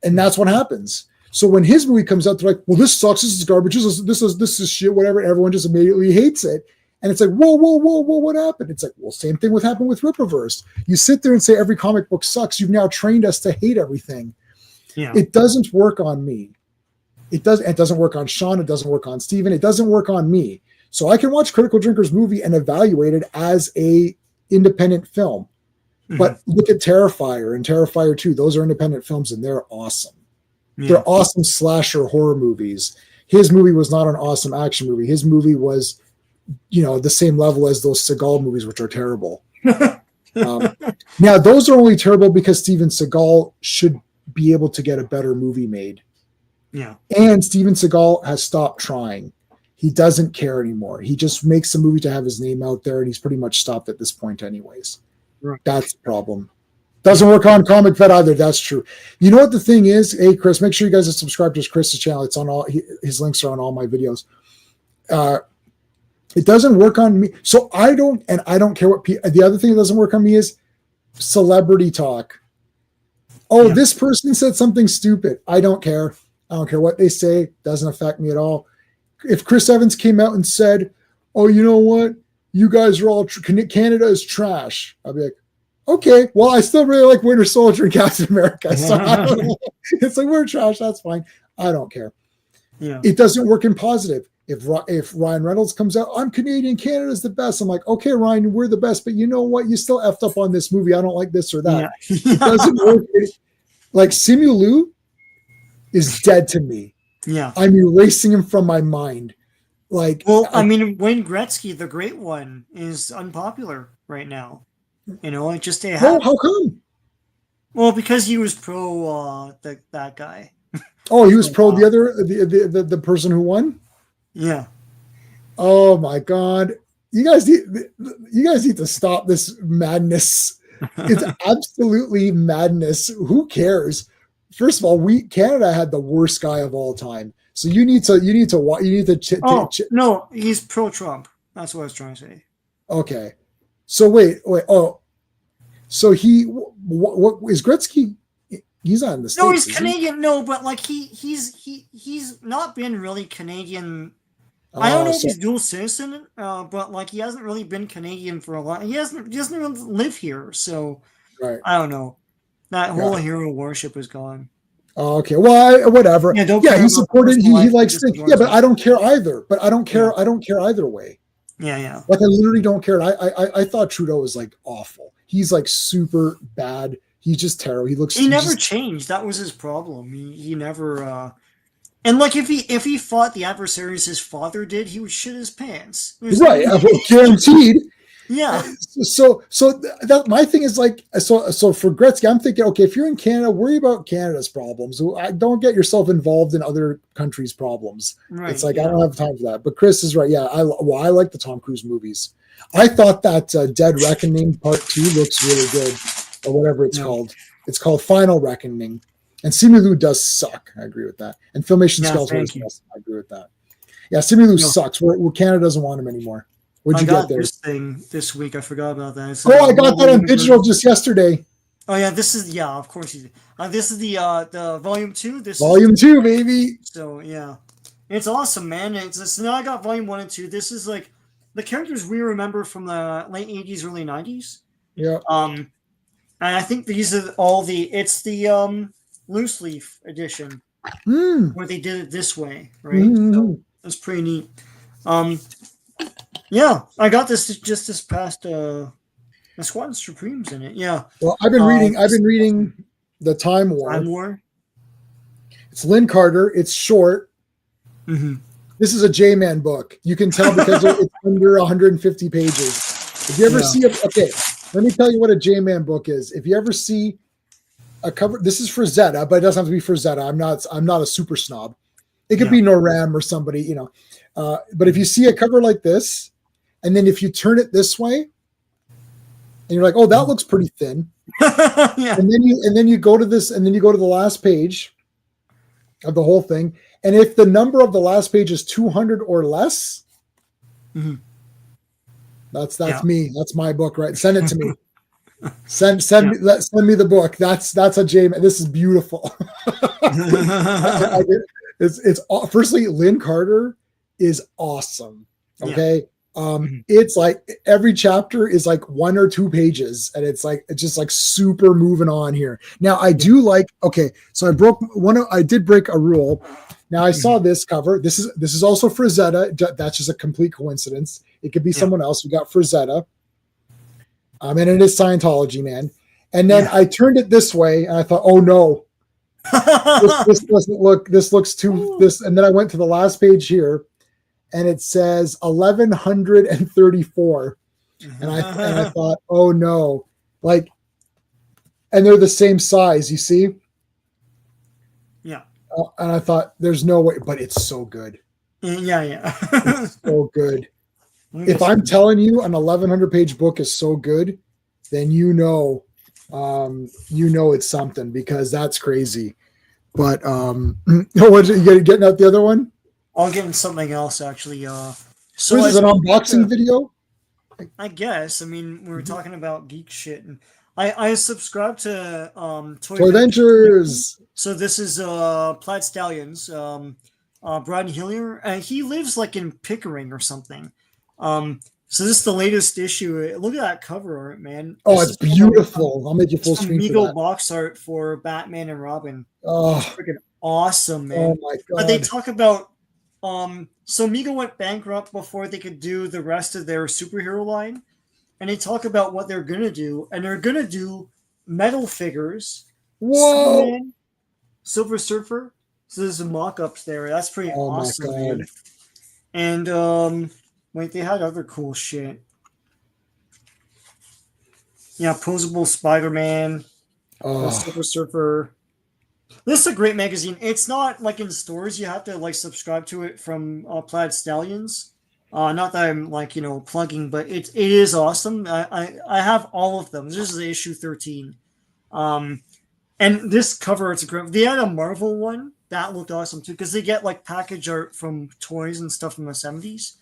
And that's what happens. So when his movie comes out, they're like, well, this sucks. This is garbage. This is shit, whatever. Everyone just immediately hates it. And it's like, whoa, what happened? It's like, well, same thing happened with Ripaverse. You sit there and say every comic book sucks. You've now trained us to hate everything. Yeah. It doesn't work on me. It doesn't work on Sean. It doesn't work on Steven. It doesn't work on me. So I can watch Critical Drinker's movie and evaluate it as a independent film. Mm-hmm. But look at Terrifier and Terrifier 2. Those are independent films and they're awesome. Yeah. They're awesome slasher horror movies. His movie was not an awesome action movie. His movie was, the same level as those Seagal movies, which are terrible. Now, those are only terrible because Steven Seagal should be able to get a better movie made. Yeah. And Steven Seagal has stopped trying. He doesn't care anymore. He just makes a movie to have his name out there, and he's pretty much stopped at this point anyways. Right. That's the problem. Doesn't work on Comic Vet either. That's true. You know what the thing is? Hey, Chris, make sure you guys are subscribed to Chris's channel. It's on all his links are on all my videos. It doesn't work on me. So I don't care what the other thing that doesn't work on me is celebrity talk. Oh, yeah. This person said something stupid. I don't care. I don't care what they say. Doesn't affect me at all. If Chris Evans came out and said, oh, you know what? You guys are all, Canada is trash. I'll be like, okay, well, I still really like Winter Soldier and Captain America. So I don't know. It's like, we're trash. That's fine. I don't care. Yeah. It doesn't work in positive. If Ryan Reynolds comes out, I'm Canadian, Canada's the best. I'm like, okay, Ryan, we're the best, but you know what? You still effed up on this movie. I don't like this or that. Yeah. It doesn't work. Like Simu Liu is dead to me. Yeah. I'm erasing him from my mind. Like, well, I mean, Wayne Gretzky, the great one, is unpopular right now. It just how come? Well, because he was pro that guy Oh, he for was a pro the while. other the person who won. Yeah. Oh my god. You guys need you guys need to stop this madness. It's absolutely madness. Who cares? First of all, we Canada had the worst guy of all time. So you need to Oh no, he's pro Trump. That's what I was trying to say. okay. So wait. Oh, so what is Gretzky? He's not in the No, he's states, is he? Canadian. No, but like he's not been really Canadian. I don't Oh, know if so he's dual citizen, but like he hasn't really been Canadian for a lot. He doesn't even live here, so right. I don't know. That whole Yeah. hero worship is gone. Oh, okay. Well, whatever. Yeah, don't Yeah, care he about the supported. personal He life. He likes just things. Yeah, adores but him. I don't care either. But I don't Yeah, care. I don't care either way. yeah. Like I literally don't care. I thought Trudeau was like awful. He's like super bad. He's just terrible. He looks. He He never just changed. That was his problem. He never. And like if he fought the adversaries his father did, he would shit his pants. There's no right. way. Guaranteed. Yeah, So that my thing is like so for Gretzky, I'm thinking, okay, if you're in Canada, worry about Canada's problems. Don't get yourself involved in other countries' problems. It's right. like I Yeah, don't have time for that. But Chris is right. Yeah, I like the Tom Cruise movies. I thought that Dead Reckoning Part Two looks really good, or whatever it's yeah, called. It's called Final Reckoning. And Simu Liu does suck. I agree with that. And Filmation yeah. Skellsworth is Thank you. awesome. I agree with that. Yeah, Simu Liu No, sucks. Where Canada doesn't want him anymore. What'd I you get got there? this thing this week. I forgot about that. It's Oh, I got Marvel that on digital Universe. just yesterday. Oh yeah, this is yeah. Of course you did. This is the volume two. This is Volume two, baby. so yeah. It's awesome, man. It's now I got volume one and two. This is like the characters we remember from the late '80s, early '90s. Yeah. Um, and I think these are all the. It's the loose leaf edition Mm. where they did it this way, right? So Mm-hmm. that's pretty neat. Um, yeah, I got this just this past the Squadron Supremes in it. Yeah, Well, I've been reading. I've this been is reading awesome. the Time Time War. War. It's Lynn Carter. It's short. Mm-hmm. This is a J-Man book. You can tell because it's under 150 pages. If you ever Yeah, see okay, let me tell you what a J-Man book is. If you ever see a cover, this is for Zeta, but it doesn't have to be for Zeta. I'm not a super snob. It could yeah. be Noram or somebody, you know. But if you see a cover like this, and then if you turn it this way, and you're like, oh, that looks pretty thin. Yeah. And then you go to this, and then you go to the last page of the whole thing. And if the number of the last page is 200 or less, Mm-hmm. that's Yeah. me. That's my book, right? Send it to me. Send me the book. That's a J. This is beautiful. I did, it's firstly Lynn Carter is awesome. Yeah. Okay. Mhm. It's like every chapter is like 1 or 2 pages, and it's just like super moving on here. Now I do like, okay, so I did break a rule. Now I saw this cover. This is also for Zeta. That's just a complete coincidence. It could be someone else. We got for Zeta. And it is Scientology, man. And then I turned it this way, and I thought, oh no, this doesn't look. This looks too this. And then I went to the last page here, and it says 1134, and I thought, oh no, like, and they're the same size. You see? Yeah. And I thought, there's no way, but it's so good. Yeah. It's so good. If I'm telling you an 1100 page book is so good, then you know it's something, because that's crazy. But what you getting out the other one? I'll get in something else actually. So this is an unboxing video. I guess. I mean, we were talking about geek shit, and I subscribe to Toy Avengers. So this is Plaid Stallions, Brian Hillier, and he lives like in Pickering or something. So this is the latest issue. Look at that cover art, man. Oh, This it's is beautiful. I'll make you full from screen for Mego that. box art for Batman and Robin. Oh, Freaking awesome, man. oh my But they god. talk about so Mego went bankrupt before they could do the rest of their superhero line. And they talk about what they're gonna do, and they're gonna do metal figures, Whoa. Superman, Silver Surfer. So there's some mock-ups there. That's pretty Oh my awesome, god. man. And wait, they had other cool shit. Yeah, posable Spider-Man. Oh, Silver Surfer. This is a great magazine. It's not like in stores. You have to like subscribe to it from Plaid Stallions. Not that I'm like plugging, but it is awesome. I have all of them. This is the issue 13. Um, and this cover, it's a great. They had a Marvel one that looked awesome too because they get like package art from toys and stuff from the 70s.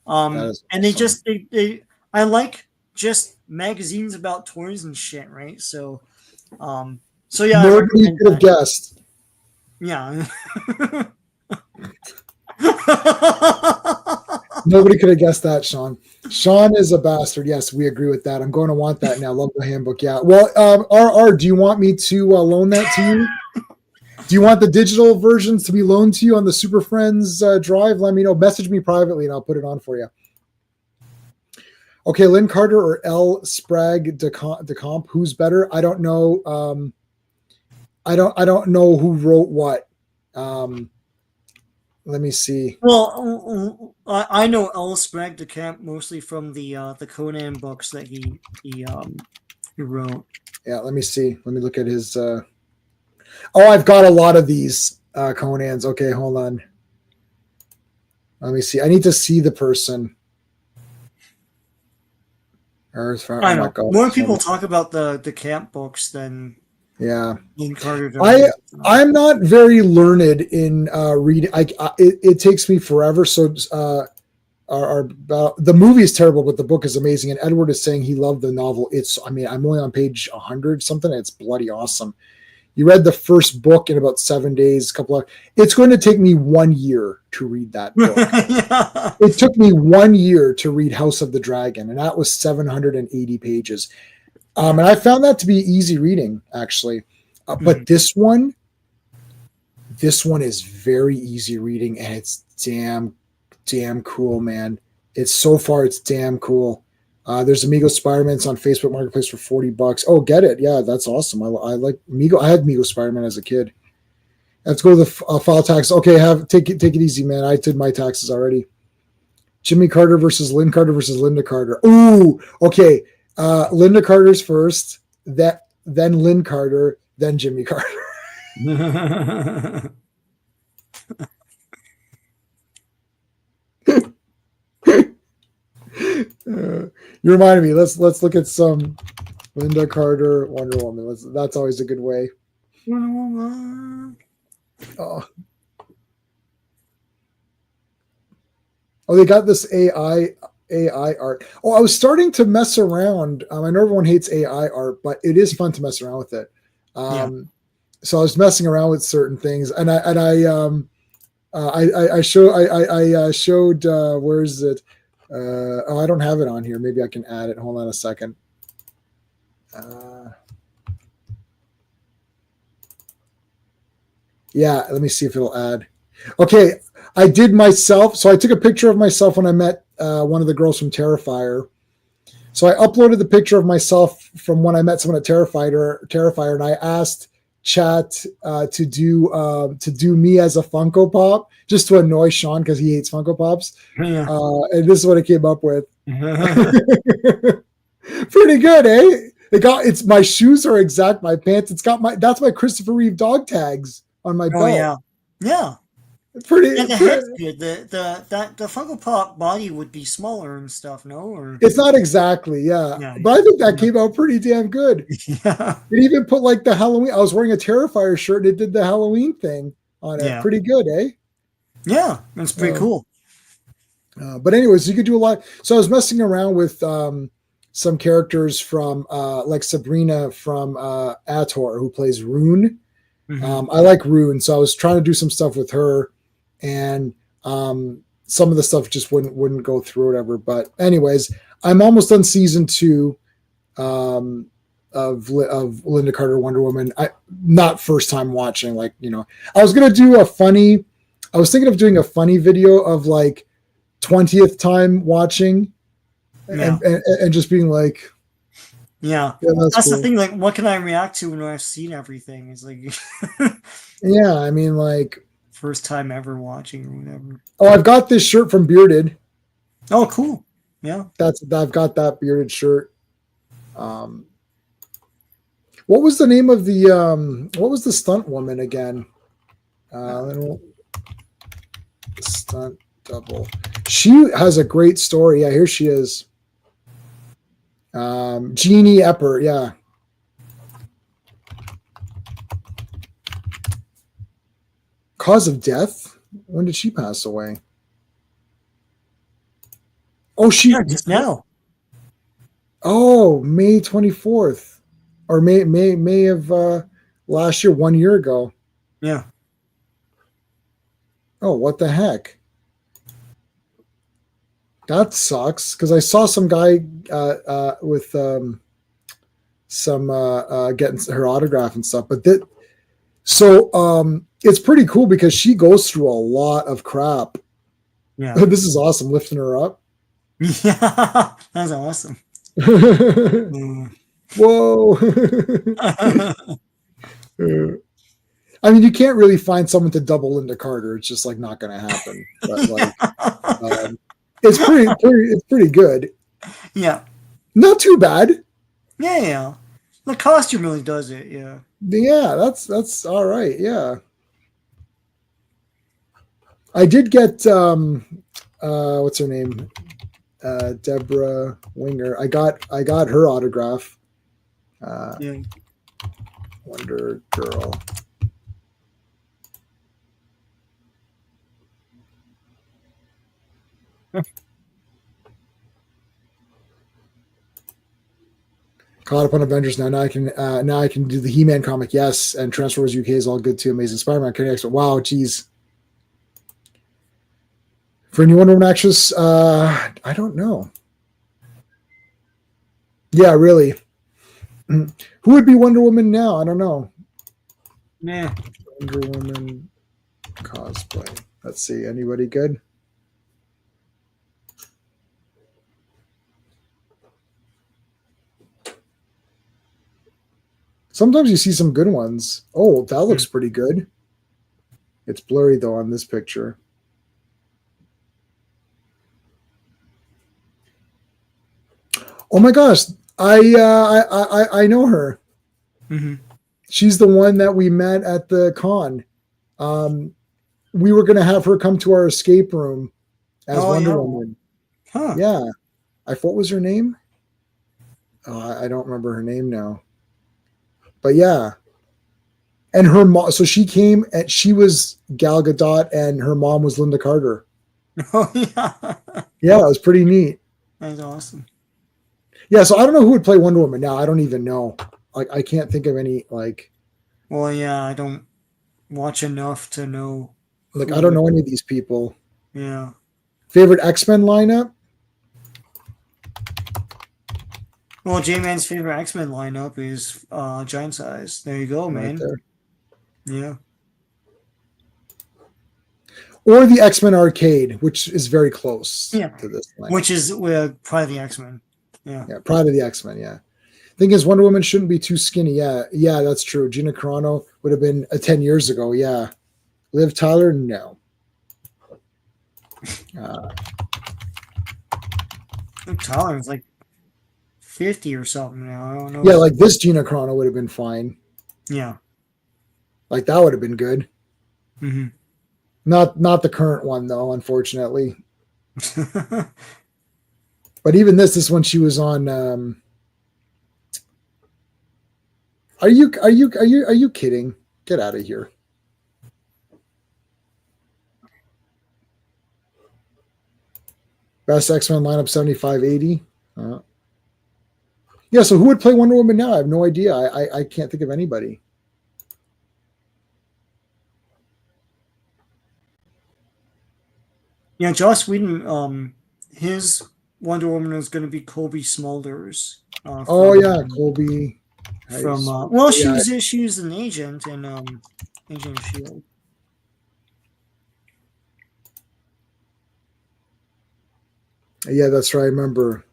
that is And awesome. I like just magazines about toys and shit, right? Um, so yeah, I Nobody recommend could have that. guessed. Yeah. Nobody could have guessed that, Sean. Sean is a bastard. Yes, we agree with that. I'm going to want that now. Love the handbook. Yeah. Well, RR, do you want me to loan that to you? Do you want the digital versions to be loaned to you on the Super Friends drive? Let me know. Message me privately and I'll put it on for you. Okay, Lynn Carter or L. Sprague de Camp, who's better? I don't know. I don't know who wrote what. Let me see. Well, I know Ellis Sprague de Camp mostly from the Conan books that he wrote. Yeah, let me see. Let me look at his. Oh, I've got a lot of these Conans. Okay, hold on. Let me see. I need to see the person. I Oh my know god. more people talk about the Camp books than Yeah. Ian Carter I does. I'm not very learned in reading. It takes me forever. So the movie is terrible, but the book is amazing. And Edward is saying he loved the novel. I mean, I'm only on page 100 something. It's bloody awesome. You read the first book in about 7 days. It's going to take me 1 year to read that book. Yeah. It took me 1 year to read House of the Dragon, and that was 780 pages. And I found that to be easy reading, actually. But this one is very easy reading, and it's damn cool, man. It's damn cool. There's Amigo Spider-Man's on Facebook Marketplace for $40. Oh, get it? Yeah, that's awesome. I like Amigo. I had Amigo Spider-Man as a kid. Let's go to the file tax. Okay, take it easy, man. I did my taxes already. Jimmy Carter versus Lynn Carter versus Linda Carter. Ooh, okay. Linda Carter's first, then Lynn Carter, then Jimmy Carter. You reminded me. Let's look at some Linda Carter, Wonder Woman. That's always a good way. Oh, they got this AI art. Oh, I was starting to mess around. I know everyone hates AI art, but it is fun to mess around with it. Yeah. So I was messing around with certain things, and I showed where is it? Oh, I don't have it on here. Maybe I can add it. Hold on a second. Yeah, let me see if it'll add. Okay, I did myself. So I took a picture of myself when I met one of the girls from Terrifier. So I uploaded the picture of myself from when I met someone at Terrifier, and I asked Chat to do me as a Funko Pop, just to annoy Sean because he hates Funko Pops. Yeah. And this is what I came up with. Pretty good, eh? It's my shoes are exact, my pants. That's my Christopher Reeve dog tags on my belt. Oh yeah. Yeah. Pretty. And the head's good. The Funko Pop body would be smaller and stuff, no? Or It's not exactly, yeah. But I think that came out pretty damn good. Yeah. It even put like the Halloween. I was wearing a Terrifier shirt and it did the Halloween thing on it. Yeah. Pretty good, eh? Yeah, that's pretty cool. But anyways, you could do a lot. So I was messing around with some characters from like Sabrina from Ator, who plays Rune. Mm-hmm. I like Rune, so I was trying to do some stuff with her, and some of the stuff just wouldn't go through, whatever. But anyways, I'm almost done season 2 of Linda Carter Wonder Woman. Not first time watching, like, I was gonna do I was thinking of doing a funny video of like 20th time watching, and just being like, yeah, that's cool. The thing. Like, what can I react to when I've seen everything? It's like, yeah, I mean, like, first time ever watching or whatever. Oh, I've got this shirt from Bearded. Oh, cool. Yeah, I've got that Bearded shirt. What was the name of the what was the stunt woman again? Stunt double. She has a great story. Yeah, here she is. Jeannie Epper, yeah. Cause of death? When did she pass away? Oh, Yeah, just now. May 24th. Or May of last year, 1 year ago. Yeah. Oh, what the heck? That sucks because I saw some guy with some getting her autograph and stuff. But it's pretty cool because she goes through a lot of crap. Yeah. This is awesome, lifting her up. Yeah. That's awesome. Mm. Whoa. I mean, you can't really find someone to double into Carter. It's just like not going to happen. But like, it's pretty good. Yeah. Not too bad. Yeah, yeah. The costume really does it, yeah. Yeah, that's all right. Yeah. I did get what's her name? Deborah Winger. I got her autograph. Yeah. Wonder Girl. Caught up on Avengers now. Now I can do the He-Man comic. Yes, and Transformers UK is all good too. Amazing Spider-Man connects. Wow, geez. For a new Wonder Woman actress, I don't know. Yeah, really. Who would be Wonder Woman now? I don't know. Yeah. Wonder Woman cosplay. Let's see. Anybody good? Sometimes you see some good ones. Oh, that looks pretty good. It's blurry though on this picture. Oh my gosh, I know her. Mm-hmm. She's the one that we met at the con. We were going to have her come to our escape room as Oh, Wonder yeah. Woman. Huh. Yeah, what was her name? Oh, I don't remember her name now. But yeah, and her mom. So she came and she was Gal Gadot, and her mom was Linda Carter. Oh, yeah. Yeah, it was pretty neat. That's awesome. Yeah, so I don't know who would play Wonder Woman now. I don't even know. Like, I can't think of any. Well, yeah, I don't watch enough to know I who don't would. know any of these people. Yeah. Favorite X-Men lineup? Well, J-Man's favorite X-Men lineup is Giant Size. There you go, Right man. there. Yeah. Or the X-Men arcade, which is very close Yeah. to this lineup. Which is probably the X-Men. Yeah. Yeah, Pride of the X-Men, yeah. Thing is, Wonder Woman shouldn't be too skinny. Yeah, that's true. Gina Carano would have been 10 years ago. Yeah. Liv Tyler, no. Tyler is like 50 or something now. I don't know. Yeah, like this Gina Carano would have been fine. Yeah. Like that would have been good. Mm-hmm. Not the current one though, unfortunately. But even this when she was on. Are you kidding? Get out of here. Best X-Men lineup 75-80. Yeah, so who would play Wonder Woman now? I have no idea. I can't think of anybody. Yeah, Joss Whedon, his Wonder Woman is going to be Kobe Smulders. Oh yeah, Colby. From she was an agent in Agent of Shield. Yeah, that's right. I remember.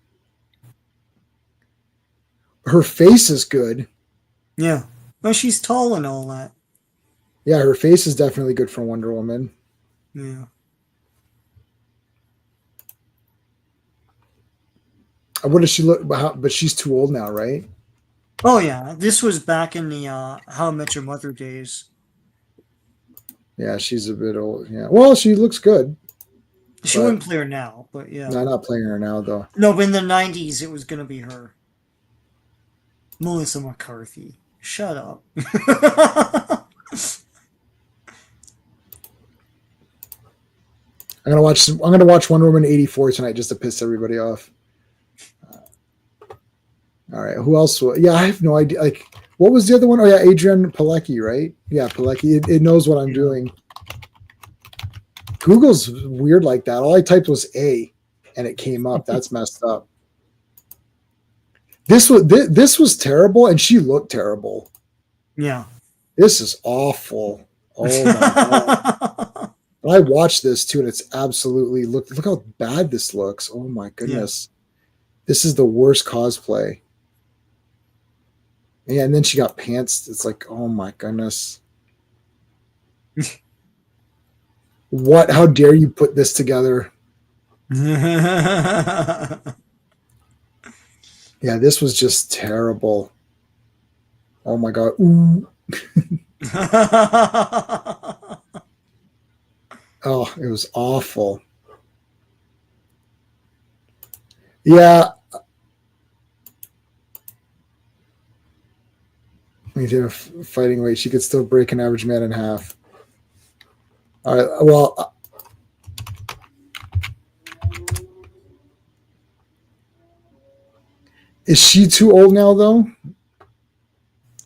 Her face is good. Yeah, well, she's tall and all that. Yeah, her face is definitely good for Wonder Woman. Yeah. What does she look? But she's too old now, right? Oh yeah, this was back in the How I Met Your Mother days. Yeah, she's a bit old. Yeah. Well, she looks good, She but wouldn't play her now, but yeah. no, not playing her now though. No, but in the '90s, it was gonna be her, Melissa McCarthy. Shut up. I'm gonna watch Wonder Woman 84 tonight just to piss everybody off. All right, who else? Yeah, I have no idea. Like, what was the other one? Oh yeah, Adrian Pilecki, right? Yeah, Pilecki. It knows what I'm Yeah. doing. Google's weird like that. All I typed was A, and it came up. That's messed up. This was terrible, and she looked terrible. Yeah. This is awful. Oh my god! I watched this too, and it's absolutely look how bad this looks. Oh my Yeah. goodness, this is the worst cosplay. Yeah, and then she got pants. It's like, oh my goodness. What? How dare you put this together? Yeah, this was just terrible. Oh my god. Ooh. Oh, it was awful. Yeah, we did a fighting weight. She could still break an average man in half. All right. Well, is she too old now, though?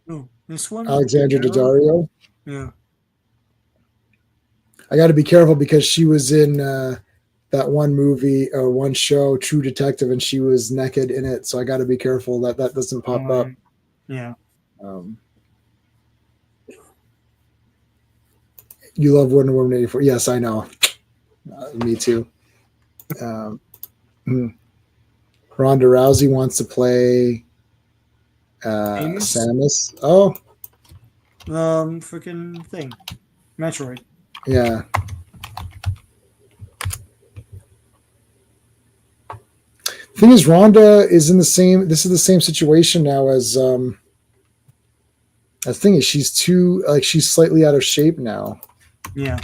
Oh, this one? Alexandra Daddario? Daddario? Yeah. I got to be careful because she was in that one movie or one show, True Detective, and she was naked in it. So I got to be careful that that doesn't pop up. Yeah. Um, you love Wonder Woman 84. Yes, I know. Me too. Um, Ronda Rousey wants to play Famous? Samus. Oh, Freaking thing. Metroid. yeah. Thing is, Ronda is in the same. This is the same situation now as. The thing is, she's too like she's slightly out of shape now. Yeah.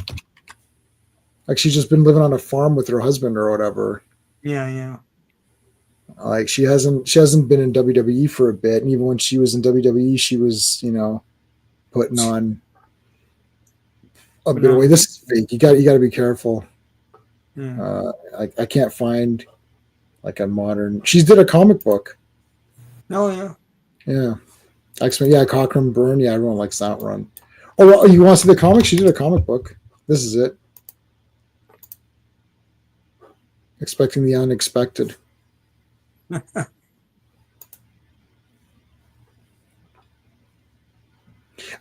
Like she's just been living on a farm with her husband or whatever. Yeah, yeah. Like she hasn't been in WWE for a bit, and even when she was in WWE, she was putting on a But bit of now, weight. This is fake. You got to be careful. yeah. I can't find like a modern. She did a comic book. Oh, yeah. Yeah, X-Men. Yeah, Cochran Burn. Yeah, everyone likes that run. Oh, well, you want to see the comic? She did a comic book. This is it. Expecting the unexpected.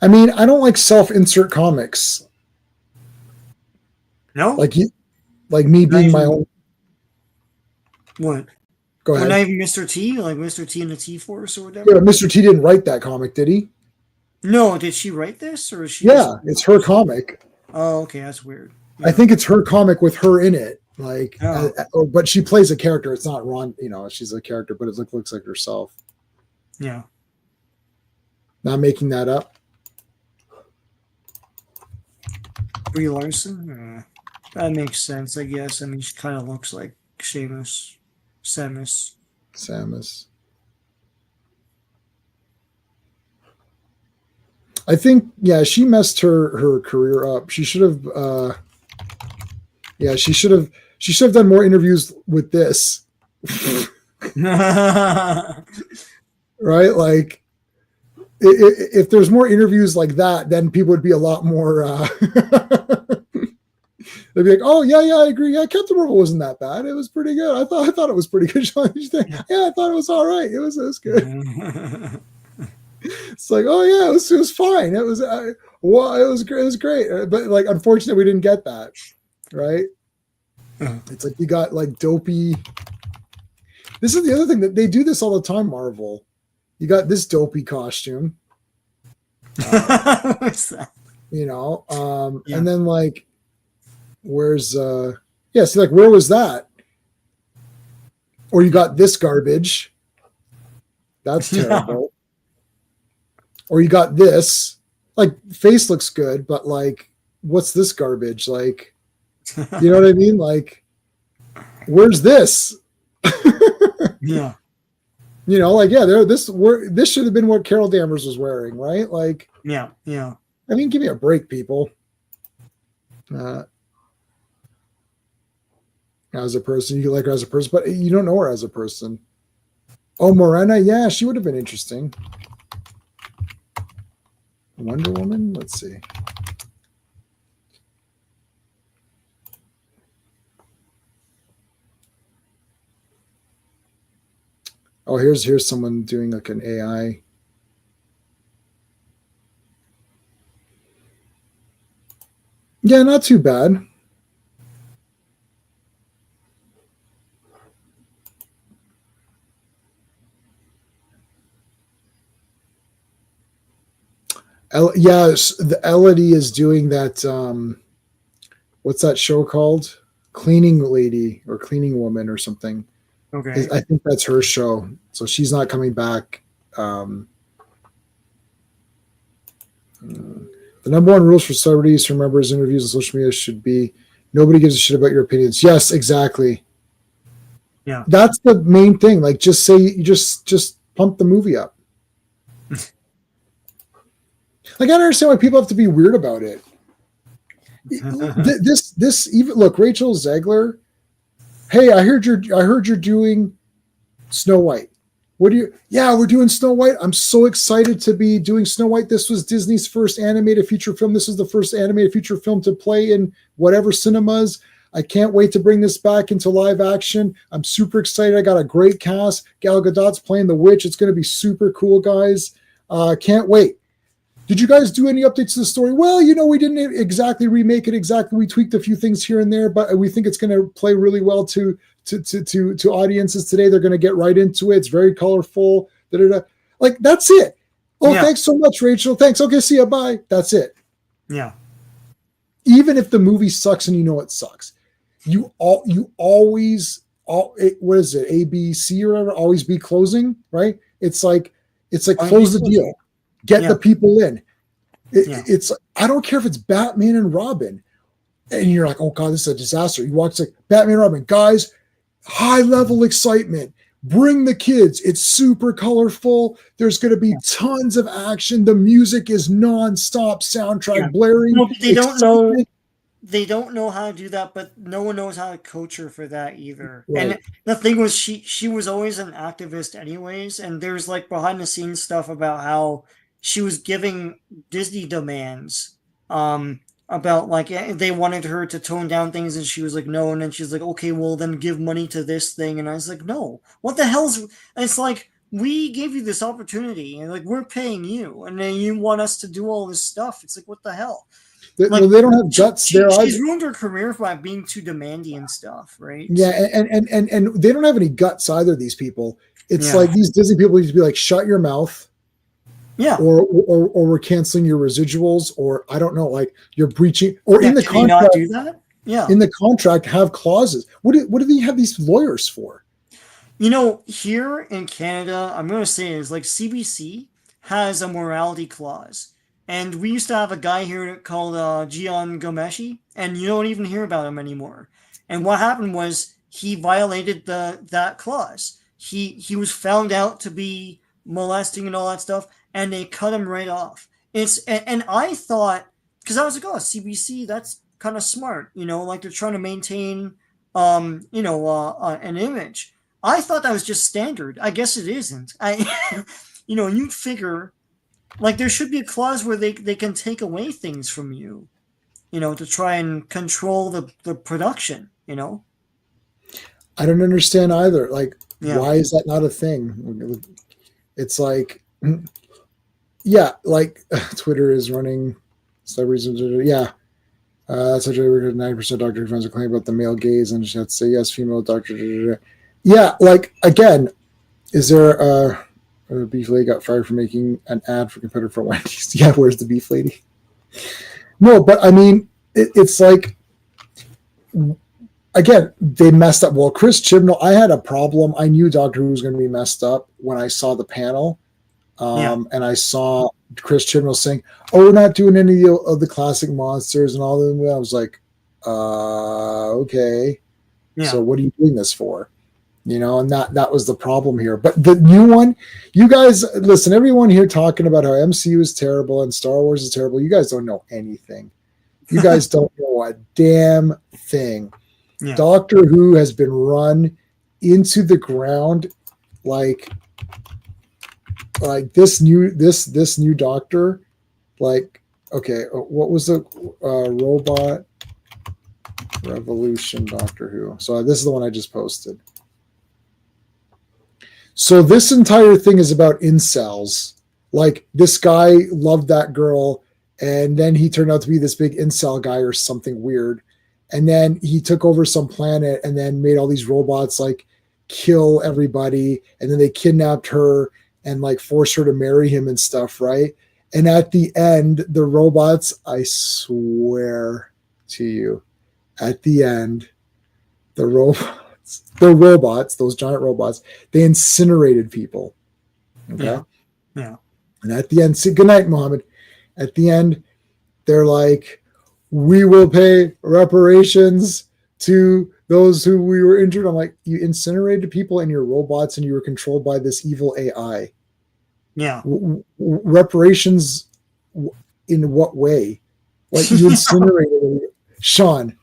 I mean, I don't like self-insert comics. No? Like you, like me Not being my even, own. what? Go Well, not ahead. even Mr. T? Like Mr. T and the T Force or Yeah, whatever? but Mr. T didn't write that comic, did he? No, did she write this? Or is she just. Yeah, it's her comic. Oh, okay, that's weird. I Yeah. think it's her comic with her in it. Like, Oh, but she plays a character. It's not Ron. She's a character, but it looks like herself. yeah. Not making that up. Brie Larson? That makes sense, I guess. I mean, she kind of looks like Seamus. Samus. Samus. I think, yeah, she messed her career up. She should have. Yeah, she should have. She should have done more interviews with this. Yeah. Right? Like, if there's more interviews like that, then people would be a lot more. They'd be like, "Oh yeah, yeah, I agree. Yeah, Captain Marvel wasn't that bad. It was pretty good. I thought it was pretty good." Yeah, I thought it was all right. It was good. It's like, oh yeah, it was fine. It was well, it was great. It was great. But like, unfortunately, we didn't get that. Right? It's like you got like dopey. This is the other thing that they do this all the time. Marvel, you got this dopey costume. What's that? And then like, where's yeah, see, like, where was that? Or you got this garbage. That's terrible. Or you got this, like face looks good, but like, what's this garbage? Like, you know what I mean? Like, where's this? Yeah. You know, like, yeah, this should have been what Carol Danvers was wearing, right? Like, Yeah. Yeah. I mean, give me a break, people. As a person, you like her as a person, but you don't know her as a person. Oh, Morena, yeah, she would have been interesting. Wonder Woman, let's see. Oh, here's someone doing like an AI. Yeah, not too bad. Yes, the Elodie is doing that. What's that show called? Cleaning Lady or Cleaning Woman or something. Okay. I think that's her show. So she's not coming back. The number one rules for celebrities who members interviews on social media should be nobody gives a shit about your opinions. Yes, exactly. Yeah. That's the main thing. Like, just say you just pump the movie up. Like, I don't understand why people have to be weird about it. This even look, Rachel Zegler. Hey, I heard you're doing Snow White. What do you? Yeah, we're doing Snow White. I'm so excited to be doing Snow White. This was Disney's first animated feature film. This is the first animated feature film to play in whatever cinemas. I can't wait to bring this back into live action. I'm super excited. I got a great cast. Gal Gadot's playing the witch. It's going to be super cool, guys. Can't wait. Did you guys do any updates to the story? Well, we didn't exactly remake it exactly. We tweaked a few things here and there, but we think it's going to play really well to audiences today. They're going to get right into it. It's very colorful. Da-da-da. Like, that's it. Oh, yeah. Thanks so much, Rachel. Thanks. Okay, see ya. Bye. That's it. Yeah. Even if the movie sucks and it sucks, you always what is it? ABC or whatever? Always be closing, right? It's like close the deal. Get the people in. It's I don't care if it's Batman and Robin, and you're like, oh god, this is a disaster. You watch like Batman and Robin, guys, high level excitement. Bring the kids. It's super colorful. There's going to be tons of action. The music is nonstop soundtrack blaring. No, but they don't know. They don't know how to do that, but no one knows how to coach her for that either. Right. And the thing was, she was always an activist anyways, and there's like behind the scenes stuff about how she was giving Disney demands about like they wanted her to tone down things, and she was like no, and then she's like, okay, well then give money to this thing, and I was like, no, what the hell's? And it's like, we gave you this opportunity, and like we're paying you, and then you want us to do all this stuff. It's like, what the hell? Like, they don't have guts. She's ruined her career by being too demanding and stuff, right? Yeah, and they don't have any guts either. These people. It's like these Disney people need to be like, shut your mouth. Yeah. Or we're canceling your residuals, or I don't know, like you're breaching, or in the contract. Not do that? Yeah. In the contract, have clauses. What do they have these lawyers for? Here in Canada, I'm going to say is like CBC has a morality clause. And we used to have a guy here called Gian Gomeshi, and you don't even hear about him anymore. And what happened was he violated that clause. He was found out to be molesting and all that stuff, and they cut him right off. And I thought, because I was like, oh, CBC, that's kind of smart, like they're trying to maintain, an image. I thought that was just standard. I guess it isn't. You'd figure. Like, there should be a clause where they can take away things from you, to try and control the production, I don't understand either. Like, why is that not a thing? It's like, like Twitter is running celebrities. Yeah. That's actually 9% doctor defends a claim about the male gaze and just have to say yes, female doctor. Yeah. Like, again, is there the beef lady got fired for making an ad for competitor for Wendy's. Yeah, where's the beef lady? No, but I mean, it's like, again, they messed up. Well, Chris Chibnall, I had a problem. I knew Doctor Who was going to be messed up when I saw the panel. And I saw Chris Chibnall saying, "Oh, we're not doing any of the classic monsters and all of them." I was like, okay. Yeah. So what are you doing this for? And that was the problem here. But the new one, you guys listen, everyone here talking about how MCU is terrible and Star Wars is terrible. You guys don't know anything. You guys don't know a damn thing. Yeah. Doctor Who has been run into the ground like this new Doctor. Like, okay, what was the Robot Revolution Doctor Who? So this is the one I just posted. So this entire thing is about incels. Like, this guy loved that girl, and then he turned out to be this big incel guy or something weird. And then he took over some planet and then made all these robots like kill everybody. And then they kidnapped her and like forced her to marry him and stuff, right? And at the end, the robots, I swear to you, at the end, the robots, those giant robots, they incinerated people. Okay. Yeah. And at the end, say goodnight, Mohammed. At the end, they're like, we will pay reparations to those who we were injured. I'm like, you incinerated people and your robots and you were controlled by this evil AI. Yeah. Reparations in what way? Like, you incinerated Sean,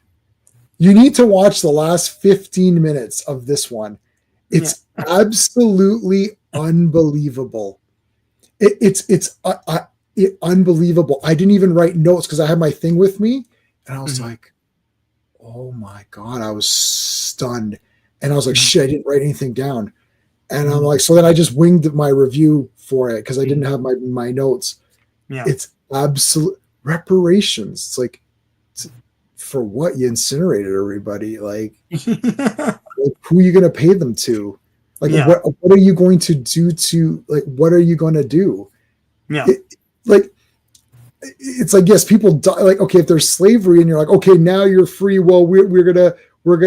you need to watch the last 15 minutes of this one. It's absolutely unbelievable. It's unbelievable. I didn't even write notes because I had my thing with me, and I was like, "Oh my god!" I was stunned, and I was like, "Shit!" I didn't write anything down, and I'm like, so then I just winged my review for it because I didn't have my notes. Yeah, it's absolute reparations. It's like, for what? You incinerated everybody. Like who are you going to pay them to? Like, what are you going to do to, like, what are you going to do? Yeah. It's like, yes, people die. Like, okay, if there's slavery and you're like, okay, now you're free. Well, we're going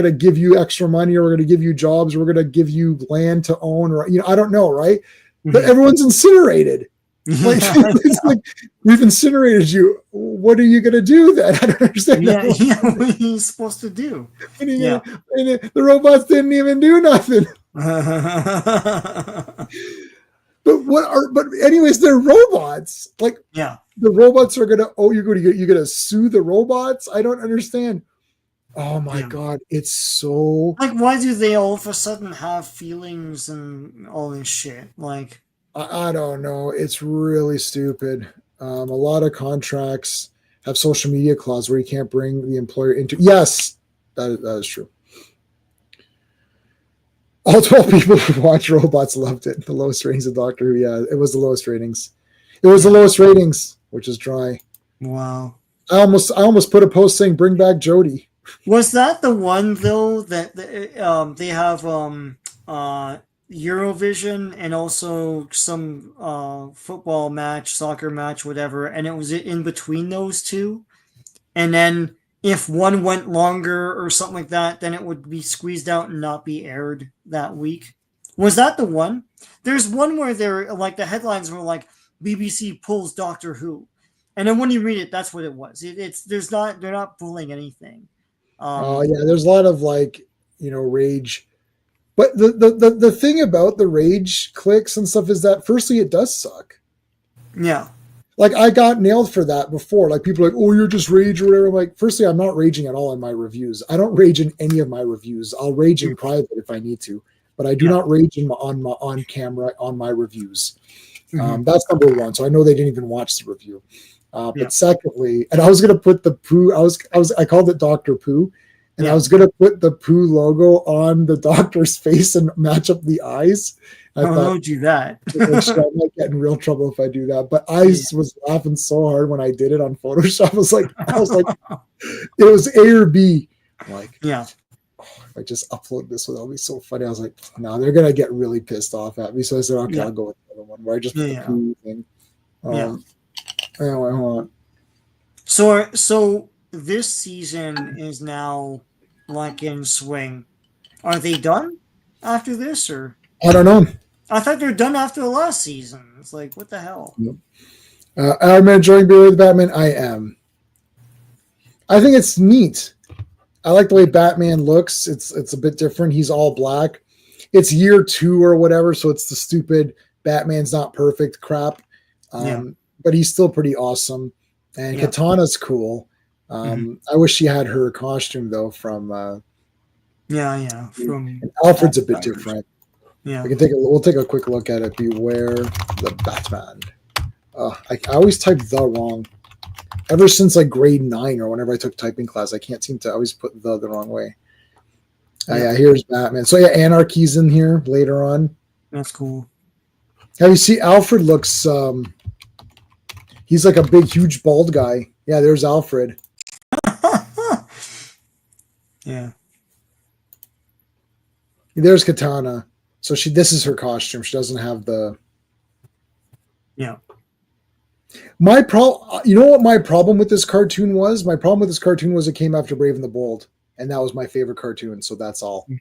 to give you extra money, or we're going to give you jobs, or we're going to give you land to own, or, I don't know. Right. But everyone's incinerated. Like, it's like, we've incinerated you. What are you going to do then? I don't understand. What are you supposed to do? The robots didn't even do nothing. But anyways, they're robots. Like, the robots are going to, you're going to sue the robots? I don't understand. Oh my God. It's so, like, why do they all of a sudden have feelings and all this shit? Like, I don't know. It's really stupid. A lot of contracts have social media clause where you can't bring the employer into. Yes, that is true. All 12 people who watched Robots loved it. The lowest ratings of Doctor Who. Yeah, it was the lowest ratings. It was the lowest ratings, which is dry. Wow. I almost put a post saying "Bring back Jodie." Was that the one though that they have Eurovision and also some football match, soccer match, whatever, and it was in between those two, and then if one went longer or something like that, then it would be squeezed out and not be aired that week? Was that the one? There's one where they're like, the headlines were like, BBC pulls Doctor Who, and then when you read it, that's what it was. They're not pulling anything. There's a lot of, like, rage. But the thing about the rage clicks and stuff is that, firstly, it does suck. Yeah. Like, I got nailed for that before. Like, people are like, oh, you're just rage or whatever. I'm like, firstly, I'm not raging at all in my reviews. I don't rage in any of my reviews. I'll rage in private if I need to, but I do not rage on camera on my reviews. That's number one. So I know they didn't even watch the review. But secondly, and I was gonna put the poo. I called it Dr. Poo, and I was gonna put the poo logo on the doctor's face and match up the eyes. I thought, don't do that. I might get in real trouble if I do that. But I was laughing so hard when I did it on Photoshop. I was like, it was A or B. I'm like, if I just upload this one, that'll be so funny. I was like, no, they're gonna get really pissed off at me. So I said, okay, I'll go with the other one where I just put the poo thing. Anyway, hold on. So this season is now like in swing. Are they done after this, or? I don't know. I thought they were done after the last season. It's like, what the hell? Yep. I'm enjoying being with Batman. I am. I think it's neat. I like the way Batman looks. It's a bit different. He's all black. It's year 2 or whatever, so it's the stupid Batman's not perfect crap. Yeah, But he's still pretty awesome. And yeah. Katana's cool. Hmm. I wish she had her costume though from Yeah, yeah. and From Alfred's a bit Avengers. different. Yeah. We'll take a quick look at it. Beware the Batman. I always type the wrong. Ever since like grade 9 or whenever I took typing class, I can't seem to I always put the wrong way. Yeah, Yeah, here's Batman. So yeah, Anarchy's in here later on. that's cool. Have you seen Alfred looks he's like a big huge bald guy. Yeah, there's Alfred. Yeah, There's Katana. So this is her costume. She doesn't have the yeah. my pro you know what my problem with this cartoon was? My problem with this cartoon was it came after Brave and the Bold, and that was my favorite cartoon, so that's all. Yeah.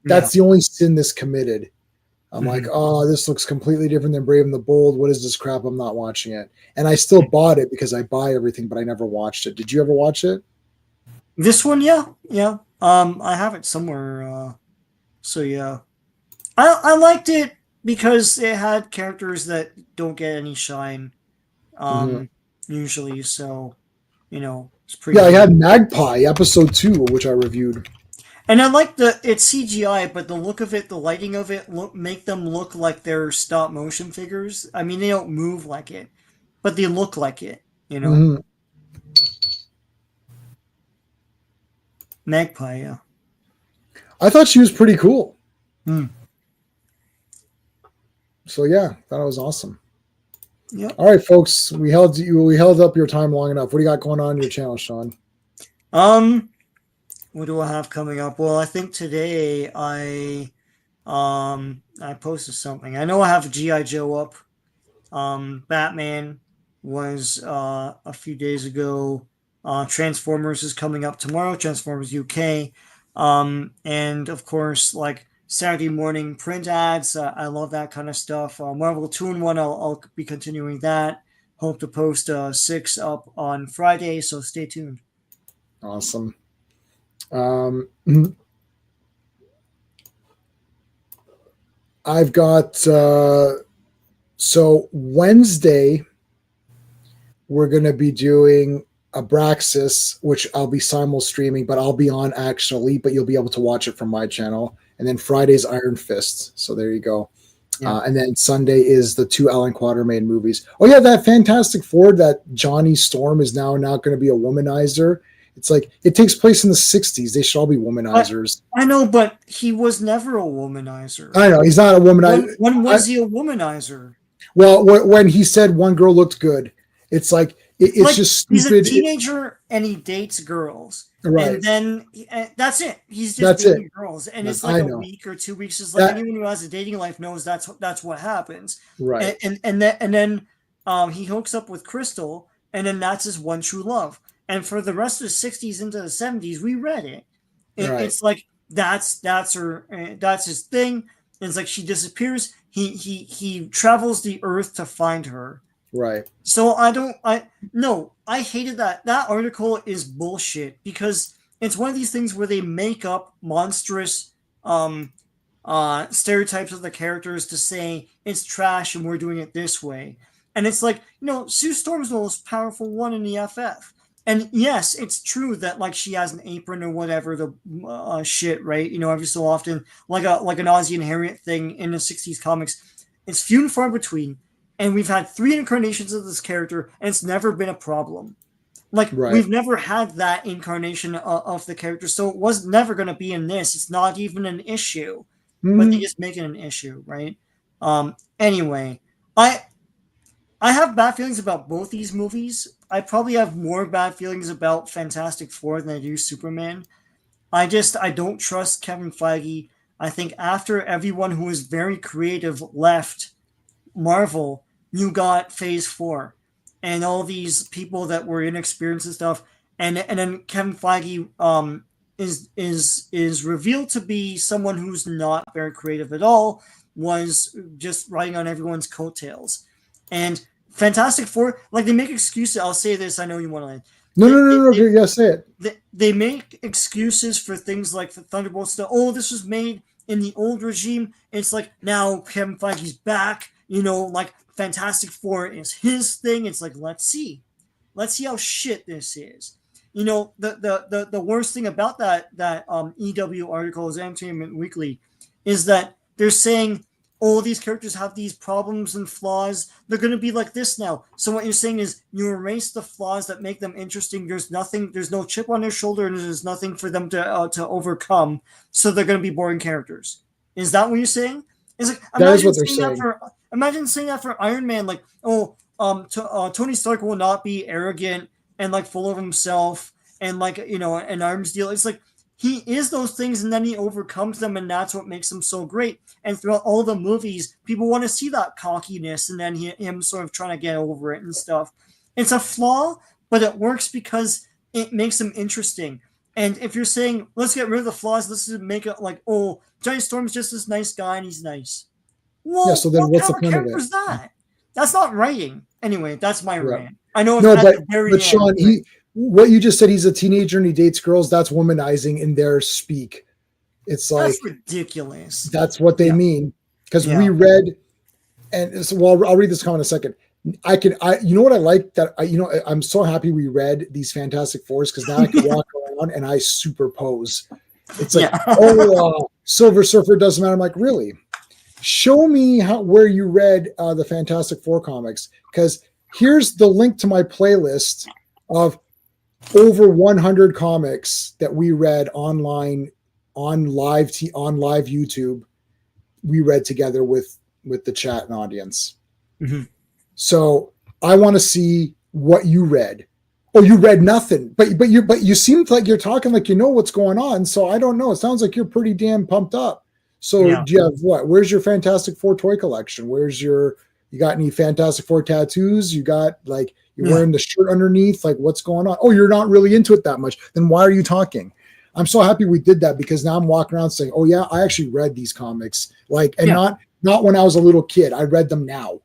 That's the only sin this committed. I'm like, Mhm. oh, this looks completely different than Brave and the Bold. What is this crap? I'm not watching it. And I still bought it because I buy everything, but I never watched it. Did you ever watch it? This one, yeah, yeah. I have it somewhere. So yeah, I liked it because it had characters that don't get any shine. Mm-hmm. Um, usually, so it's pretty Yeah, I neat. had Magpie episode 2, which I reviewed. And I like it's CGI, but the look of it, the lighting of it, make them look like they're stop motion figures. I mean, they don't move like it, but they look like it. Mm-hmm. Magpie, yeah. I thought she was pretty cool. Hmm. So yeah, thought it was awesome. Yep. All right, folks, we held up your time long enough. What do you got going on in your channel, Sean? Um, what do I have coming up? Well, I think today I posted something. I know I have GI Joe up. Batman was a few days ago. Transformers is coming up tomorrow. Transformers UK, and of course, like Saturday morning print ads. I love that kind of stuff. Marvel 2-in-1. I'll be continuing that. Hope to post 6 up on Friday. So stay tuned. Awesome. I've got so Wednesday we're going to be doing Abraxas, which I'll be simul streaming, but I'll be on Action Elite, but you'll be able to watch it from my channel. And then Friday's Iron Fist. So there you go. Yeah. And then Sunday is the 2 Alan Quatermain movies. Oh yeah, that Fantastic Four, that Johnny Storm is now going to be a womanizer. It's like it takes place in the 60s. They should all be womanizers. I know, but he was never a womanizer. I know he's not a womanizer. When was he a womanizer? Well, when he said one girl looked good, it's like it's Like, just he's a stupid. teenager and he dates girls, Right. and then that's it. He's just That's dating it. girls, and it's I like a know. week or 2 weeks. Is like That anyone who has a dating life knows that's what happens. right. And then he hooks up with Crystal, and then that's his one true love. And for the rest of the '60s into the '70s, we read it. Right. It's like that's her, that's his thing. And it's like she disappears. He travels the earth to find her. Right. So I hated that. That article is bullshit because it's one of these things where they make up monstrous stereotypes of the characters to say it's trash and we're doing it this way. And it's like, Sue Storm's the most powerful one in the FF. And yes, it's true that like she has an apron or whatever the shit, right? Every so often, like an Ozzy and Harriet thing in the '60s comics, it's few and far between. And we've had 3 incarnations of this character, and it's never been a problem. Like Right. we've never had that incarnation of the character, so it was never going to be in this. It's not even an issue, but they just make it an issue, right? Anyway, I have bad feelings about both these movies. I probably have more bad feelings about Fantastic Four than I do Superman. I don't trust Kevin Feige. I think after everyone who is very creative left Marvel, you got Phase 4 and all these people that were inexperienced and stuff, and then Kevin Feige is revealed to be someone who's not very creative at all, was just riding on everyone's coattails. And Fantastic Four, like, they make excuses. I'll say this. I know you want to. No. Yeah, say it. They make excuses for things like the Thunderbolt stuff. Oh, this was made in the old regime. It's like now Kevin Feige's back. Like Fantastic Four is his thing. It's like, let's see how shit this is. The worst thing about that EW article is Entertainment Weekly is that they're saying, oh, these characters have these problems and flaws. They're going to be like this now. So what you're saying is you erase the flaws that make them interesting. There's no chip on their shoulder, and there's nothing for them to overcome. So they're going to be boring characters. Is that what you're saying? It's like, that is what they're saying. Imagine saying that for Iron Man, like, Tony Stark will not be arrogant and like full of himself and like, an arms deal. It's like, he is those things, and then he overcomes them, and that's what makes him so great. And throughout all the movies, people want to see that cockiness, and then him sort of trying to get over it and stuff. It's a flaw, but it works because it makes him interesting. And if you're saying, let's get rid of the flaws, let's just make it like, oh, Johnny Storm's just this nice guy, and he's nice. Well, yeah, so then what's the point of it? That? That's not writing. Anyway, that's my rant. I know. But Sean, what you just said, he's a teenager and he dates girls. That's womanizing in their speak. It's like, that's ridiculous. That's what they mean. Because we read, and so, well, I'll read this comment in a second. You know what I like that I'm so happy we read these Fantastic Fours, because now I can walk around and I superpose. It's like, Silver Surfer doesn't matter. I'm like, really? Show me where you read the Fantastic Four comics, because here's the link to my playlist of over 100 comics that we read online on live YouTube. We read together with the chat and audience. Mm-hmm. So I want to see what you read. Oh, you read nothing, but you seemed like you're talking like you know what's going on. So I don't know. It sounds like you're pretty damn pumped up. So do you have what? Where's your Fantastic Four toy collection? You got any Fantastic Four tattoos? You got like, you're wearing the shirt underneath? Like, what's going on? Oh, you're not really into it that much. Then why are you talking? I'm so happy we did that, because now I'm walking around saying, oh yeah, I actually read these comics. Like, and not when I was a little kid. I read them now.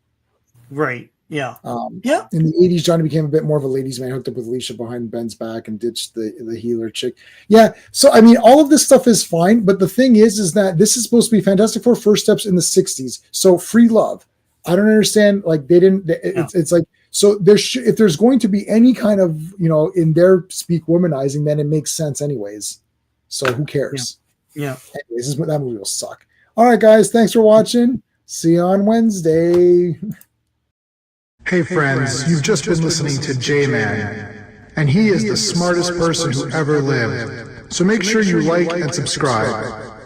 Right. Yeah. In the 80s, Johnny became a bit more of a ladies' man, hooked up with Alicia behind Ben's back and ditched the healer chick. Yeah. So, I mean, all of this stuff is fine. But the thing is that this is supposed to be Fantastic Four first steps in the 60s. So free love. I don't understand. Like, they didn't, it's like, so if there's going to be any kind of, in their speak womanizing, then it makes sense anyways. So who cares? Yeah. Anyways, that movie will suck. All right, guys. Thanks for watching. See you on Wednesday. Hey friends, you've just been listening to J-Man, and he is the smartest person who ever lived. So make sure you like and subscribe.